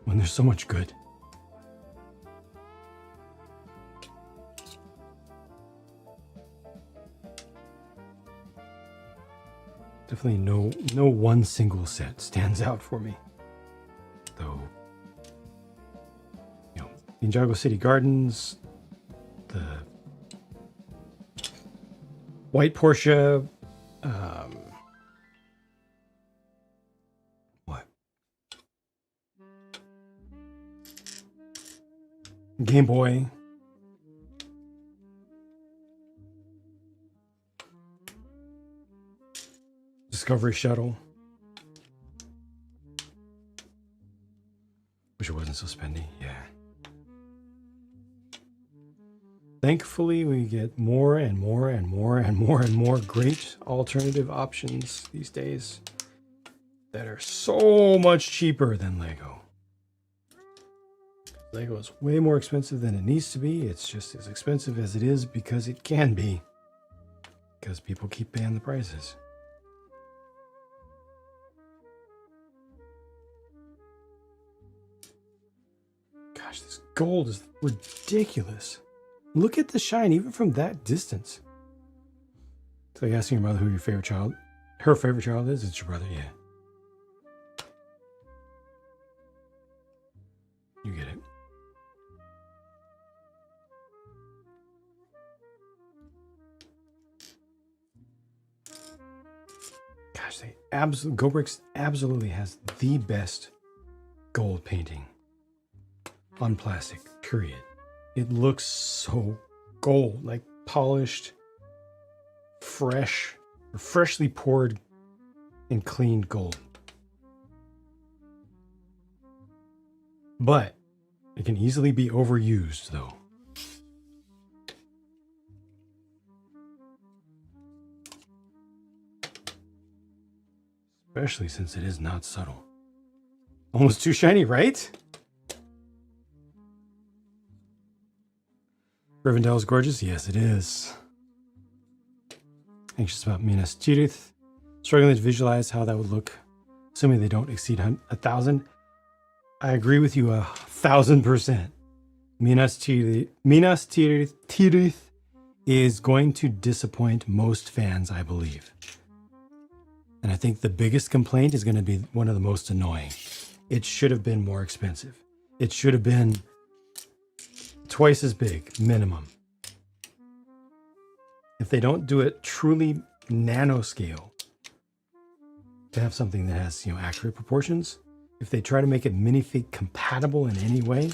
when there's so much good. Definitely no one single set stands out for me. Though, you know, Ninjago City Gardens, the White Porsche, Game Boy. Discovery Shuttle. Wish it wasn't so spendy. Yeah. Thankfully, we get more and more and more and more and more great alternative options these days that are so much cheaper than Lego. Lego is way more expensive than it needs to be. It's just as expensive as it is because it can be. Because people keep paying the prices. Gosh, this gold is ridiculous. Look at the shine, even from that distance. It's like asking your mother who her favorite child is. It's your brother, yeah. You get it. Gosh, GoBricks absolutely has the best gold painting on plastic, period. It looks so gold, like polished, freshly poured and cleaned gold. But it can easily be overused, though. Especially since it is not subtle. Almost too shiny, right? Rivendell is gorgeous? Yes, it is. Anxious about Minas Tirith. Struggling to visualize how that would look, assuming they don't exceed 1,000. I agree with you 1,000%. Minas Tirith is going to disappoint most fans, I believe. And I think the biggest complaint is going to be one of the most annoying. It should have been more expensive. It should have been twice as big, minimum. If they don't do it truly nanoscale, to have something that has, you know, accurate proportions, if they try to make it minifig compatible in any way,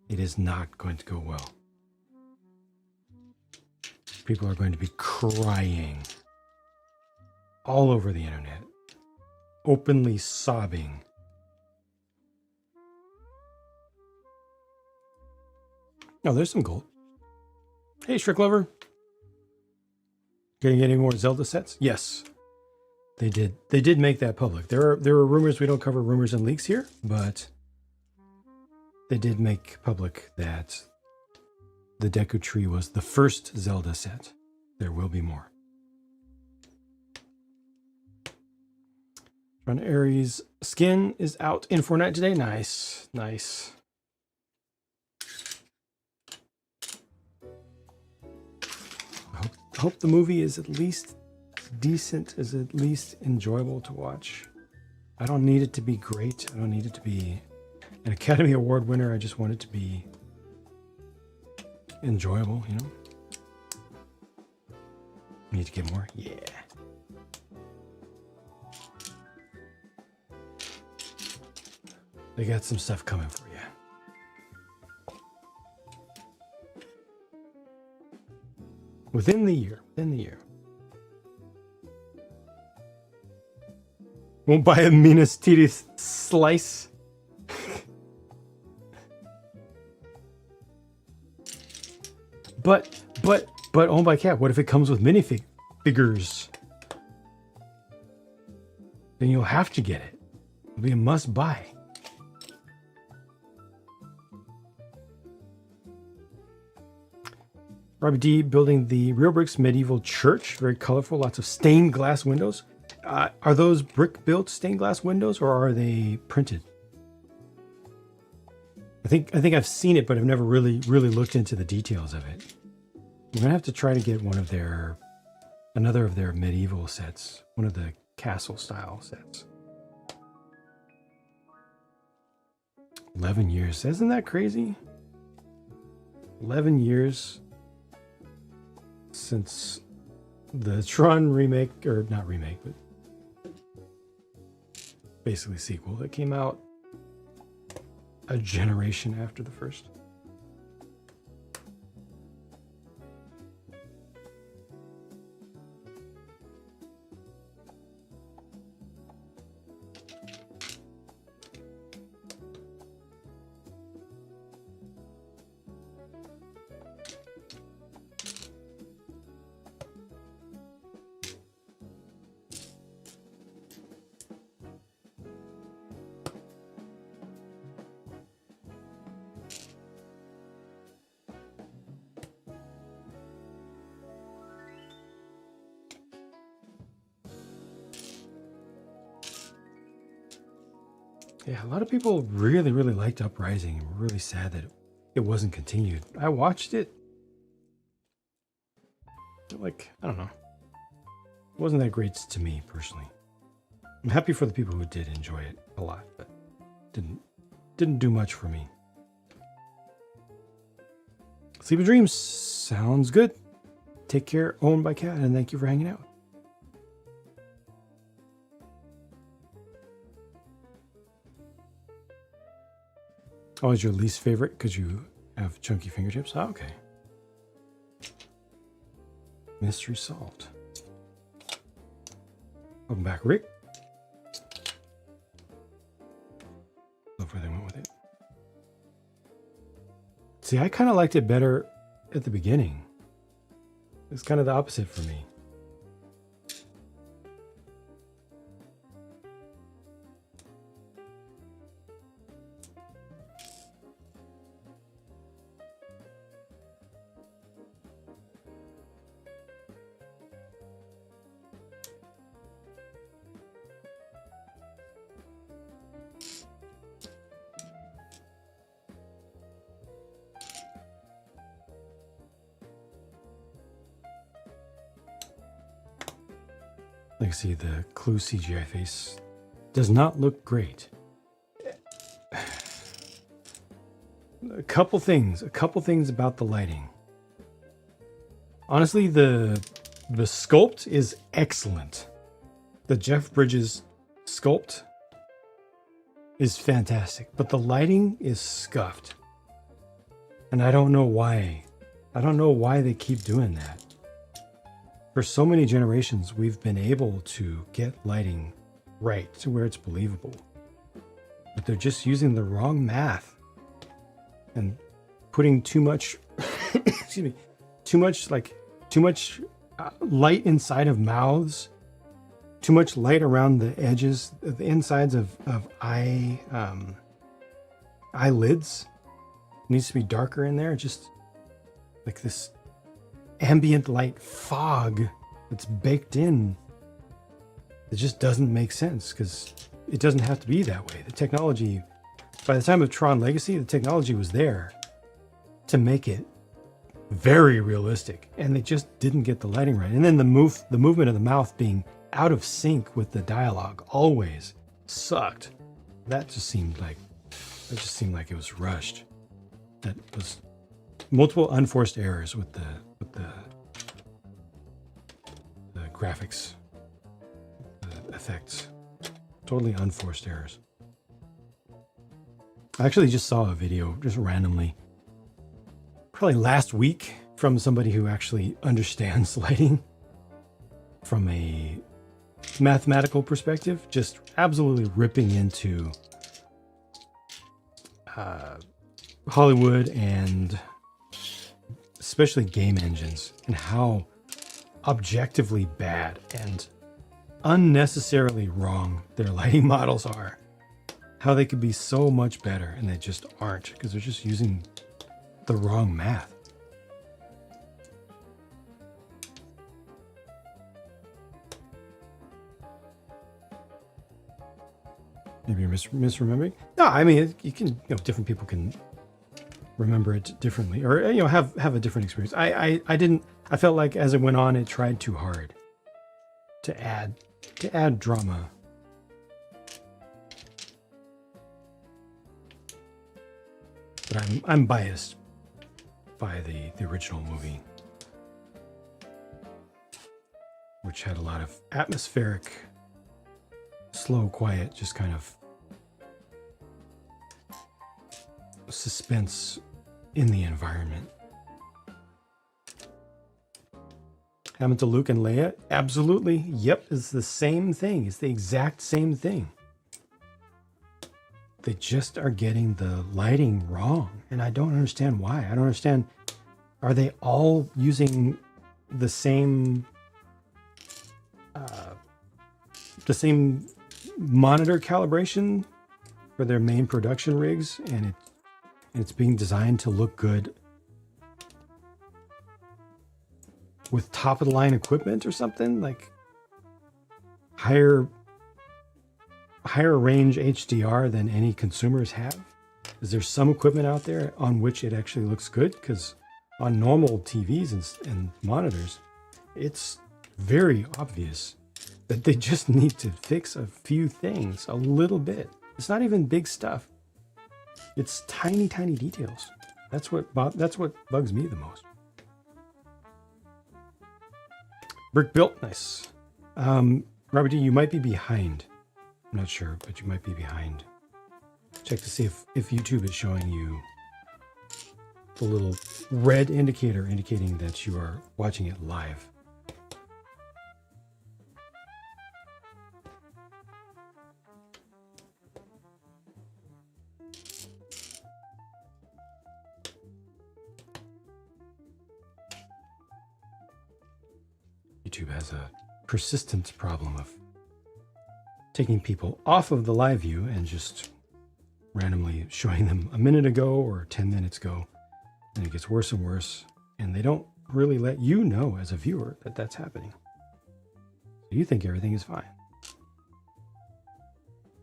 it is not going to go well. People are going to be crying all over the internet, openly sobbing. Oh, there's some gold. Hey, Strick Lover. Getting any more Zelda sets? Yes, they did. They did make that public. There are rumors. We don't cover rumors and leaks here, but they did make public that the Deku Tree was the first Zelda set. There will be more. Run Ares skin is out in Fortnite today. Nice, nice. I hope the movie is at least decent, is at least enjoyable to watch. I don't need it to be great. I don't need it to be an Academy Award winner. I just want it to be enjoyable, you know? Need to get more? Yeah. They got some stuff coming for you. Within the year. Won't buy a Minas Tirith slice. But owned by Cat, what if it comes with minifigures? Then you'll have to get it. It'll be a must buy. Robbie D building the Real Bricks medieval church. Very colorful, lots of stained glass windows. Are those brick built stained glass windows or are they printed? I think I've seen it, but I've never really looked into the details of it. I'm gonna have to try to get another of their medieval sets, one of the castle style sets. 11 years, isn't that crazy? 11 years since the Tron remake, or not remake, but basically sequel that came out a generation after the first. Yeah, a lot of people really liked Uprising and were really sad that it wasn't continued. I watched it. Like, I don't know. It wasn't that great to me personally. I'm happy for the people who did enjoy it a lot, but didn't do much for me. Sleepy Dreams sounds good. Take care, owned by Cat, and thank you for hanging out. Oh, is your least favorite because you have chunky fingertips? Oh, okay. Mystery Salt. Welcome back, Rick. Love where they went with it. See, I kind of liked it better at the beginning. It's kind of the opposite for me. Legacy, the Clue CGI face does not look great. A couple things about the lighting. Honestly, the sculpt is excellent. The Jeff Bridges sculpt is fantastic, but the lighting is scuffed. And I don't know why. I don't know why they keep doing that. For so many generations, we've been able to get lighting right to where it's believable. But they're just using the wrong math and putting too much, excuse me, too much light inside of mouths, too much light around the edges, the insides of eyelids. It needs to be darker in there. Just like this ambient light fog that's baked in. It just doesn't make sense because it doesn't have to be that way. The technology, by the time of Tron Legacy, the technology was there to make it very realistic, and they just didn't get the lighting right. And then the movement of the mouth being out of sync with the dialogue always sucked. That just seemed like it was rushed. That was multiple unforced errors with the graphics, the effects. Totally unforced errors. I actually just saw a video just randomly, probably last week, from somebody who actually understands lighting from a mathematical perspective, just absolutely ripping into Hollywood and especially game engines and how objectively bad and unnecessarily wrong their lighting models are. How they could be so much better and they just aren't because they're just using the wrong math. Maybe you're misremembering? No, I mean, you can, different people can remember it differently or, have a different experience. I felt like as it went on, it tried too hard to add drama. But I'm biased by the original movie, which had a lot of atmospheric, slow, quiet, just kind of suspense in the environment. Happened to Luke and Leia? Absolutely. Yep, it's the same thing. It's the exact same thing. They just are getting the lighting wrong, and I don't understand why. I don't understand. Are they all using the same monitor calibration for their main production rigs, and it's being designed to look good with top of the line equipment or something like higher range HDR than any consumers have? Is there some equipment out there on which it actually looks good? Because on normal TVs and monitors, it's very obvious that they just need to fix a few things a little bit. It's not even big stuff. It's tiny, tiny details. That's what bugs me the most. Brick built, nice. Robert D, you might be behind. I'm not sure, but you might be behind. Check to see if YouTube is showing you the little red indicator indicating that you are watching it live. YouTube has a persistent problem of taking people off of the live view and just randomly showing them a minute ago or 10 minutes ago, and it gets worse and worse, and they don't really let you know as a viewer that that's happening. So you think everything is fine,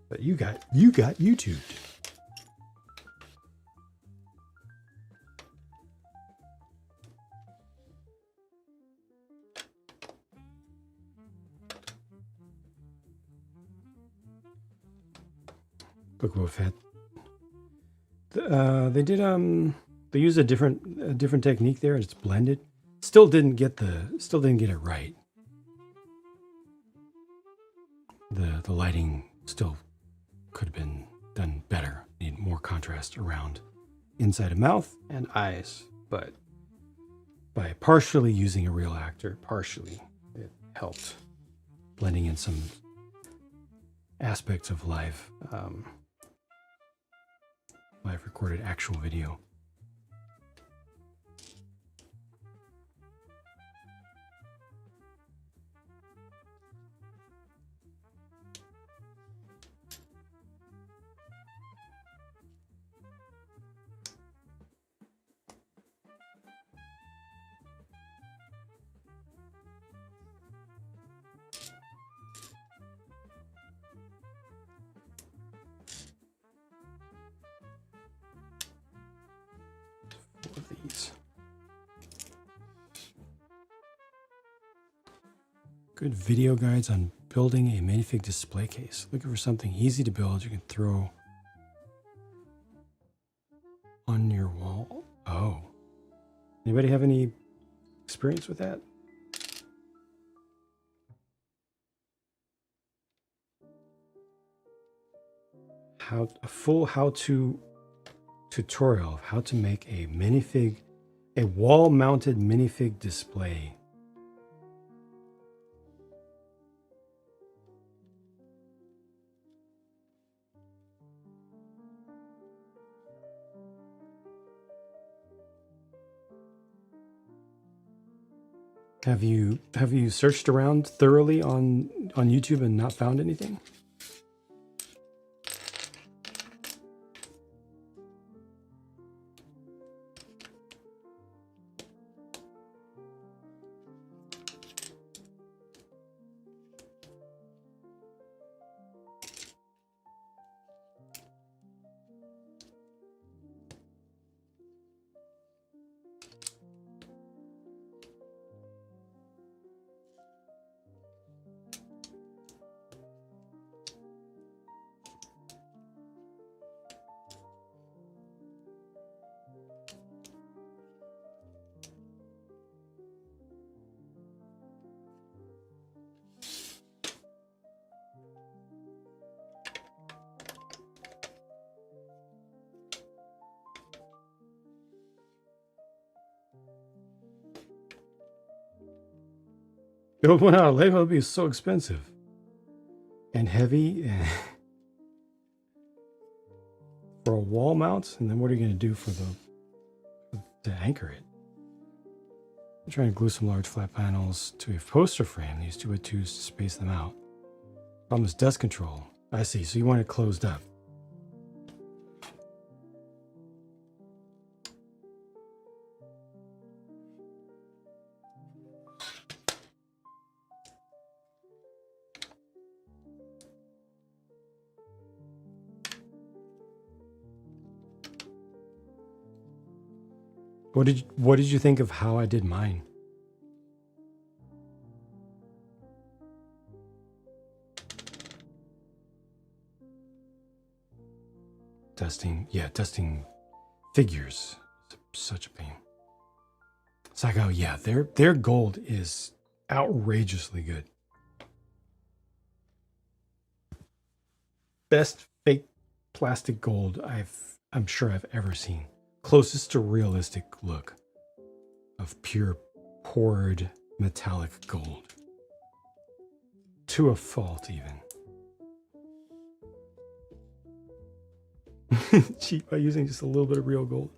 but you got YouTubed. Book of Boba Fett. They did they used a different technique there. It's blended. Still didn't get it right. The lighting still could have been done better. Need more contrast around inside of mouth and eyes, but by partially using a real actor, partially it helped blending in some aspects of live recorded actual video. Of these. Good video guides on building a minifig display case. Looking for something easy to build you can throw on your wall. Oh. Anybody have any experience with that? A full how-to tutorial of how to make a minifig, a wall-mounted minifig display. Have you searched around thoroughly on YouTube and not found anything? Build one out of Lego would be so expensive and heavy for a wall mount. And then what are you going to do for to anchor it? I'm trying to glue some large flat panels to a poster frame. Use 2x2s to space them out. Problem is dust control. I see. So you want it closed up. What did you think of how I did mine? Testing figures. Such a pain. It's like, oh yeah, their gold is outrageously good. Best fake plastic gold I'm sure I've ever seen. Closest to realistic look of pure poured metallic gold. To a fault even. Cheap by using just a little bit of real gold.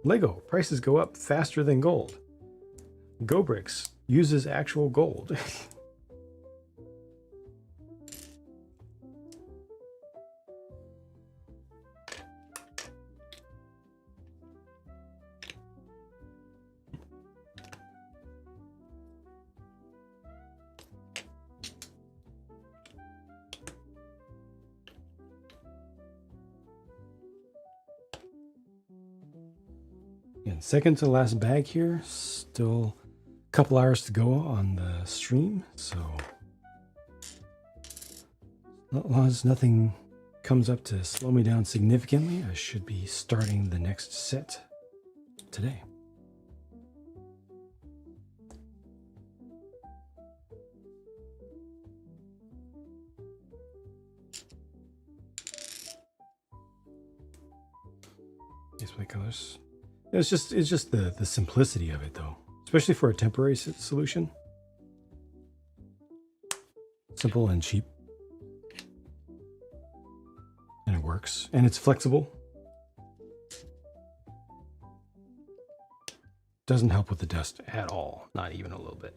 Lego prices go up faster than gold. GoBricks uses actual gold. And second to last bag here, still couple hours to go on the stream, so as long as nothing comes up to slow me down significantly, I should be starting the next set today. These white colors. It's just the simplicity of it, though, especially for a temporary solution. Simple and cheap, and it works, and it's flexible. Doesn't help with the dust at all, not even a little bit.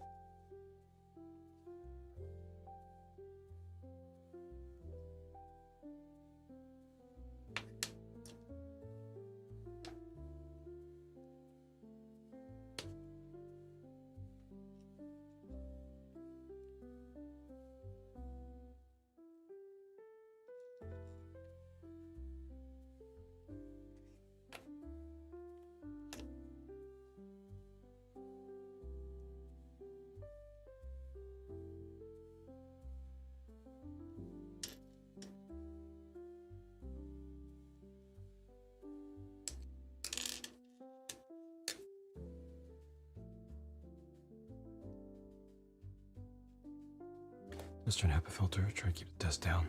Just turn HEPA filter, try to keep the dust down.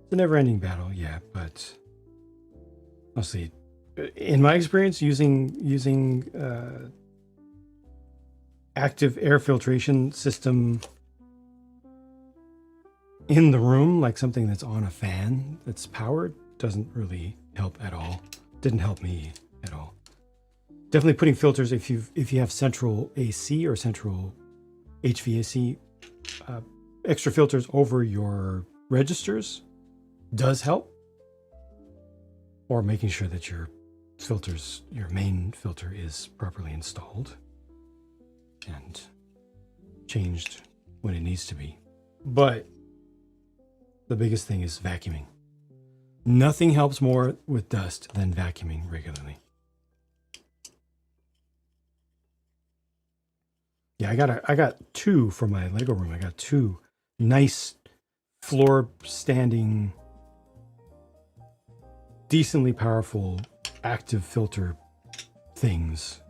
It's a never-ending battle, yeah, but honestly, in my experience, using active air filtration system in the room, like something that's on a fan that's powered, doesn't really help at all. Didn't help me at all. Definitely putting filters if you have central AC or central HVAC. Extra filters over your registers does help, or making sure that your main filter is properly installed and changed when it needs to be. But the biggest thing is vacuuming. Nothing helps more with dust than vacuuming regularly. Yeah, I got two for my Lego room. I got two nice floor standing, decently powerful active filter things,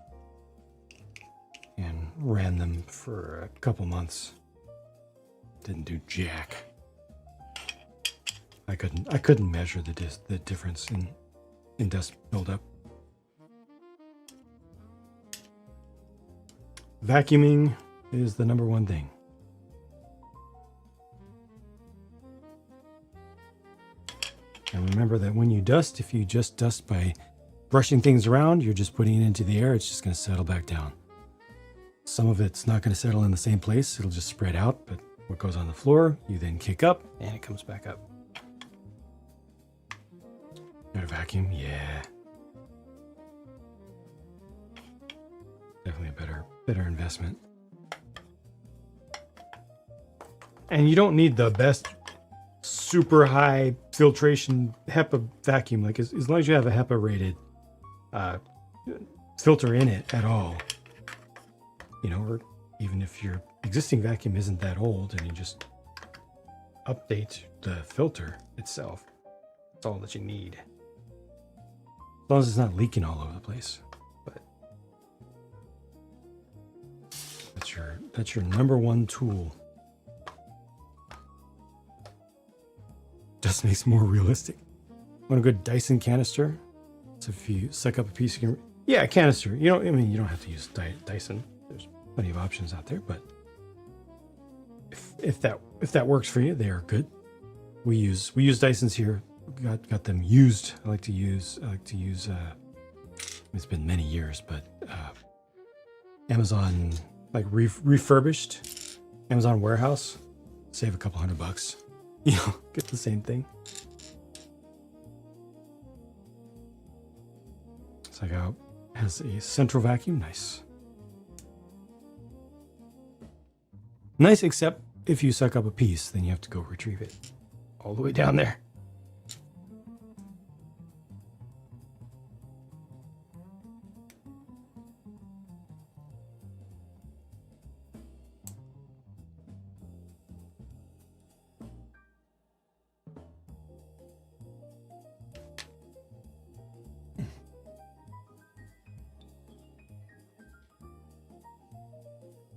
and ran them for a couple months. Didn't do jack. I couldn't measure the difference in dust buildup. Vacuuming is the number one thing. And remember that when you dust, if you just dust by brushing things around, you're just putting it into the air, it's just going to settle back down. Some of it's not going to settle in the same place, it'll just spread out, but what goes on the floor, you then kick up, and it comes back up. Got a vacuum? Yeah. Definitely a better investment. And you don't need the best super high filtration HEPA vacuum. Like as long as you have a HEPA rated filter in it at all, you know, or even if your existing vacuum isn't that old and you just update the filter itself, that's all that you need. As long as it's not leaking all over the place. But that's your number one tool. Just makes it more realistic. Want a good Dyson canister? So if you suck up a piece, you can... Yeah, a canister. You know, I mean, you don't have to use Dyson. There's plenty of options out there, but if that works for you, they are good. We use Dysons here. Got them used. I like to use. It's been many years, but Amazon, like refurbished Amazon warehouse, save a couple $100. You know, get the same thing. It's like has a central vacuum. Nice. Nice, except if you suck up a piece, then you have to go retrieve it all the way down there.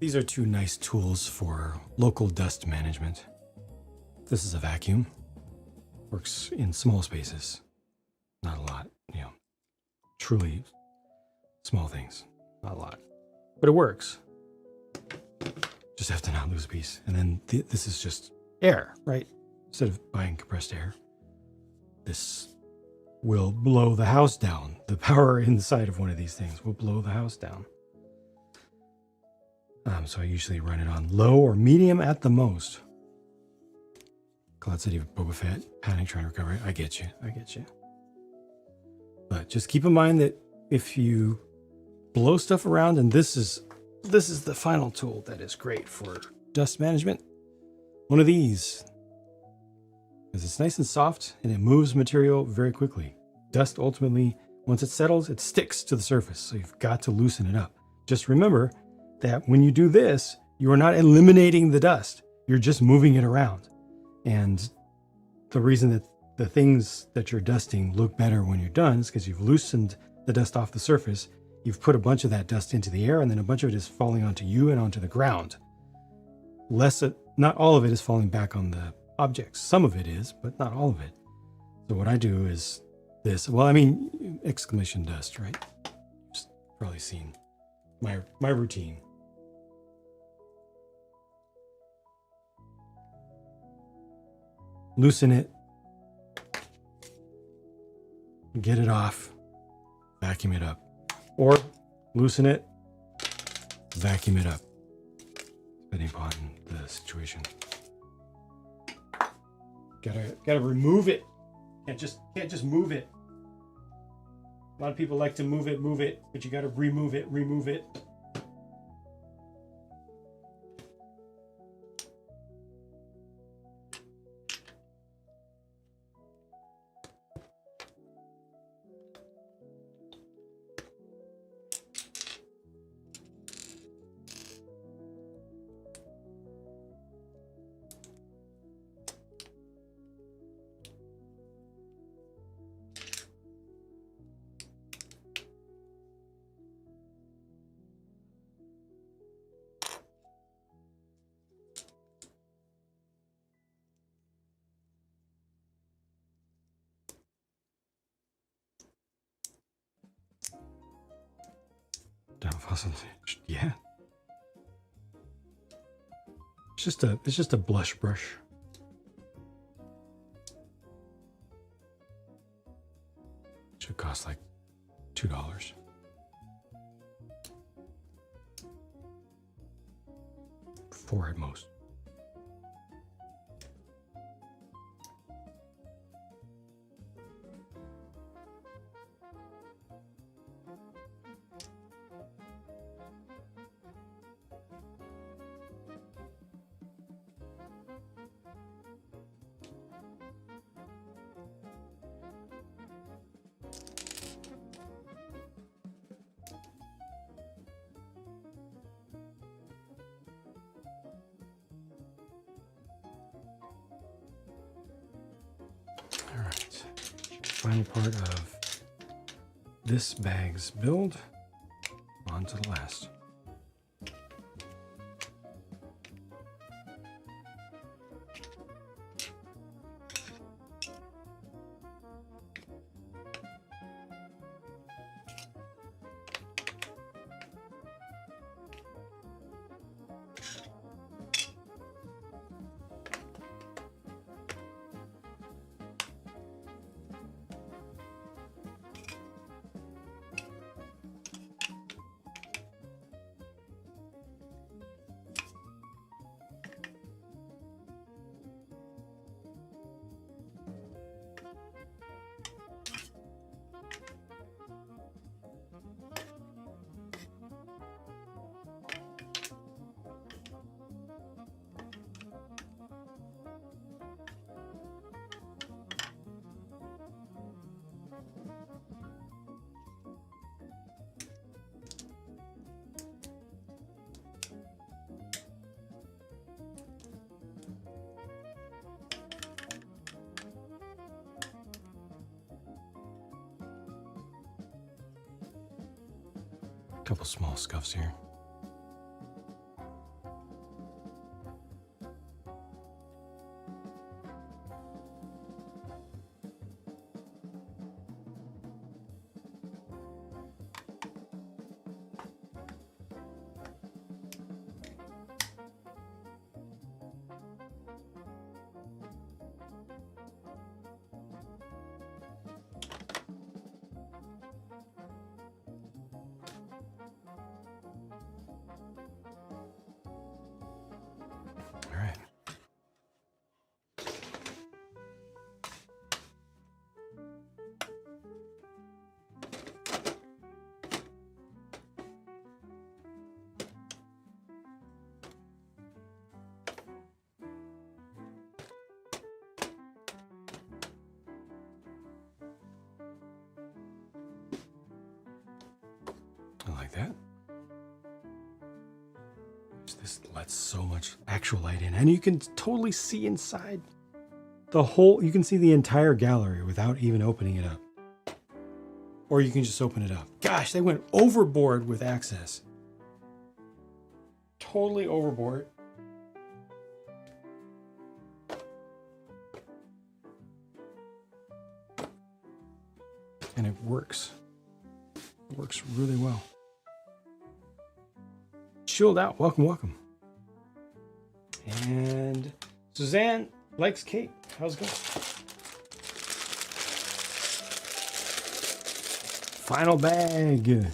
These are two nice tools for local dust management. This is a vacuum. Works in small spaces. Not a lot, truly small things. Not a lot. But it works. Just have to not lose a piece. And then this is just air, right? Instead of buying compressed air. This will blow the house down. The power inside of one of these things will blow the house down. So I usually run it on low or medium at the most. Cloud City of Boba Fett, panic trying to recover. I get you. But just keep in mind that if you blow stuff around, and this is the final tool that is great for dust management. One of these, because it's nice and soft and it moves material very quickly. Dust ultimately, once it settles, it sticks to the surface. So you've got to loosen it up. Just remember that when you do this, you are not eliminating the dust. You're just moving it around. And the reason that the things that you're dusting look better when you're done is because you've loosened the dust off the surface. You've put a bunch of that dust into the air, and then a bunch of it is falling onto you and onto the ground. Not all of it is falling back on the objects. Some of it is, but not all of it. So what I do is this. Well, I mean, exclamation dust, right? Just probably seen my routine. Loosen it. Get it off. Vacuum it up. Or loosen it. Vacuum it up. Depending upon the situation. Gotta remove it. Can't just move it. A lot of people like to move it, but you gotta remove it. Down fossil. Yeah. It's just a blush brush. Should cost like $2. $4 at most. Final part of this bag's build. On to the last. Couple small scuffs here. I like that. This lets so much actual light in, and you can totally see inside the whole. You can see the entire gallery without even opening it up. Or you can just open it up. Gosh, they went overboard with access. Totally overboard. And it works. It works really well. Chilled out. Welcome, welcome. And Suzanne likes cake. How's it going? Final bag.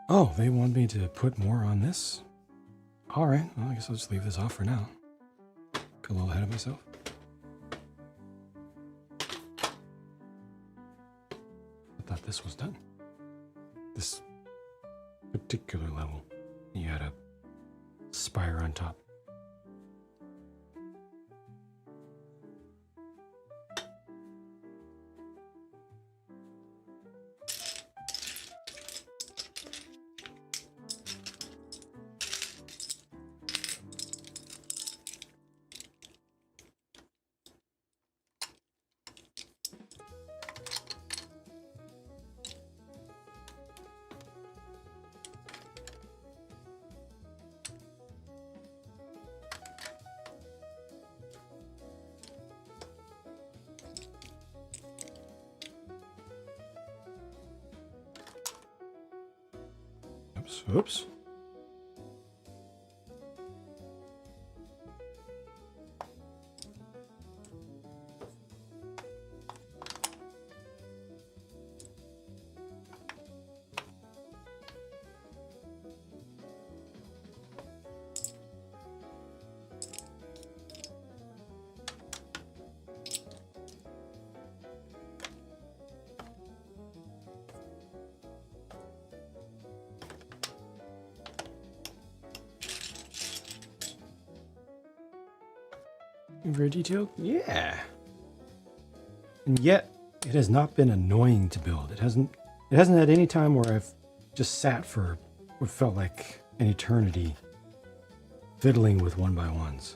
Oh, they want me to put more on this? All right, well, I guess I'll just leave this off for now. Got a little ahead of myself. I thought this was done. This particular level. You had a spire on top. Oops. Very detailed? Yeah. And yet, it has not been annoying to build. It hasn't had any time where I've just sat for what felt like an eternity fiddling with 1x1s.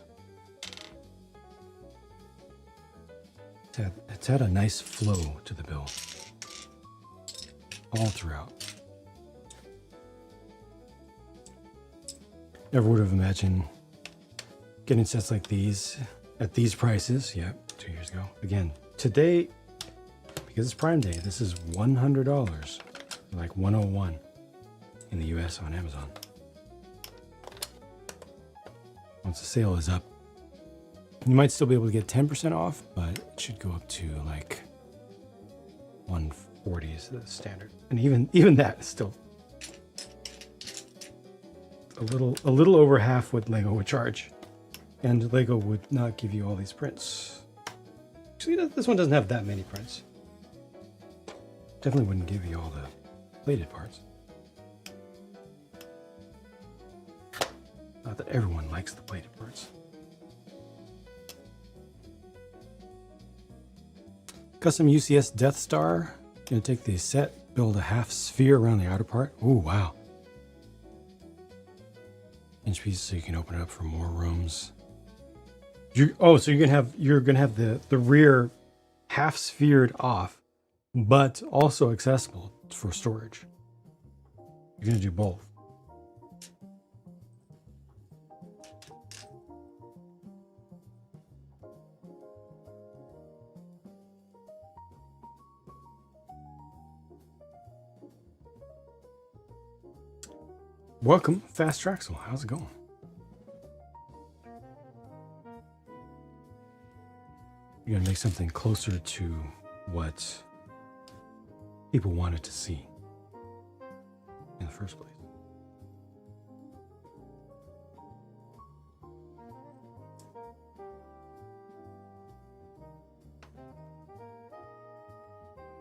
It's had a nice flow to the build. All throughout. Never would have imagined getting sets like these at these prices. Yeah, 2 years ago. Again, today, because it's Prime Day, this is $100, like 101 in the US on Amazon. Once the sale is up, you might still be able to get 10% off, but it should go up to like 140 is the standard. And even that is still a little over half what Lego would charge. And Lego would not give you all these prints. Actually, this one doesn't have that many prints. Definitely wouldn't give you all the plated parts. Not that everyone likes the plated parts. Custom UCS Death Star. Gonna take the set, build a half sphere around the outer part. Oh, wow. Inch pieces so you can open it up for more rooms. So you're gonna have the rear half sphered off, but also accessible for storage. You're gonna do both. Welcome, Fast Traxel. How's it going? You're gonna make something closer to what people wanted to see. in the first place.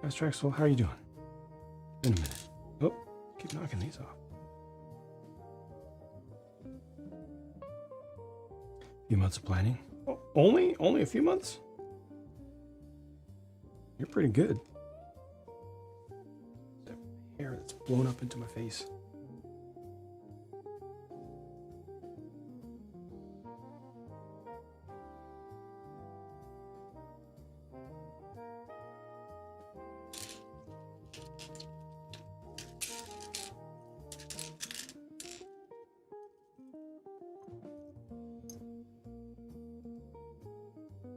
Guys, Drexel, how are you doing? In a minute. Oh, keep knocking these off. Few months of planning. Oh, only a few months? You're pretty good. That hair that's blown up into my face.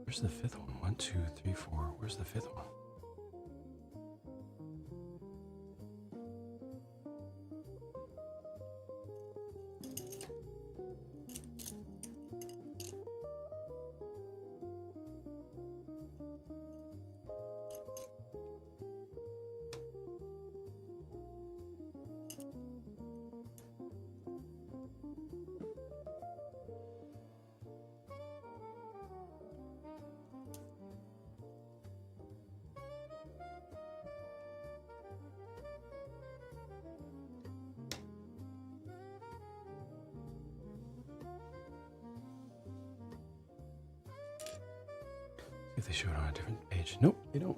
Where's the fifth one? 1, 2, 3, 4. Where's the fifth one? If they show it on a different page. Nope, they don't.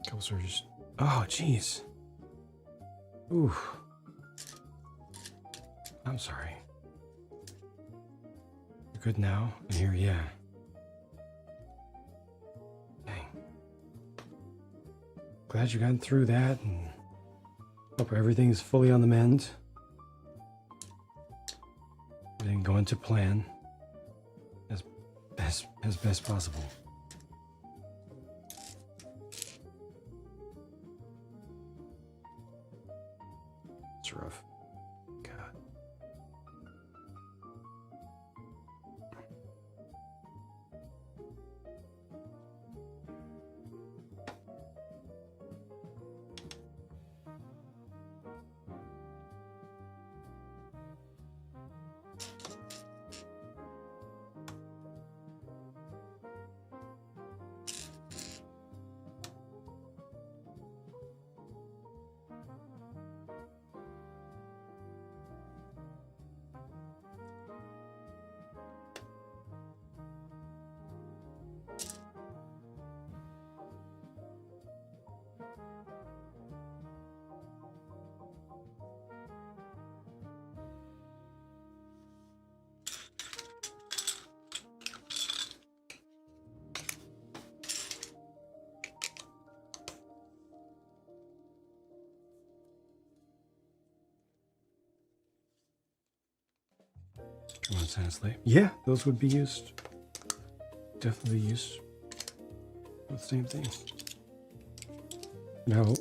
Couple surges. Oh, jeez. Ooh. I'm sorry. You're good now? And here, yeah. Dang. Glad you got through that, and hope everything's fully on the mend. Everything going to plan as best possible. It's rough. God. Come on, Santa Slate. Yeah, those would be used. Definitely used for the same thing. Now,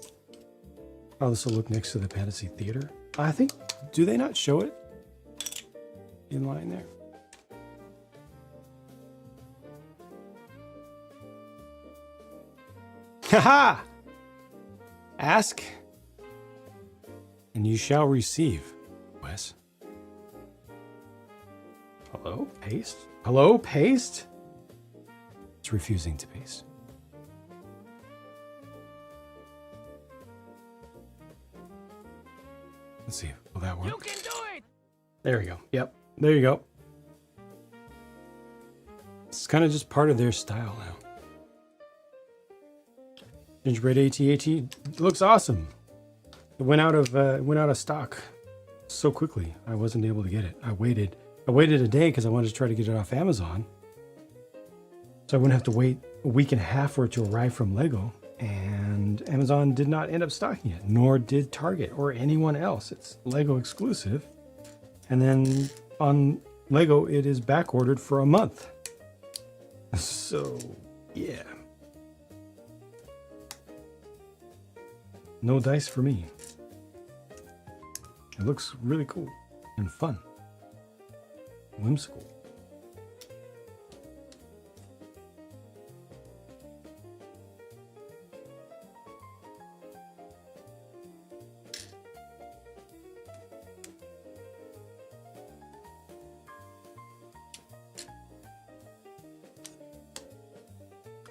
how this will look next to the Fantasy Theater. I think, do they not show it in line there? Haha! Ask and you shall receive, Wes. Hello, paste? Hello, paste? It's refusing to paste. Let's see, will that work? You can do it! There we go. Yep, there you go. It's kind of just part of their style now. Gingerbread AT-AT looks awesome. It went out of stock so quickly. I wasn't able to get it. I waited a day because I wanted to try to get it off Amazon. So I wouldn't have to wait a week and a half for it to arrive from Lego. And Amazon did not end up stocking it, nor did Target or anyone else. It's Lego exclusive. And then on Lego, it is back ordered for a month. So, yeah. No dice for me. It looks really cool and fun. Whimsical.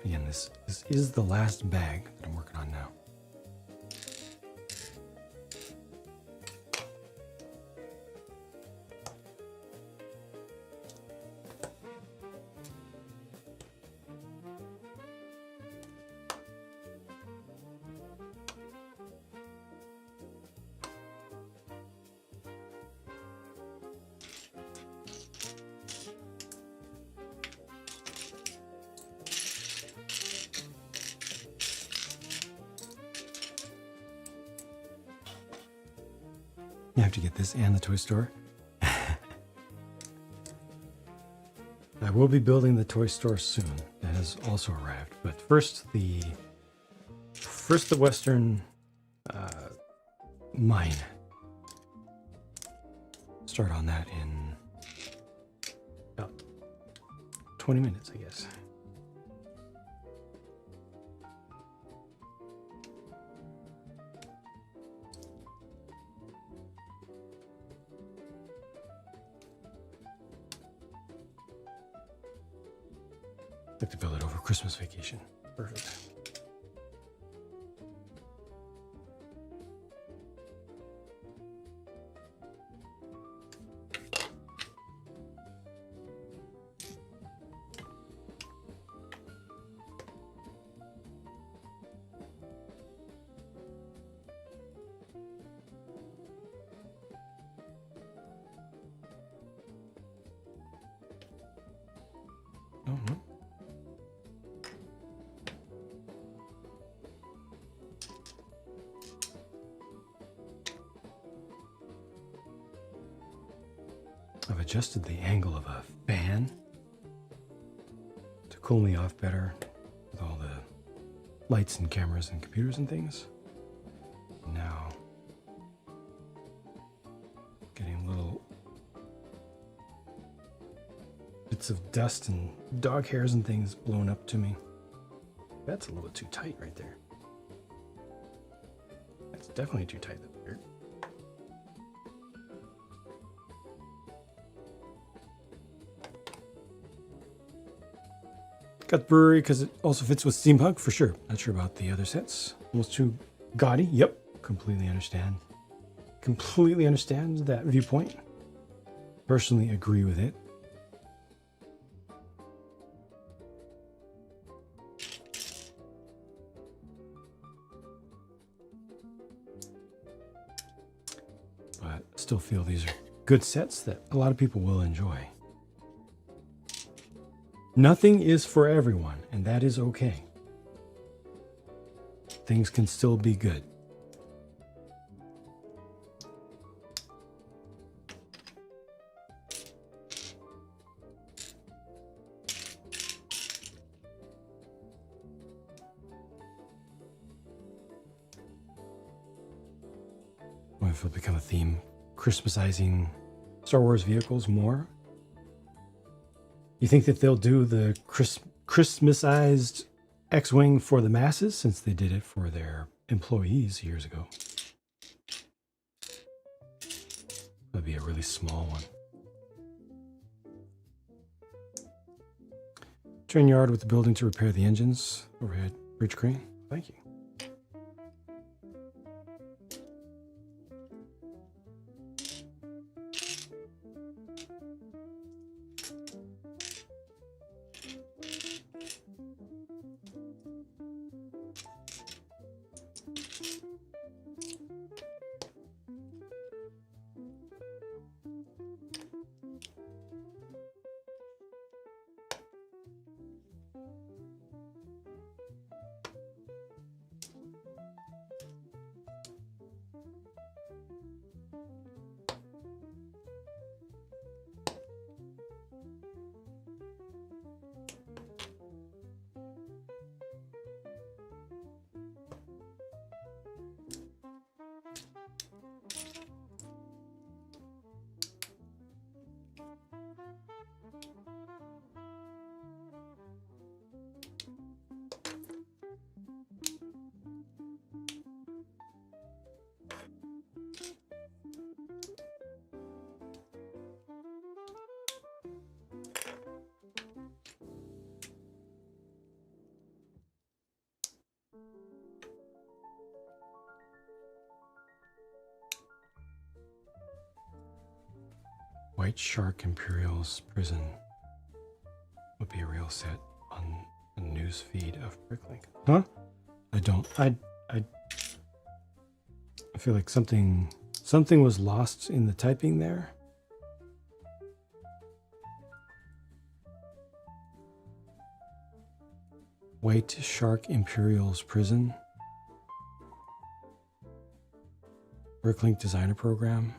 Again, this is the last bag that I'm working on now. You have to get this and the toy store. I will be building the toy store soon. That has also arrived. But first the Western mine. Start on that in about 20 minutes, I guess. Like to build it over Christmas vacation. Perfect. Oh no. I've adjusted the angle of a fan to cool me off better with all the lights and cameras and computers and things. Now, getting little bits of dust and dog hairs and things blown up to me. That's a little bit too tight right there. That's definitely too tight. That beard. Got the brewery because it also fits with steampunk for sure. Not sure about the other sets. Almost too gaudy. Yep, completely understand. Completely understand that viewpoint. Personally agree with it. But still feel these are good sets that a lot of people will enjoy. Nothing is for everyone, and that is okay. Things can still be good. What if it'll become a theme? Christmasizing Star Wars vehicles more? You think that they'll do the Christmasized X-Wing for the masses since they did it for their employees years ago? That'd be a really small one. Train yard with the building to repair the engines. Overhead bridge crane. Thank you. White Shark Imperial's Prison would be a real set on the news feed of Bricklink. Huh? I feel like something was lost in the typing there. White Shark Imperial's Prison. Bricklink Designer Program.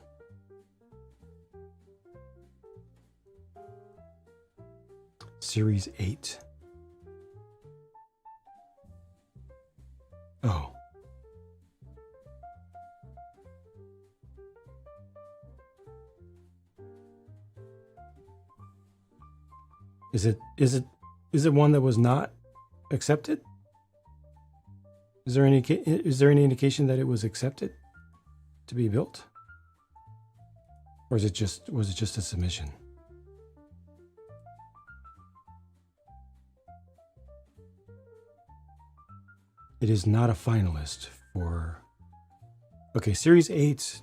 Series 8. Oh. Is it one that was not accepted? Is there any indication that it was accepted to be built? Or was it just a submission? It is not a finalist for... Okay, Series 8.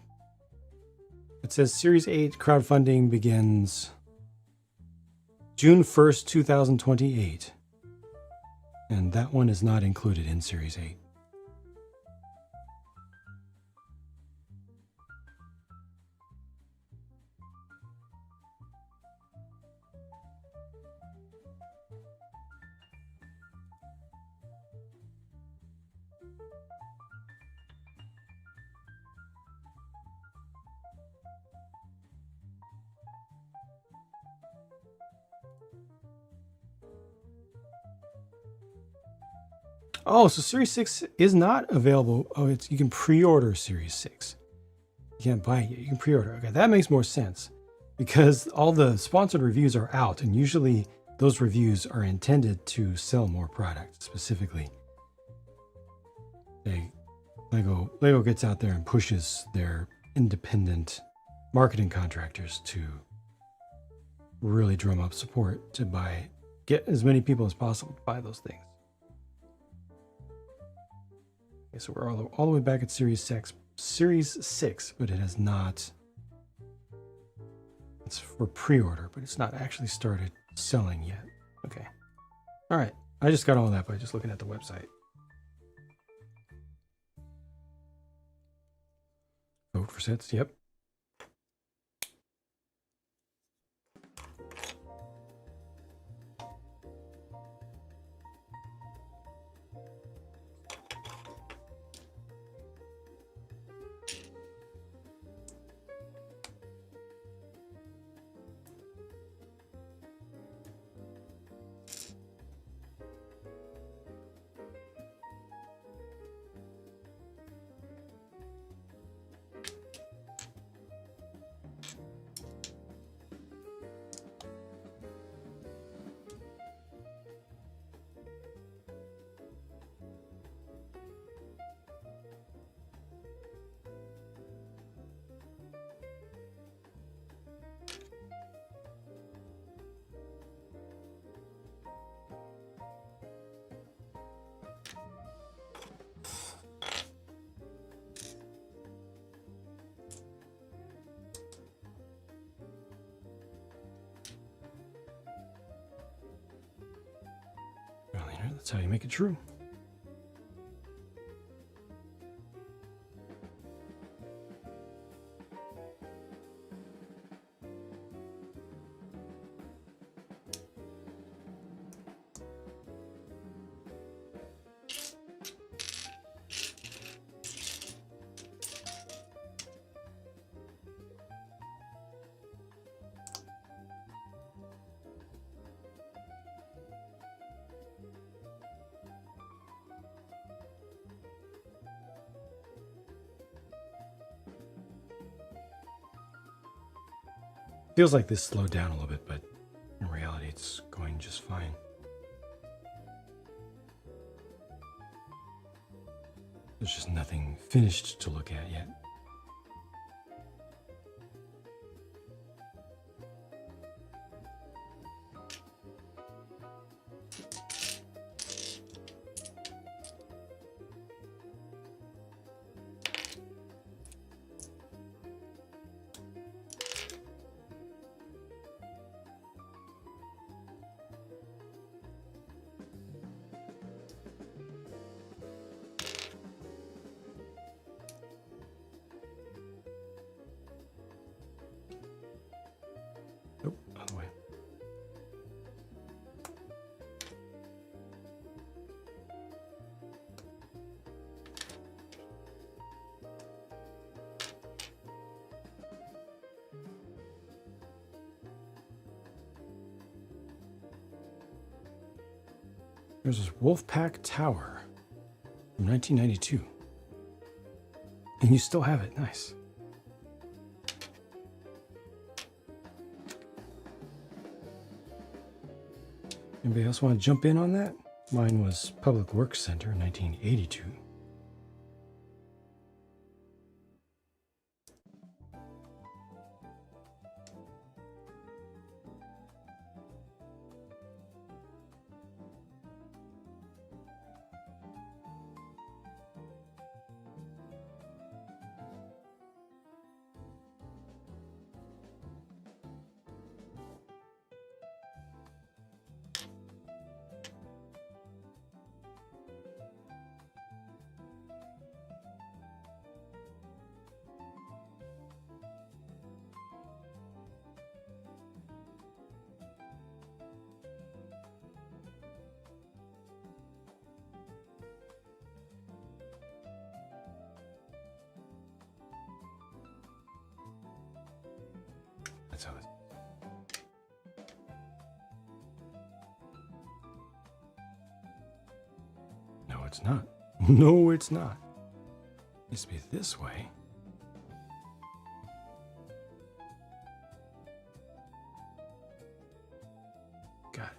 It says Series 8 crowdfunding begins June 1st, 2028. And that one is not included in Series 8. Oh, so Series 6 is not available. Oh, you can pre-order Series 6. You can't buy it yet. You can pre-order. Okay, that makes more sense because all the sponsored reviews are out, and usually those reviews are intended to sell more product. Specifically, Lego gets out there and pushes their independent marketing contractors to really drum up support to get as many people as possible to buy those things. Okay, so we're all the way back at Series 6, but it has not. It's for pre-order, but it's not actually started selling yet. Okay. All right. I just got all that by just looking at the website. Vote for sets. Yep. That's how you make it true. Feels like this slowed down a little bit, but in reality, it's going just fine. There's just nothing finished to look at yet. There's this Wolfpack Tower from 1992. And you still have it. Nice. Anybody else want to jump in on that? Mine was Public Works Center, 1982. That's how it. No, it's not. No, it's not. It used to be this way. Got it.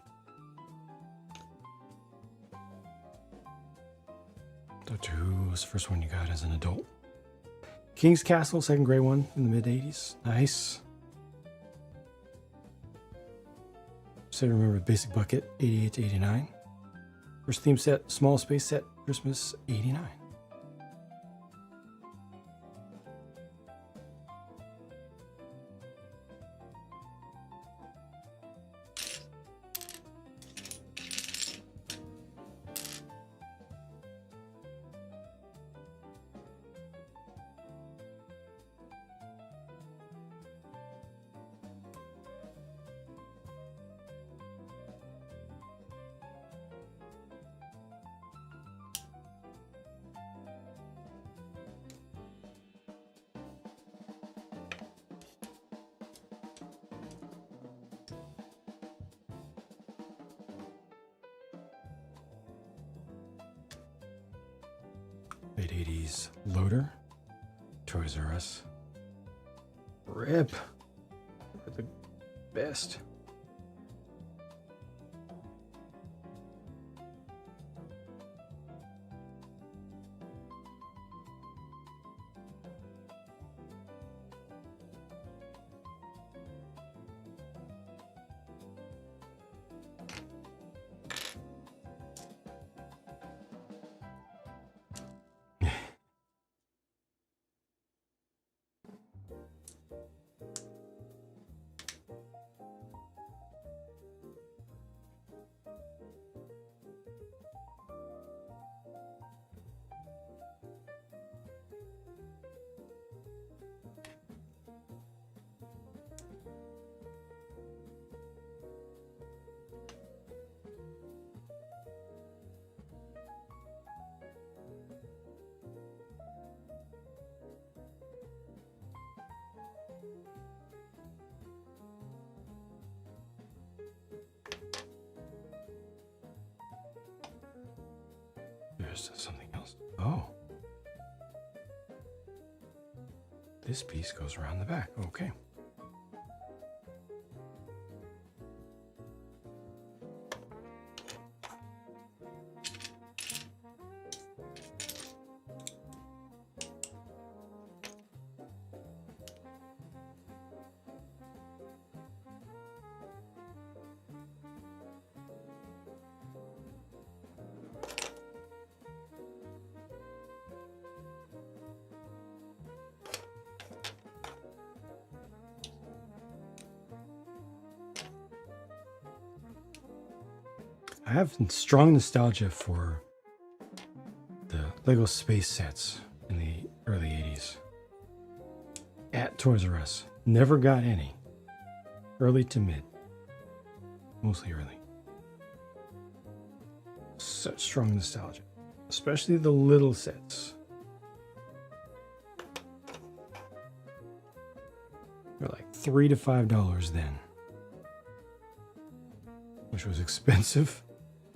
Doctor Who was the first one you got as an adult. King's Castle, second grade one in the mid 80s. Nice. So remember Basic Bucket, 88 to 89. First theme set, Small Space Set, Christmas, 89. Late 80s Loader, Toys R Us. Rip. They're the best. There's something else. Oh. This piece goes around the back. Okay. I have strong nostalgia for the Lego space sets in the early 80s. At Toys R Us. Never got any. Early to mid. Mostly early. Such strong nostalgia. Especially the little sets. They're like $3 to $5 then. Which was expensive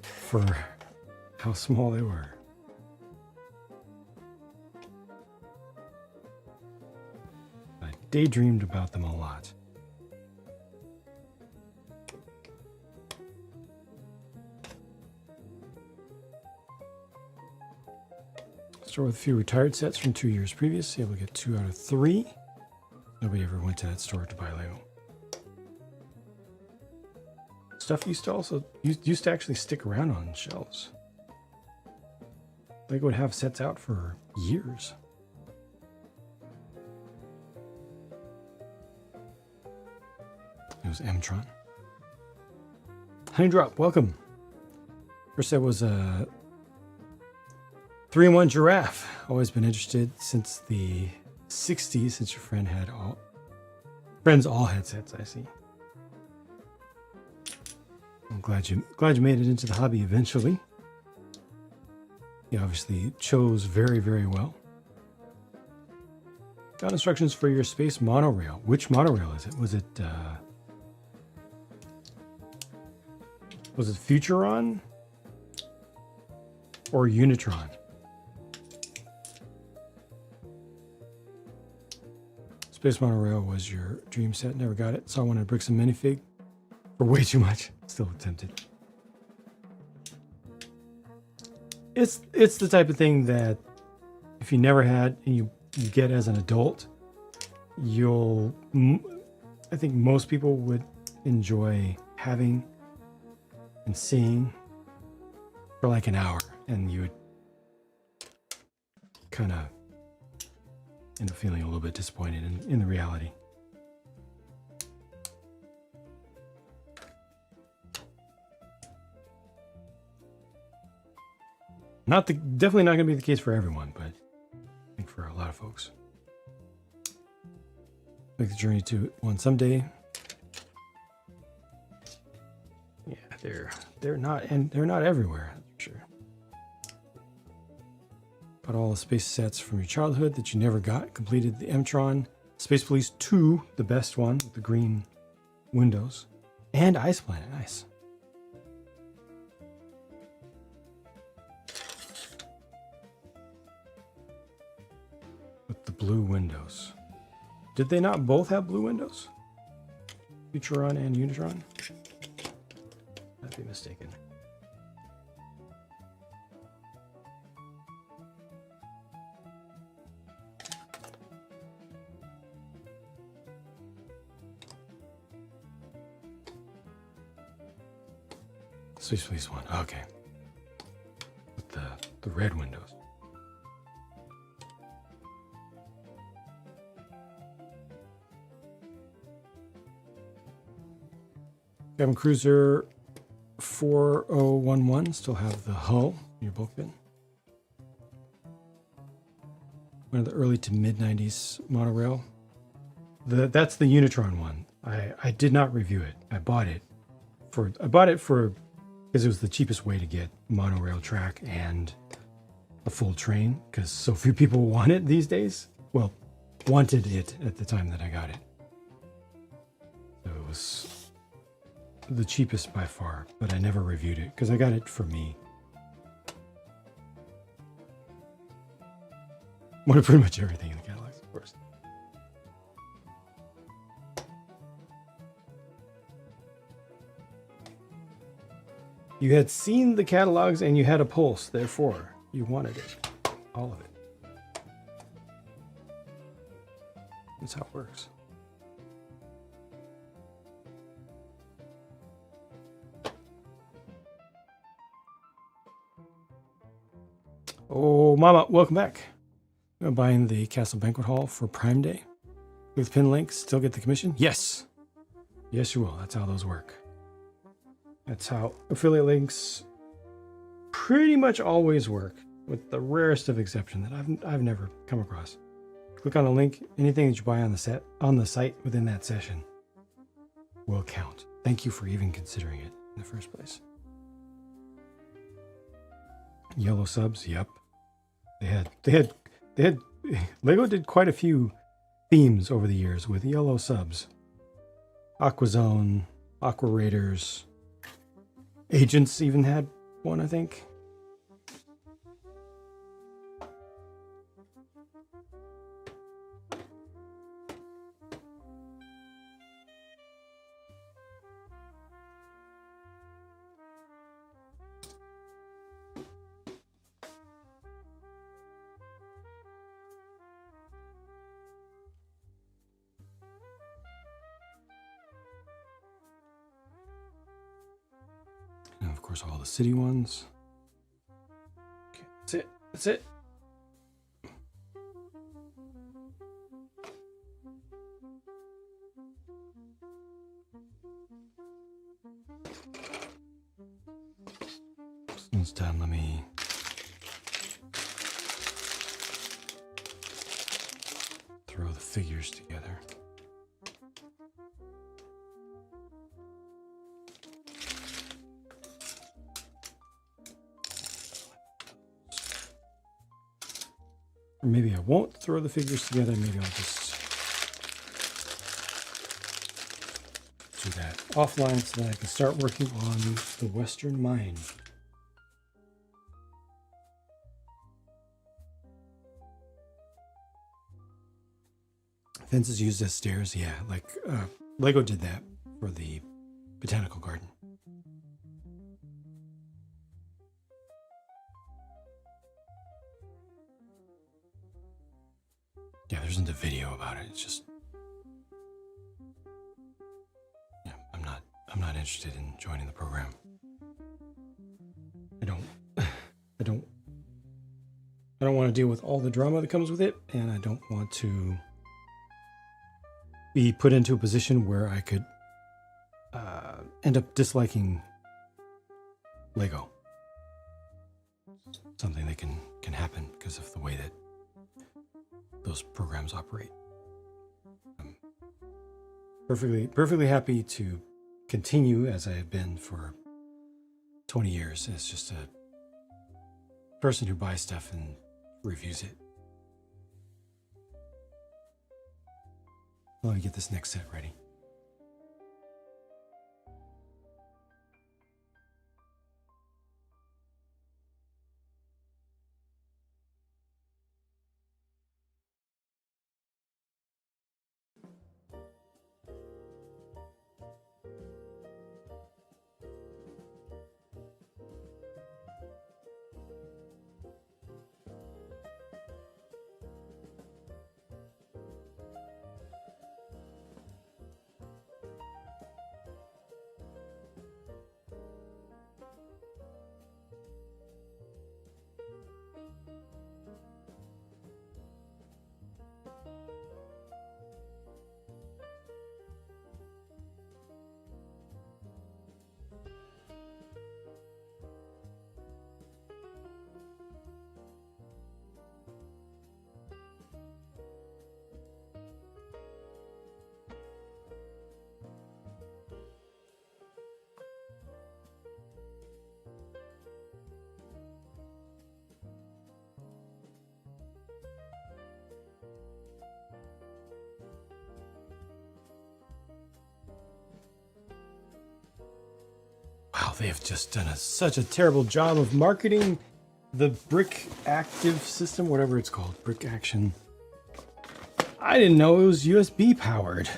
for how small they were. I daydreamed about them a lot. Start with a few retired sets from 2 years previous. Able to get 2 out of 3. Nobody ever went to that store to buy Lego. Stuff used to actually stick around on shelves. Lego would have sets out for years. It was M-Tron. Honey Drop, welcome. First set was a 3-in-1 giraffe. Always been interested since the 60s, since your friends all had sets, I see. I'm glad you made it into the hobby eventually. You obviously chose very, very well. Got instructions for your space monorail. Which monorail is it? Was it Futuron or Unitron? Space monorail was your dream set. Never got it. Saw one at Bricks and Minifig for way too much. Still tempted. It's the type of thing that if you never had and you get as an adult, I think most people would enjoy having and seeing for like an hour, and you would kind of end up feeling a little bit disappointed in the reality. Definitely not going to be the case for everyone, but I think for a lot of folks. Make the journey to one someday. Yeah, they're not everywhere, that's for sure. Bought all the space sets from your childhood that you never got. Completed the M-Tron, Space Police 2, the best one with the green windows, and Ice Planet. Nice. With the blue windows. Did they not both have blue windows? Futuron and Unitron? I'd be mistaken. Space Police 1. Okay. With the red windows. Cabin Cruiser 4011. Still have the hull in your bulk bin. One of the early to mid 90s monorail. That's the Unitron one. I did not review it. I bought it for because it was the cheapest way to get monorail track and a full train, because so few people want it these days. Well, wanted it at the time that I got it. So it was the cheapest by far, but I never reviewed it because I got it for me. Wanted pretty much everything in the catalogs, of course. You had seen the catalogs and you had a pulse, therefore you wanted it. All of it. That's how it works. Oh, Mama, welcome back. I'm buying the Castle Banquet Hall for Prime Day. With pin links, still get the commission? Yes. Yes, you will. That's how those work. That's how affiliate links pretty much always work, with the rarest of exception that I've never come across. Click on a link. Anything that you buy on the site within that session will count. Thank you for even considering it in the first place. Yellow subs, yep. They had Lego did quite a few themes over the years with yellow subs. Aqua Zone, Aqua Raiders, Agents even had one, I think. course, all the city ones. Okay, that's it. That's it. This time, let me throw the figures together. Or maybe I won't throw the figures together. Maybe I'll just do that offline so that I can start working on the Western Mine. Fences used as stairs, yeah, like Lego did that for the botanical garden. Yeah, there isn't a video about it. It's just, yeah, I'm not interested in joining the program. I don't want to deal with all the drama that comes with it, and I don't want to be put into a position where I could end up disliking Lego. Something that can happen because of the way that those programs operate. I'm perfectly happy to continue as I have been for 20 years as just a person who buys stuff and reviews it. Let me get this next set ready. Wow, they have just done such a terrible job of marketing the Brick Active system, whatever it's called, Brick Action. I didn't know it was USB powered.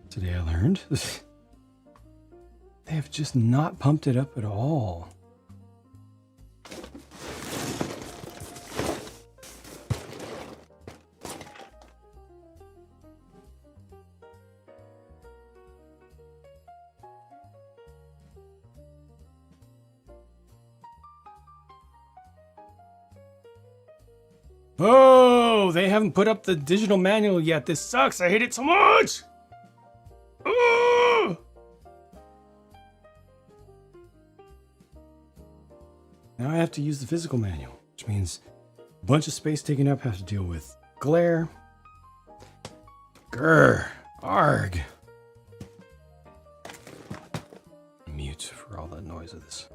Today I learned. They have just not pumped it up at all. Oh, they haven't put up the digital manual yet. This sucks. I hate it so much. Oh! Now I have to use the physical manual, which means a bunch of space taken up, have to deal with glare. Grr. Arg. Mute for all the noise of this.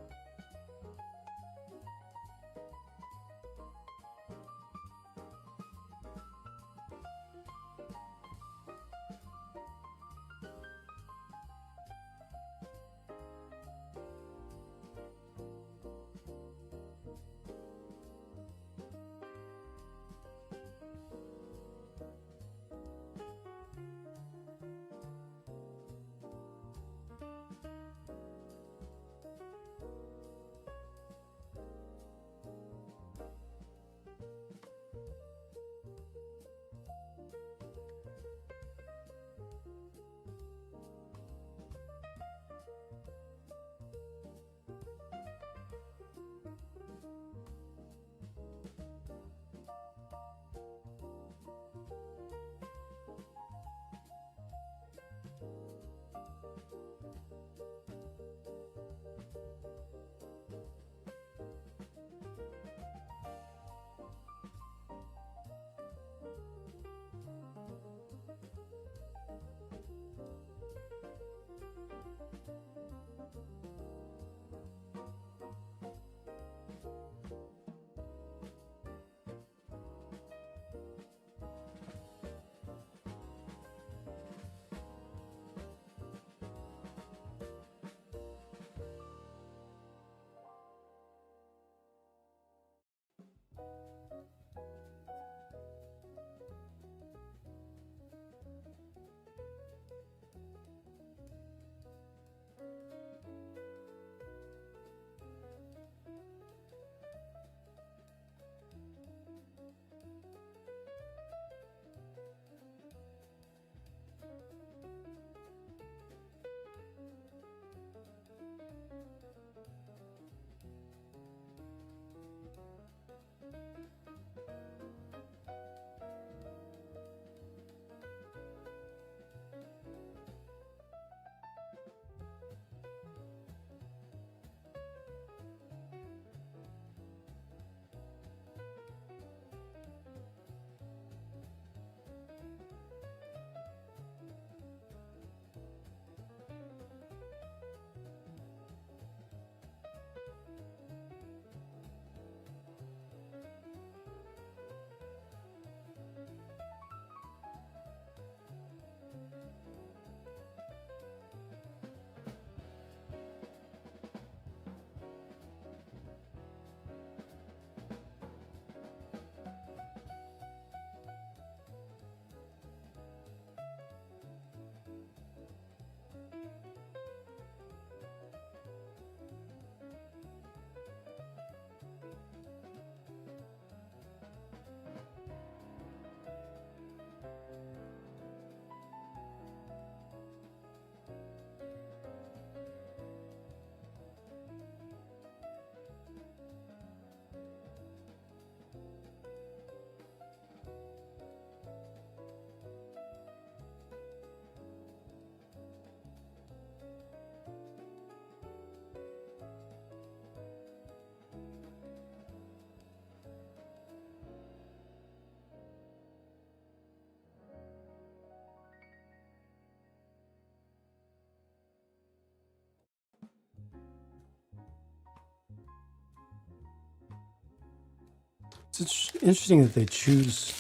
It's interesting that they choose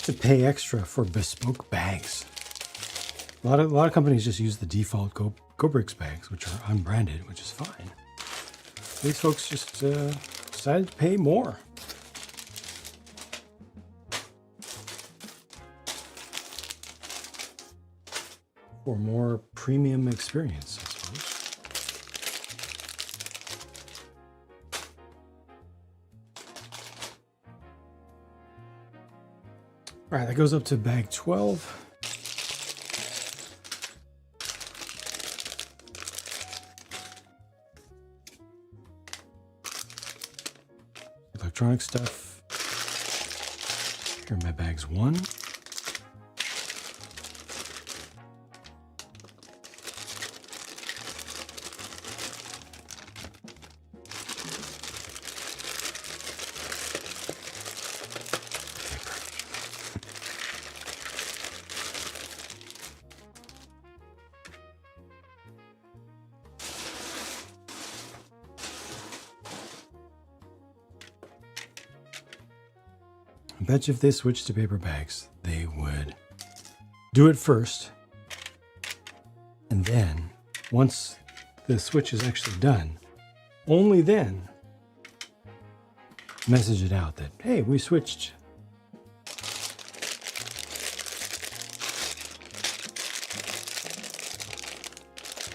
to pay extra for bespoke bags. A lot of companies just use the default GoBricks bags, which are unbranded, which is fine. These folks just decided to pay more. For more premium experience, I suppose. All right, that goes up to bag 12. Electronic stuff. Here are my bags 1. I bet you if they switched to paper bags, they would do it first. And then, once the switch is actually done, only then message it out that, hey, we switched.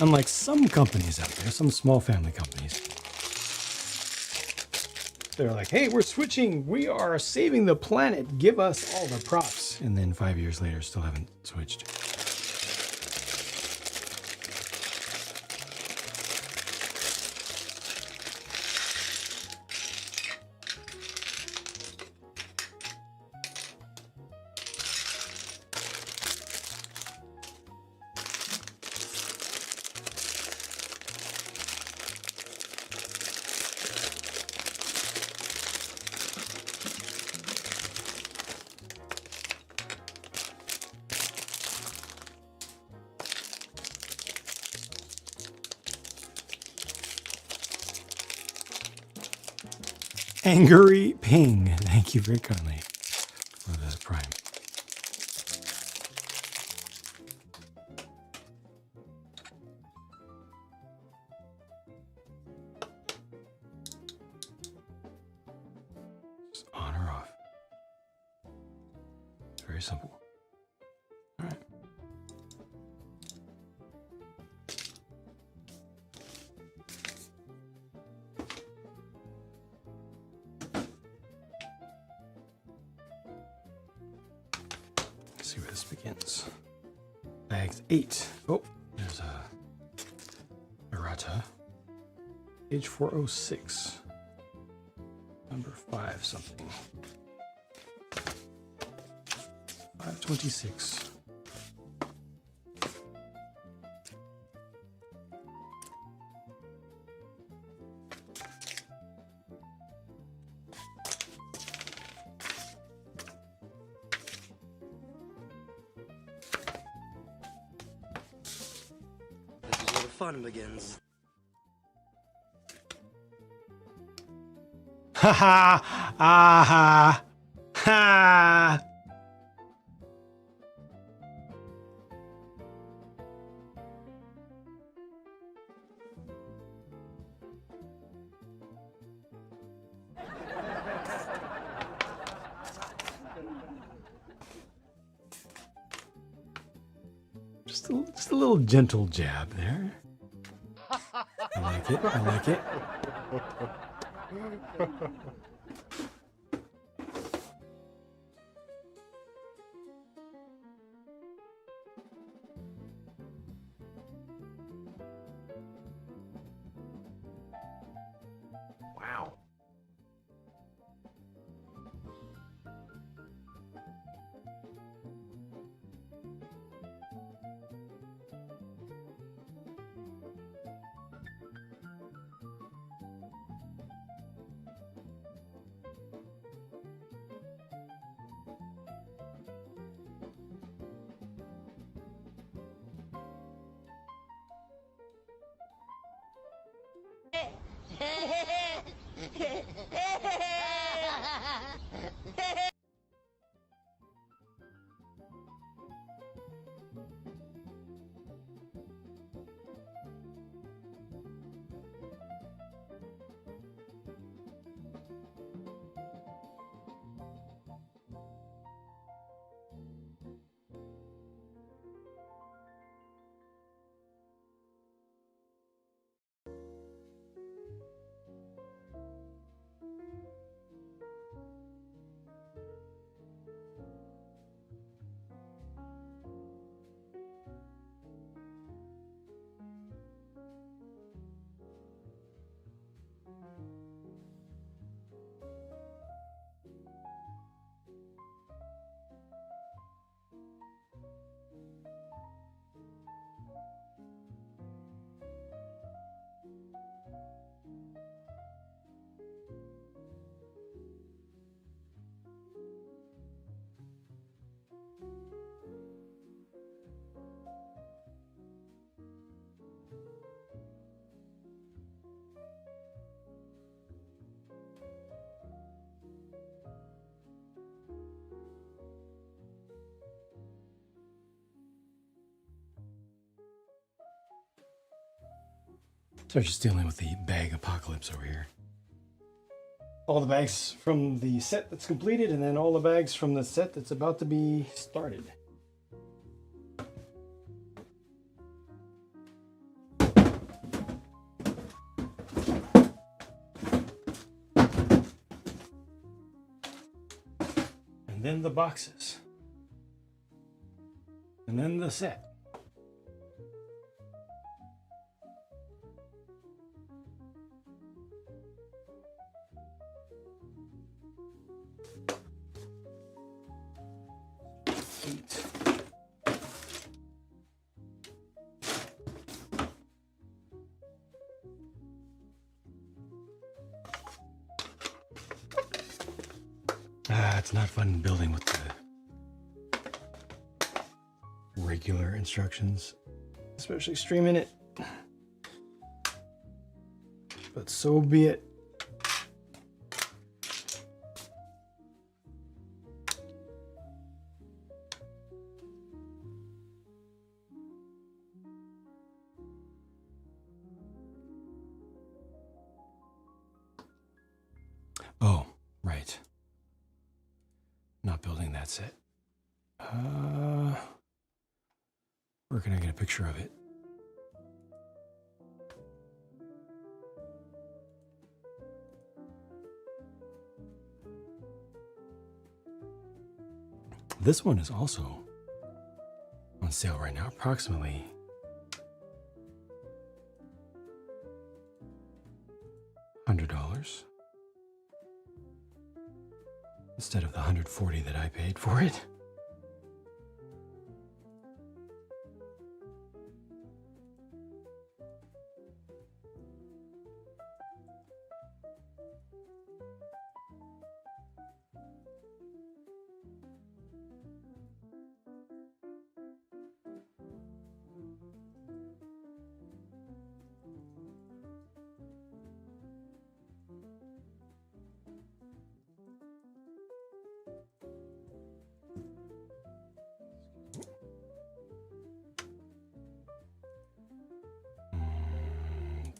Unlike some companies out there, some small family companies, they're like, hey, we're switching. We are saving the planet. Give us all the props. And then 5 years later, still haven't switched. Angry Ping. Thank you very kindly for the prime. Just on or off. It's very simple. All right. Let's see where this begins. Bags 8. Oh, there's a errata. Page 406. Number 5 something. 526. This is where the fun begins. Ha ha! Ah ha! Ha! Just a little gentle jab there. I like it. I like it. Wow. So just dealing with the bag apocalypse over here. All the bags from the set that's completed, and then all the bags from the set that's about to be started. And then the boxes. And then the set. It's not fun building with the regular instructions, especially streaming it. But so be it. That's it. Where can I get a picture of it? This one is also on sale right now, approximately $100 instead of the $140 that I paid for it.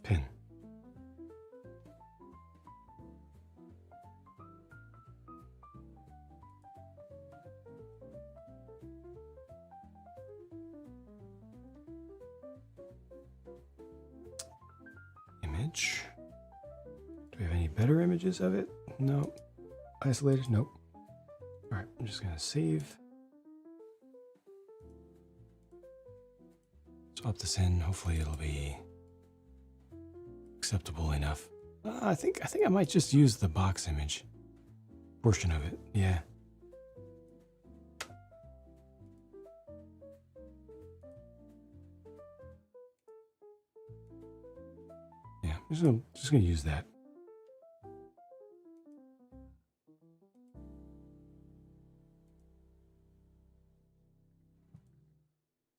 Pin. Image. Do we have any better images of it? No. Isolated? Nope. All right, I'm just going to save. Swap this in. Hopefully it'll be acceptable enough. I think I might just use the box image portion of it. Yeah. Yeah, I'm just gonna use that.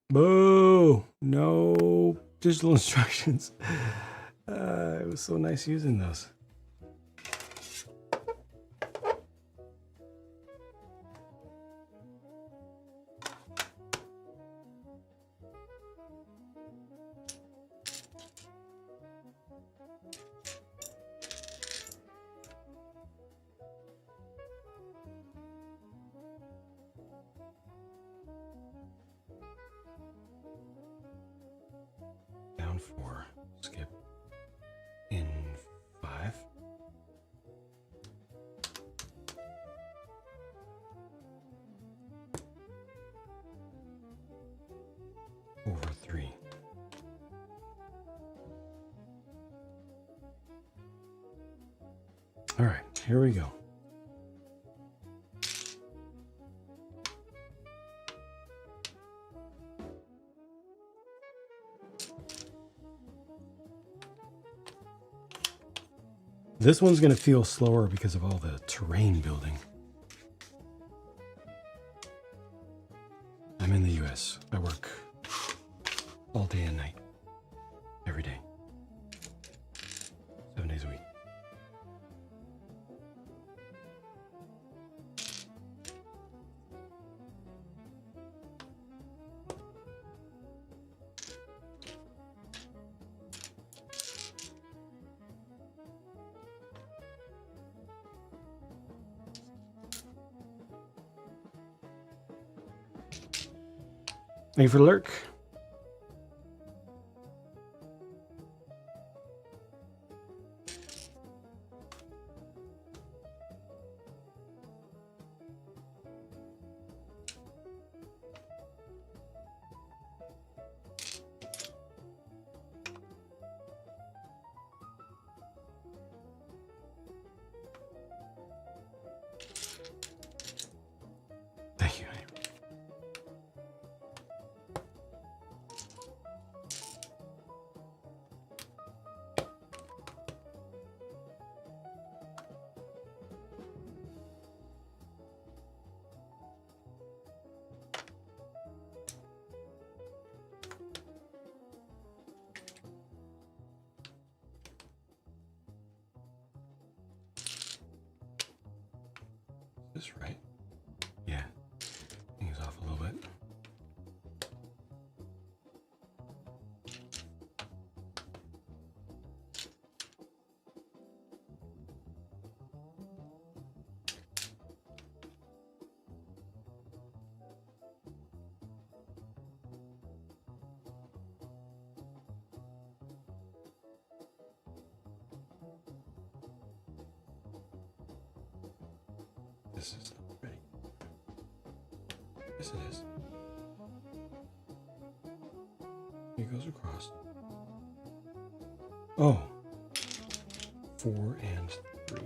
Boo! No digital instructions. It was so nice using those. Down 4. Skip. In 5. Over 3. All right, here we go. This one's going to feel slower because of all the terrain building. I'm in the US. I work all day and night. Every day. 7 days a week. Thank you for the lurk. Thank you. Is this right? Yeah. Things off a little bit. this is not ready. Yes, it is. It goes across. Oh. 4 and 3.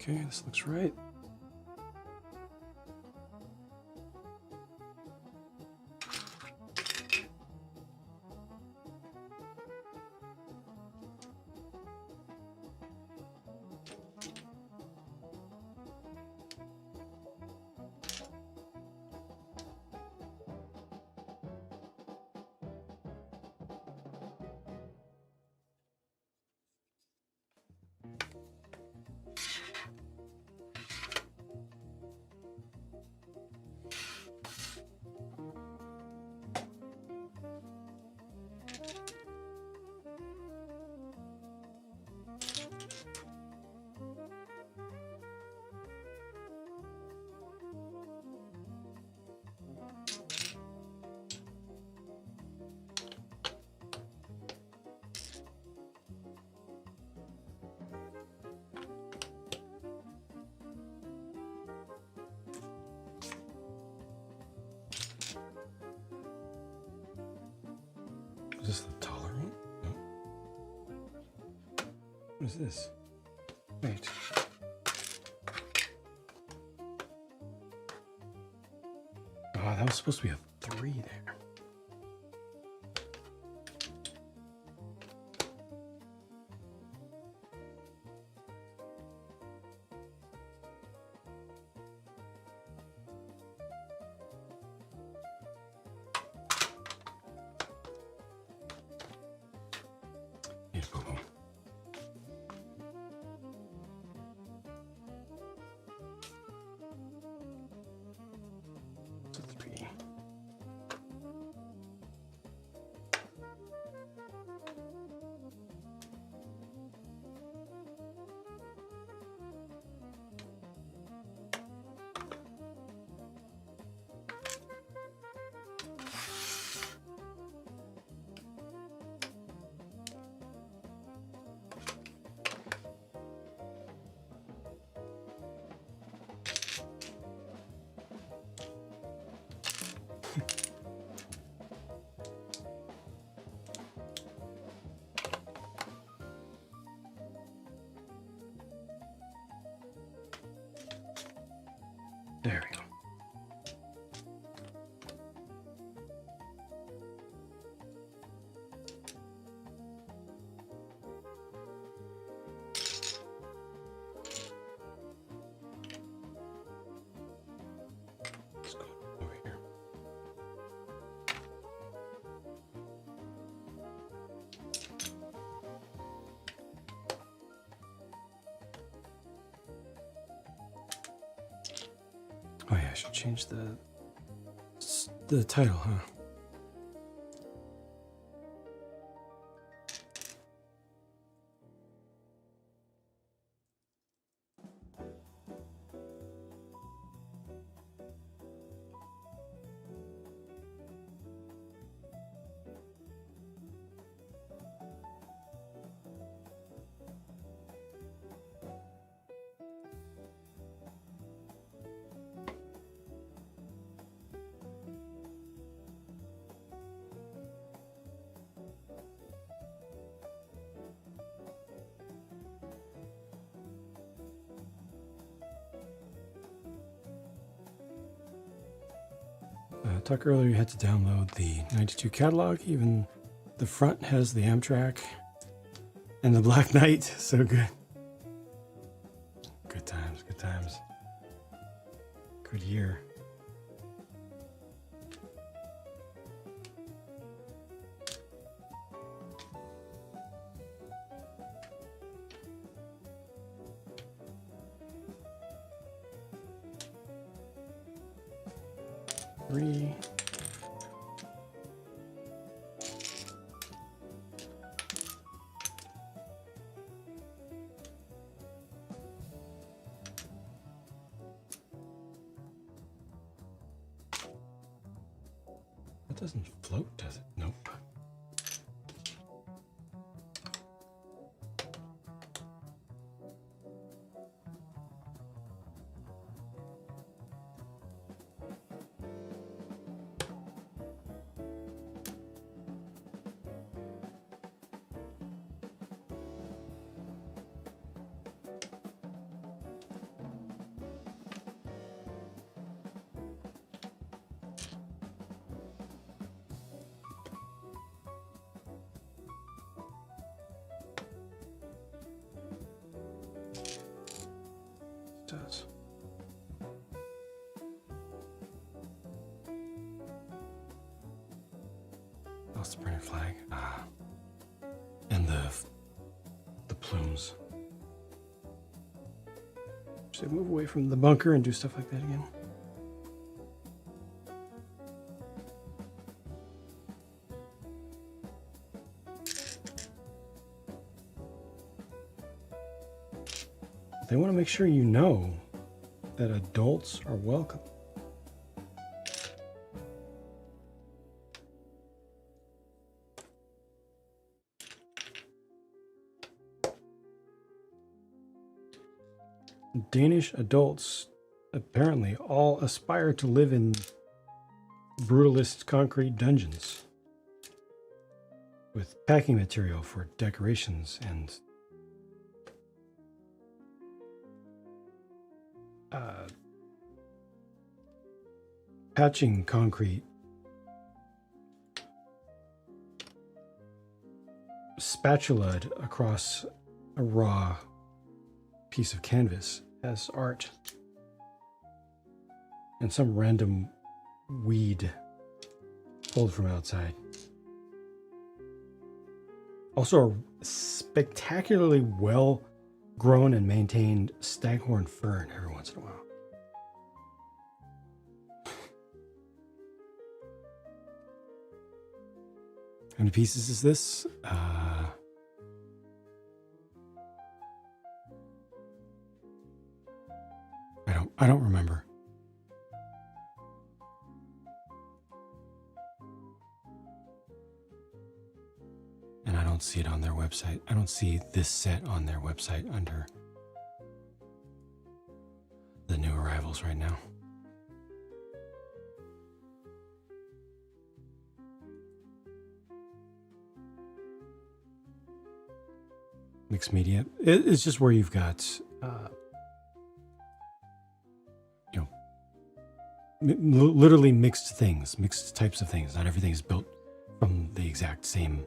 Okay, this looks right. Is this the taller one? No. What is this? Wait. Oh, that was supposed to be a 3 there. Need a boo-boo. It's a 3. There we go. Let's go over here. Oh yeah, I should change the title, huh? Talk earlier, you had to download the 92 catalog. Even the front has the Amtrak and the Black Knight. So good. Good times, good times. Good year. 3. That doesn't float, does it? Nope. Does. Lost the printed flag. Ah. And the plumes. Should I move away from the bunker and do stuff like that again? They want to make sure you know that adults are welcome. Danish adults apparently all aspire to live in brutalist concrete dungeons with packing material for decorations and patching concrete, spatulaed across a raw piece of canvas as art, and some random weed pulled from outside. Also, a spectacularly well grown and maintained staghorn fern every once in a while. How many pieces is this? I don't remember. And I don't see it on their website. I don't see this set on their website under the new arrivals right now. Mixed media. It's just where you've got, literally mixed things, mixed types of things. Not everything is built from the exact same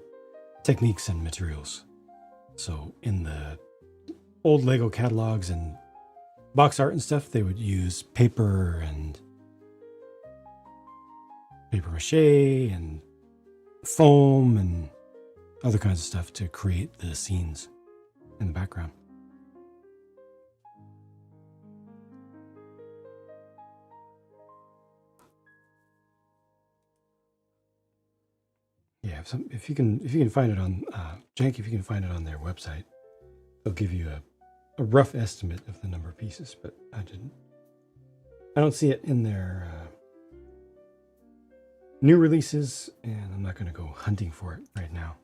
techniques and materials. So in the old Lego catalogs and box art and stuff, they would use paper and paper mache and foam and other kinds of stuff to create the scenes in the background. Yeah, if you can find it on Jank, if you can find it on their website, they'll give you a rough estimate of the number of pieces. But I don't see it in their new releases, and I'm not going to go hunting for it right now.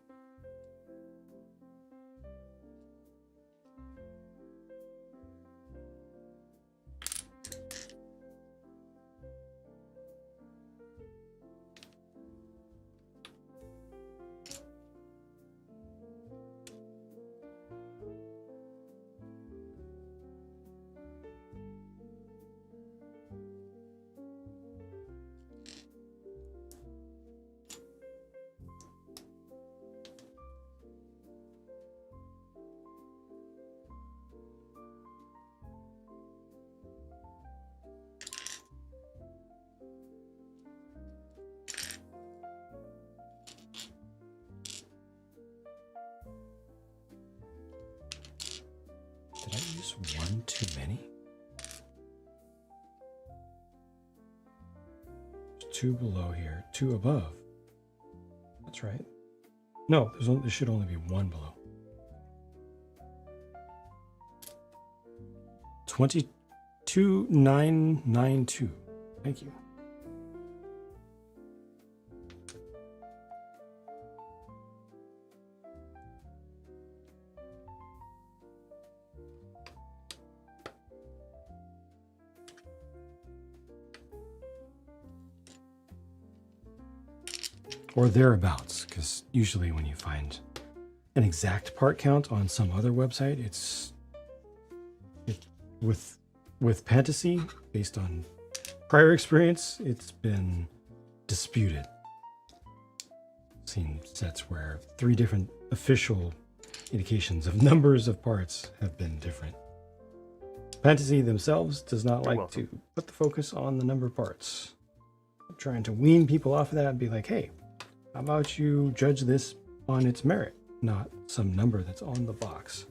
Did I use one too many? 2 below here, 2 above. That's right. No, there should only be 1 below. 22,992. Thank you. Or thereabouts, because usually when you find an exact part count on some other website, with Pantasy, based on prior experience, it's been disputed. I've seen sets where 3 different official indications of numbers of parts have been different. Pantasy themselves does not like to put the focus on the number of parts. I'm trying to wean people off of that and be like, hey, how about you judge this on its merit, not some number that's on the box?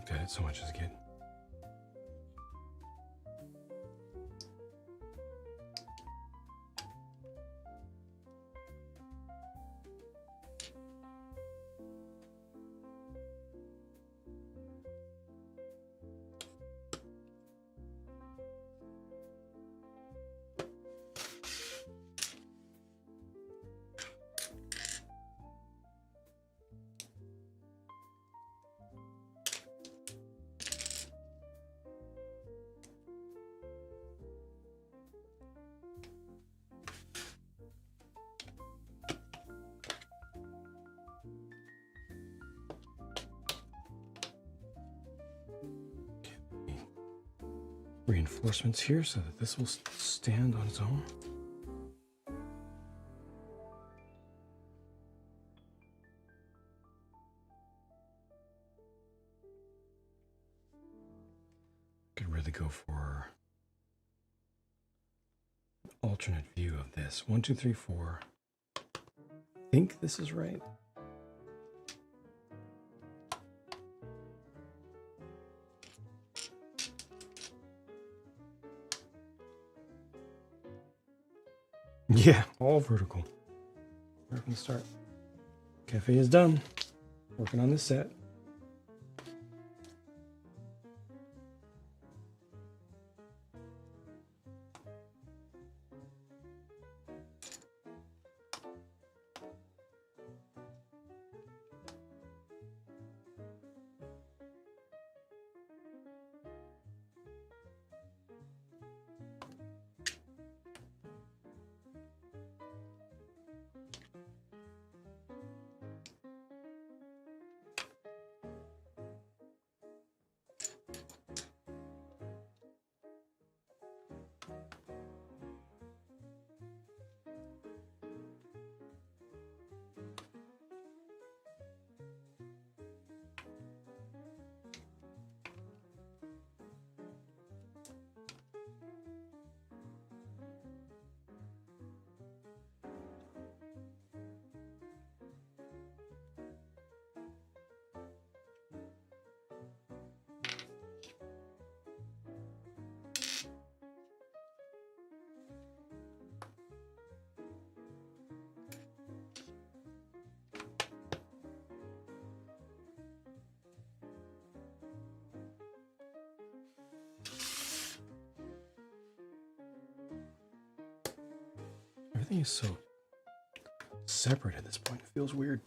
Okay, so much is good. Reinforcements here so that this will stand on its own. Could really go for an alternate view of this. 1, 2, 3, 4. I think this is right. Yeah, all vertical. Right from the start. Cafe is done. Working on this set. Everything is so separate at this point. It feels weird.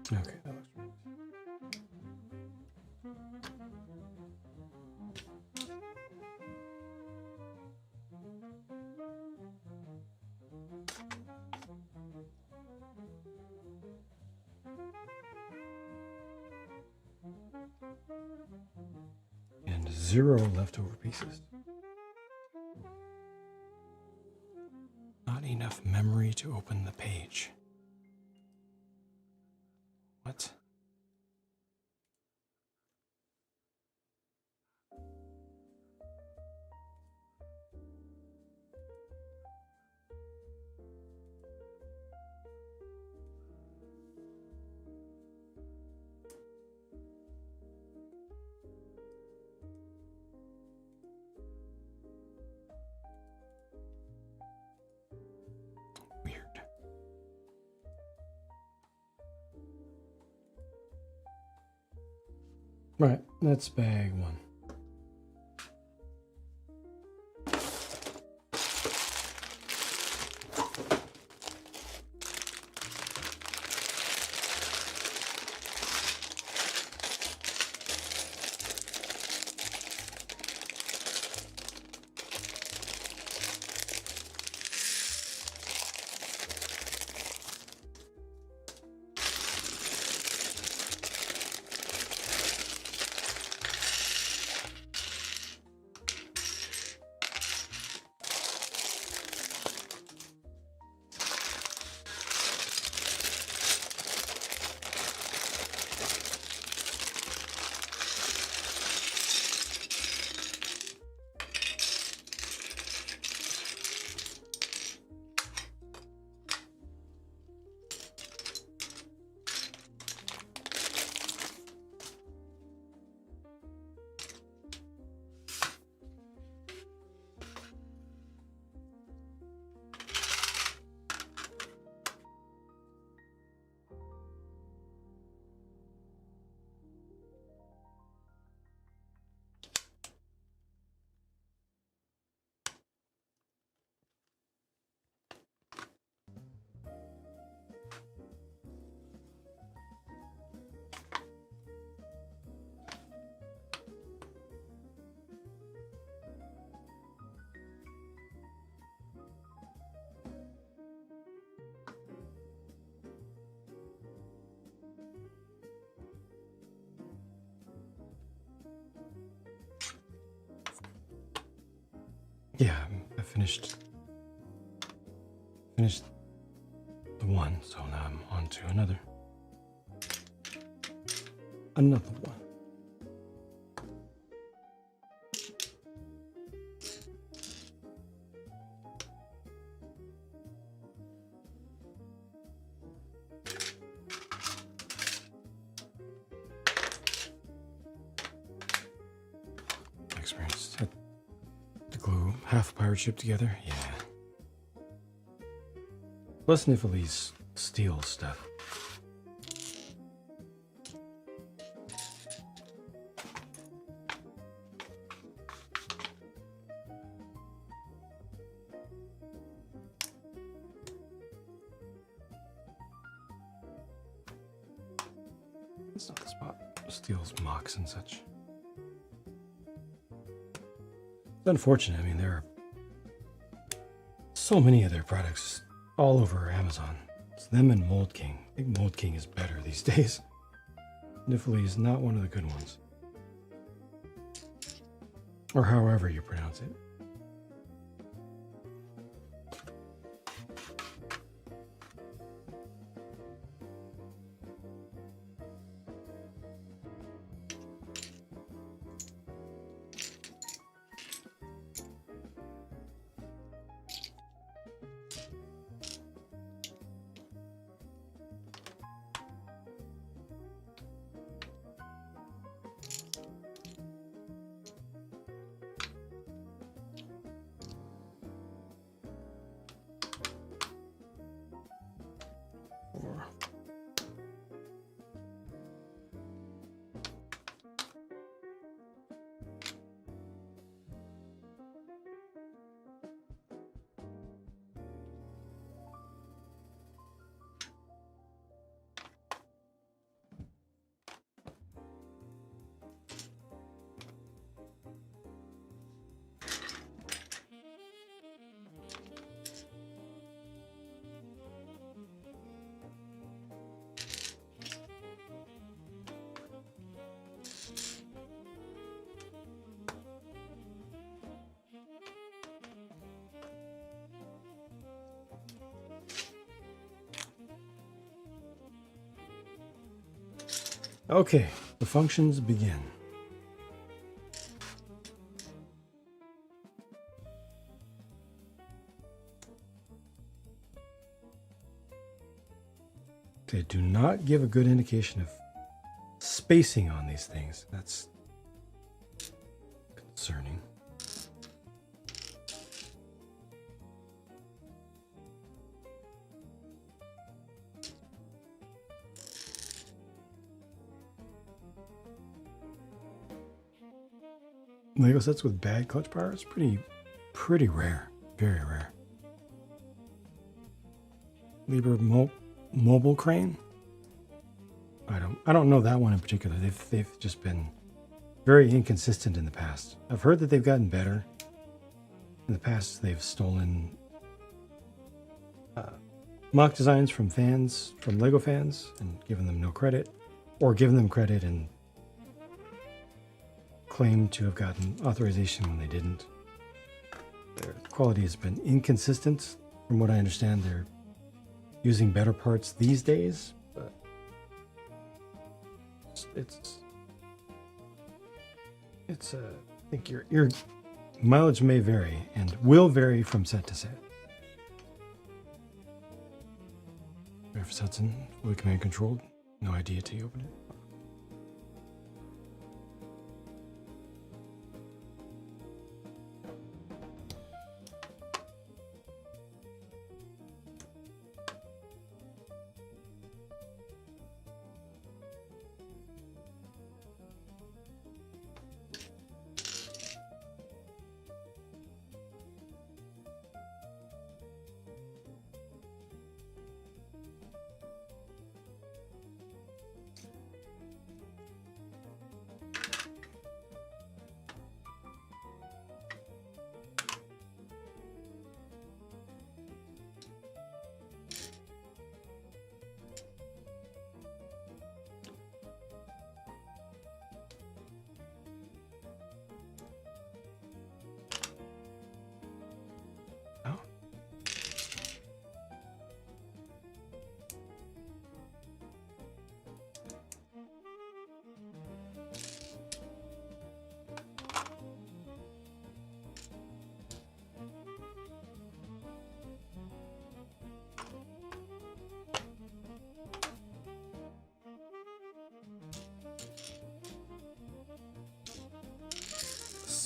Okay, that looks right. And 0 leftover pieces. Not enough memory to open the page. What? Weird. Right, that's bag 1. Yeah, I finished the one, so now I'm on to another one. Experienced the glue half pirate ship together, yeah. Less Nifley's steel stuff. It's not the spot. Steals mocks and such. It's unfortunate. I mean, there are so many of their products all over Amazon. It's them and Mold King. I think Mold King is better these days. Niffly is not one of the good ones. Or however you pronounce it. Okay, the functions begin. They do not give a good indication of spacing on these things. That's concerning. Lego sets with bad clutch power is pretty rare, very rare. Liber mobile crane. I don't know that one in particular. They've just been very inconsistent in the past. I've heard that they've gotten better. In the past, they've stolen mock designs from fans, from Lego fans, and given them no credit, or given them credit and claimed to have gotten authorization when they didn't. Their quality has been inconsistent. From what I understand, they're using better parts these days, but I think your mileage may vary and will vary from set to set. If Hudson, fully command controlled, no idea till you open it.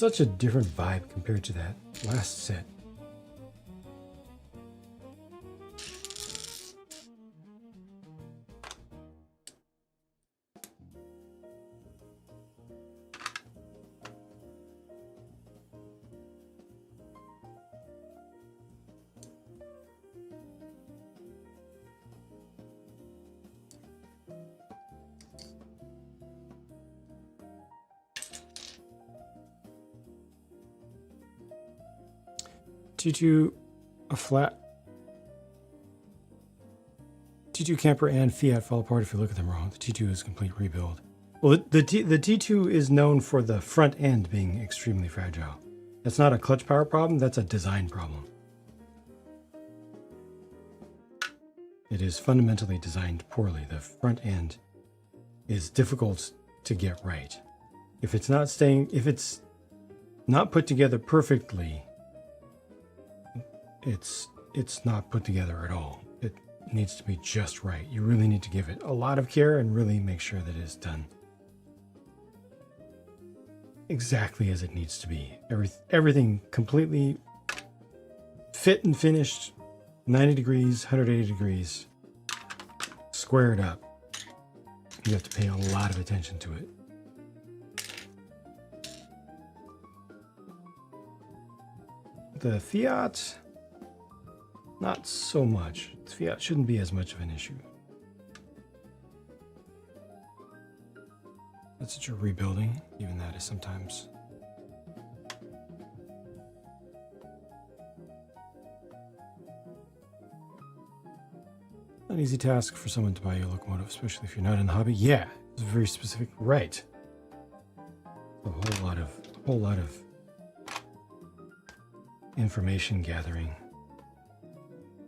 Such a different vibe compared to that last set. T2, a flat. T2 camper and Fiat fall apart if you look at them wrong. The T2 is a complete rebuild. Well, the T2 is known for the front end being extremely fragile. That's not a clutch power problem, that's a design problem. It is fundamentally designed poorly. The front end is difficult to get right. If it's not put together perfectly, it's not put together at all. It needs to be just right. You really need to give it a lot of care and really make sure that it's done exactly as it needs to be. Everything completely fit and finished, 90 degrees, 180 degrees, squared up. You have to pay a lot of attention to it. The Fiat, not so much. The Fiat shouldn't be as much of an issue. That's what you're rebuilding. Even that is sometimes. An easy task for someone to buy you a locomotive, especially if you're not in the hobby. Yeah, it's very specific. Right. A whole lot of information gathering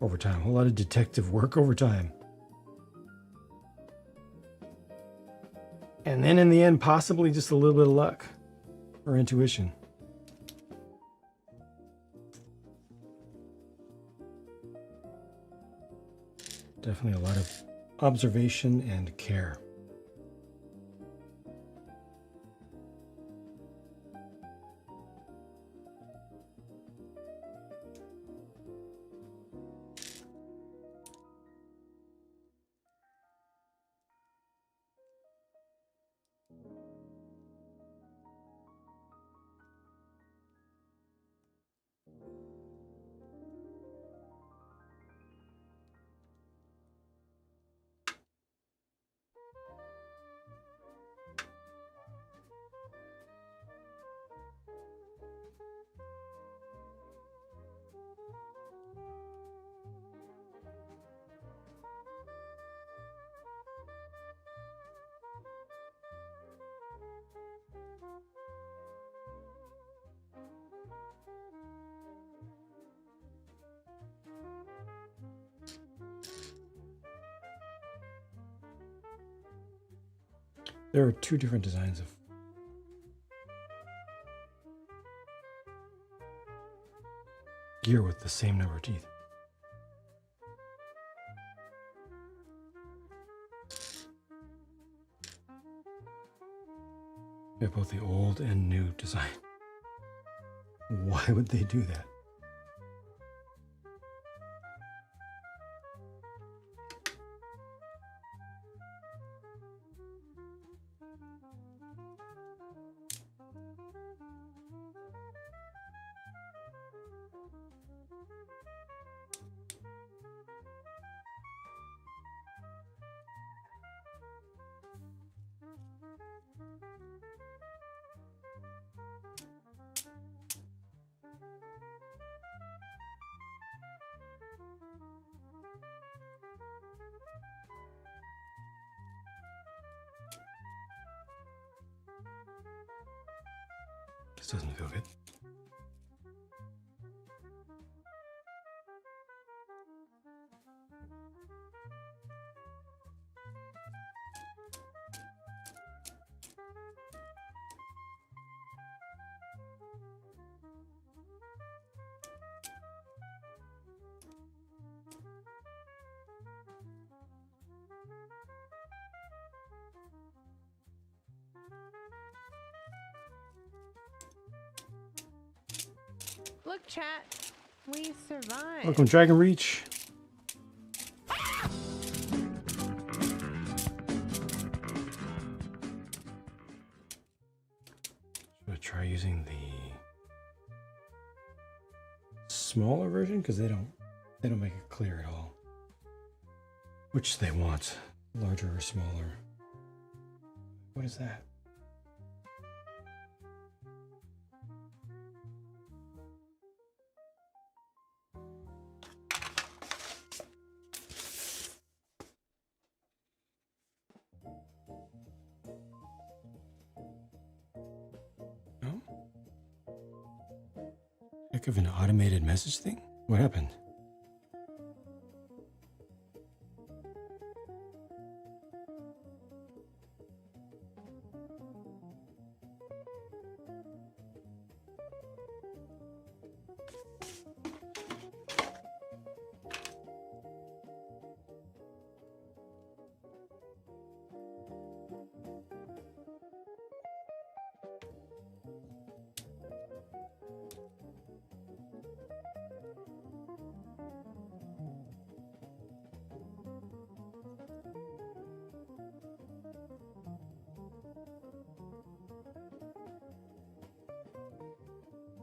over time. A whole lot of detective work over time. And then in the end, possibly just a little bit of luck or intuition. Definitely a lot of observation and care. There are two different designs of gear with the same number of teeth. We have both the old and new design. Why would they do that? This doesn't feel good. Look, chat, we survived. Welcome, Dragon Reach. Should I try using the smaller version? Because they don't make it clear at all. Which they want, larger or smaller. What is that? Heck of an automated message thing? What happened?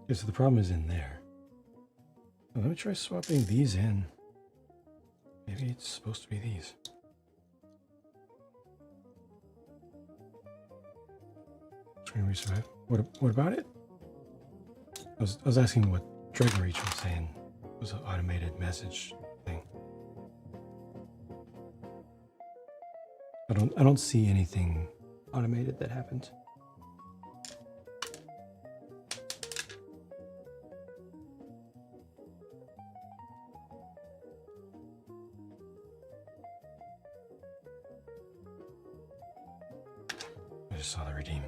Okay, so the problem is in there. Well, let me try swapping these in. Maybe it's supposed to be these. Screen resurvive. What about it? I was asking what Dragon Reach was saying. It was an automated message thing. I don't see anything automated that happened. I just saw the redeem.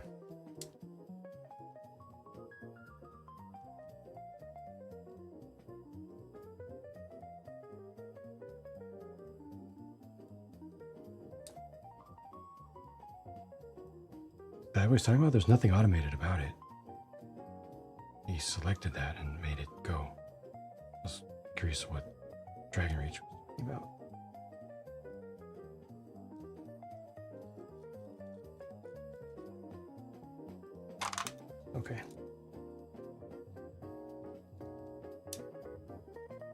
That was talking about, there's nothing automated about it. He selected that and made it go. I was curious what Dragon Reach was talking about. Okay.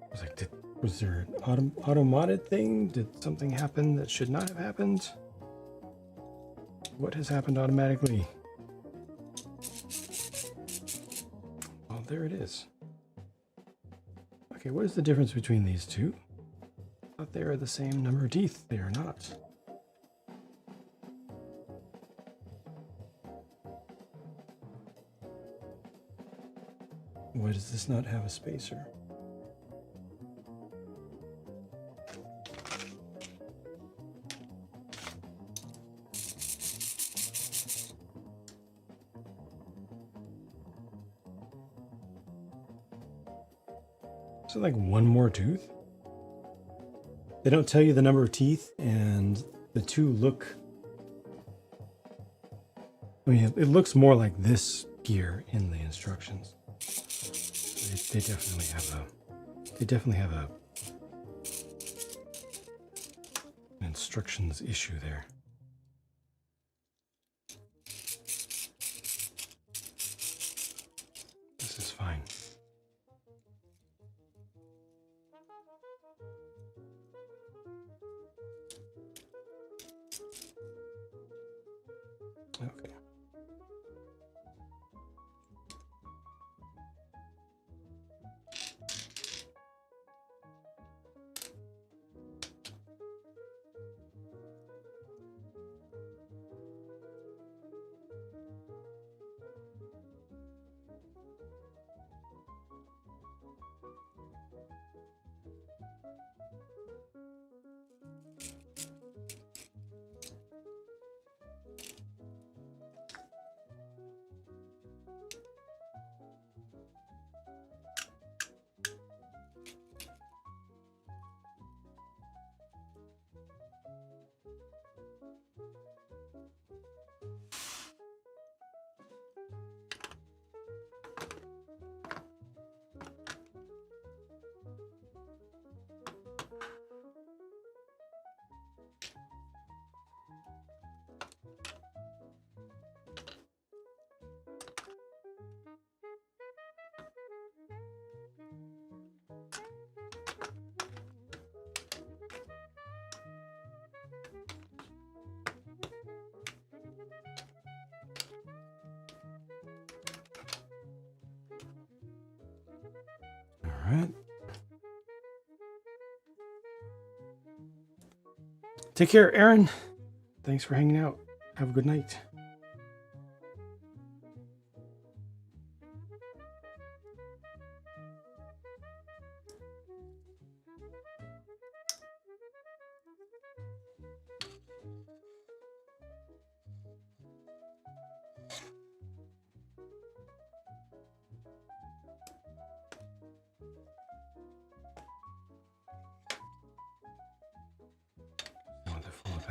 I was like, was there an auto-modded thing? Did something happen that should not have happened? What has happened automatically? Well, there it is. Okay, what is the difference between these two? I thought they are the same number of teeth. They are not. Why does this not have a spacer? Is it like one more tooth? They don't tell you the number of teeth, and the two look... I mean, it looks more like this gear in the instructions. They definitely have an instructions issue there. This is fine. Okay. All right. Take care, Aaron. Thanks for hanging out. Have a good night.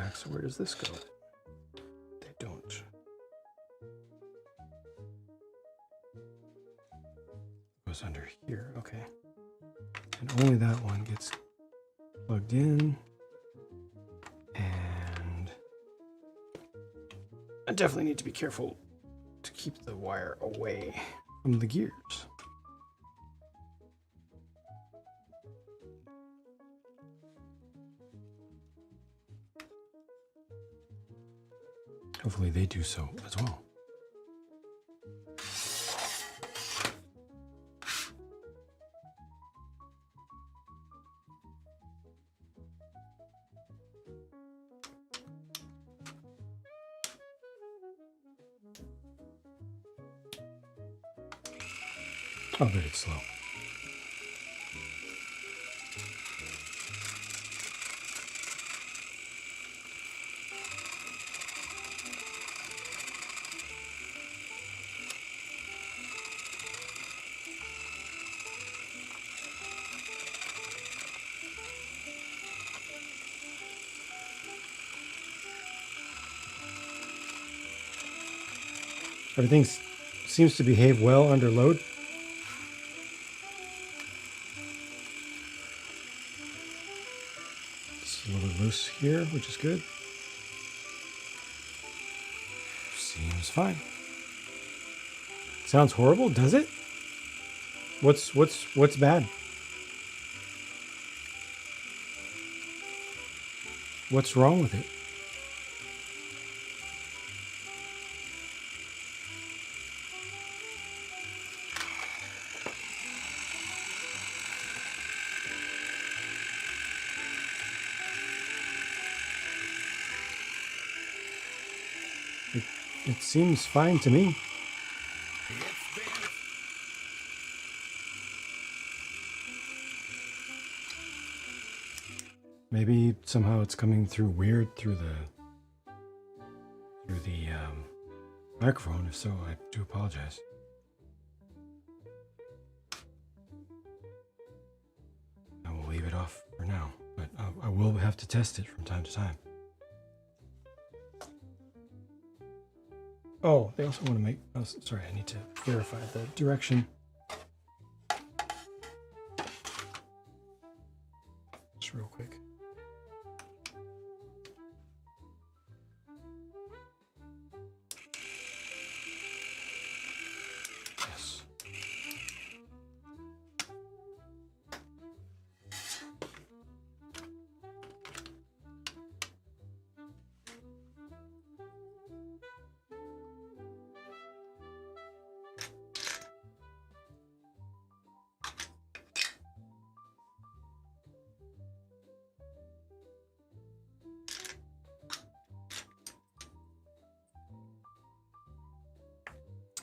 back. So where does this go? They don't. Goes under here. Okay. And only that one gets plugged in. And I definitely need to be careful to keep the wire away from the gears. Hopefully they do so as well. Oh, but it's slow. Everything seems to behave well under load. It's a little loose here, which is good. Seems fine. Sounds horrible, does it? What's bad? What's wrong with it? It seems fine to me. Maybe somehow it's coming through weird through the microphone. If so, I do apologize. I will leave it off for now, but I will have to test it from time to time. Oh, they also want to make... Oh, sorry, I need to verify the direction. Just real quick. Yes.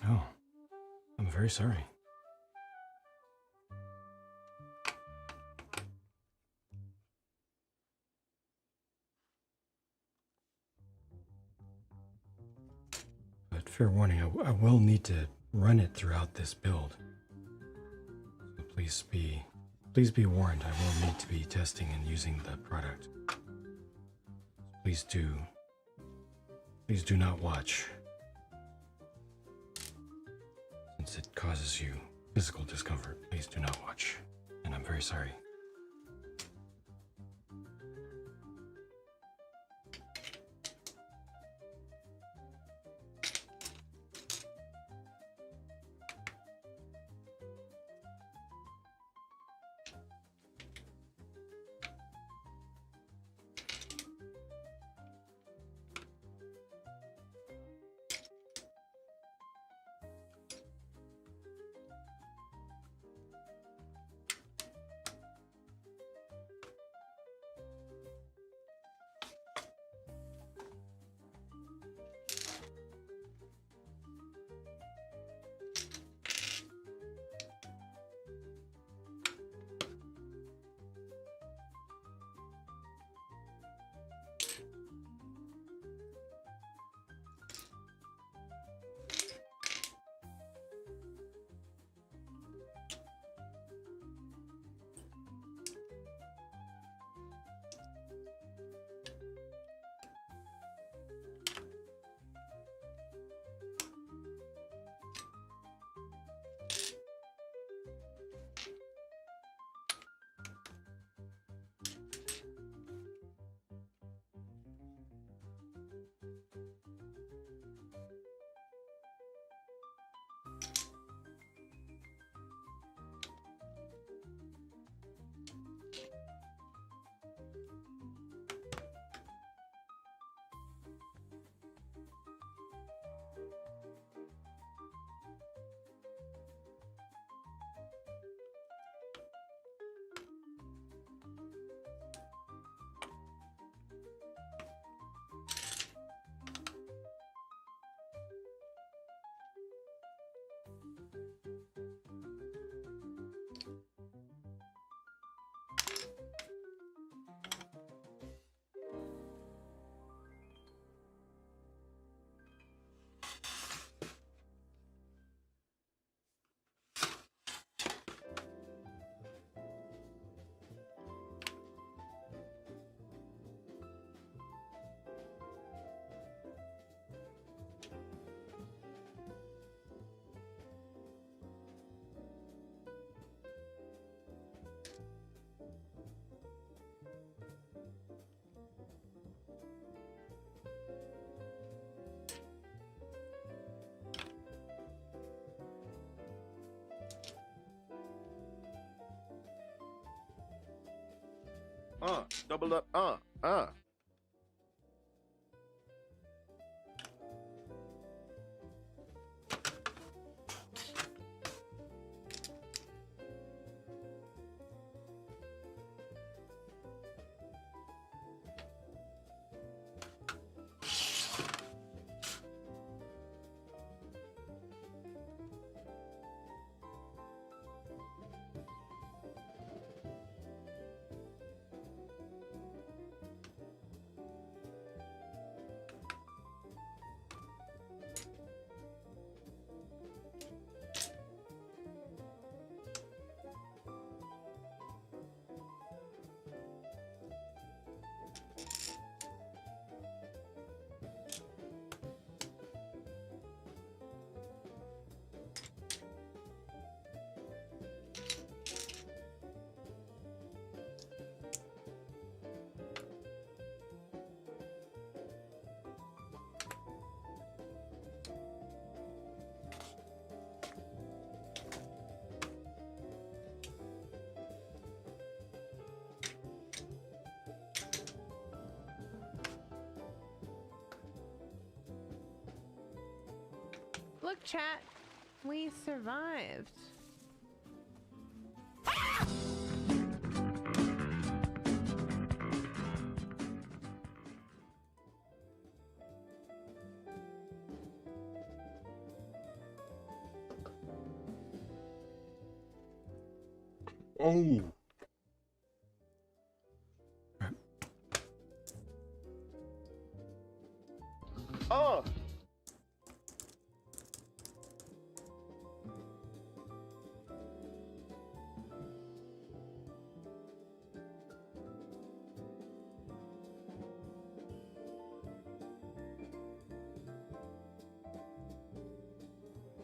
Oh, I'm very sorry. But fair warning, I will need to run it throughout this build. So please be warned, I will need to be testing and using the product. Please do not watch. Since it causes you physical discomfort, please do not watch. And I'm very sorry. Double up. Look, chat. We survived. Oh.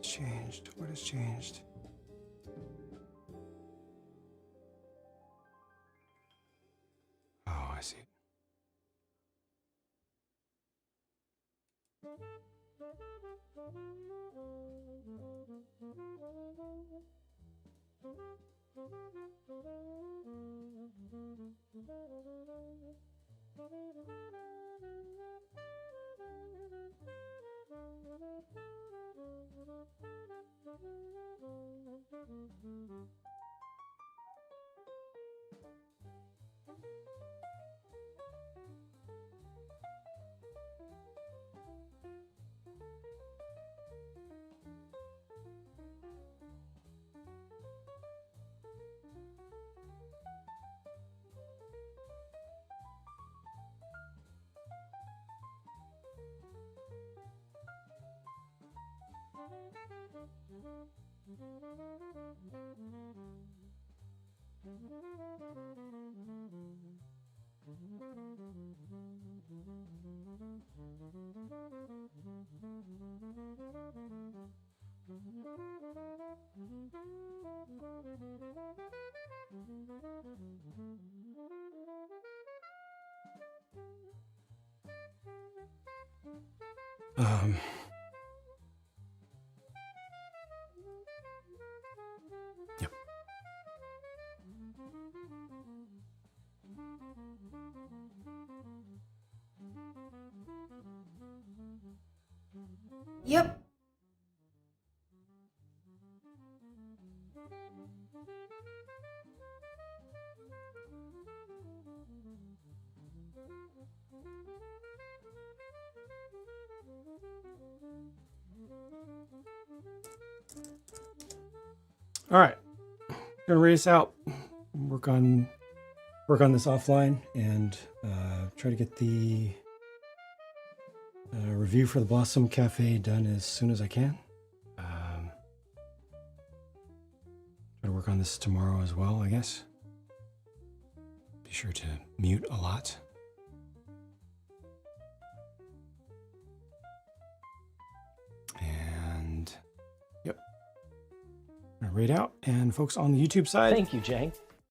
Changed. What has changed? Oh, I see. Yep. Yep. All right, gonna race out. Work on this offline and try to get the review for the Blossom Cafe done as soon as I can. Try to work on this tomorrow as well, I guess. Be sure to mute a lot. And yep, I'm gonna raid out. And folks on the YouTube side, Thank you, Jay.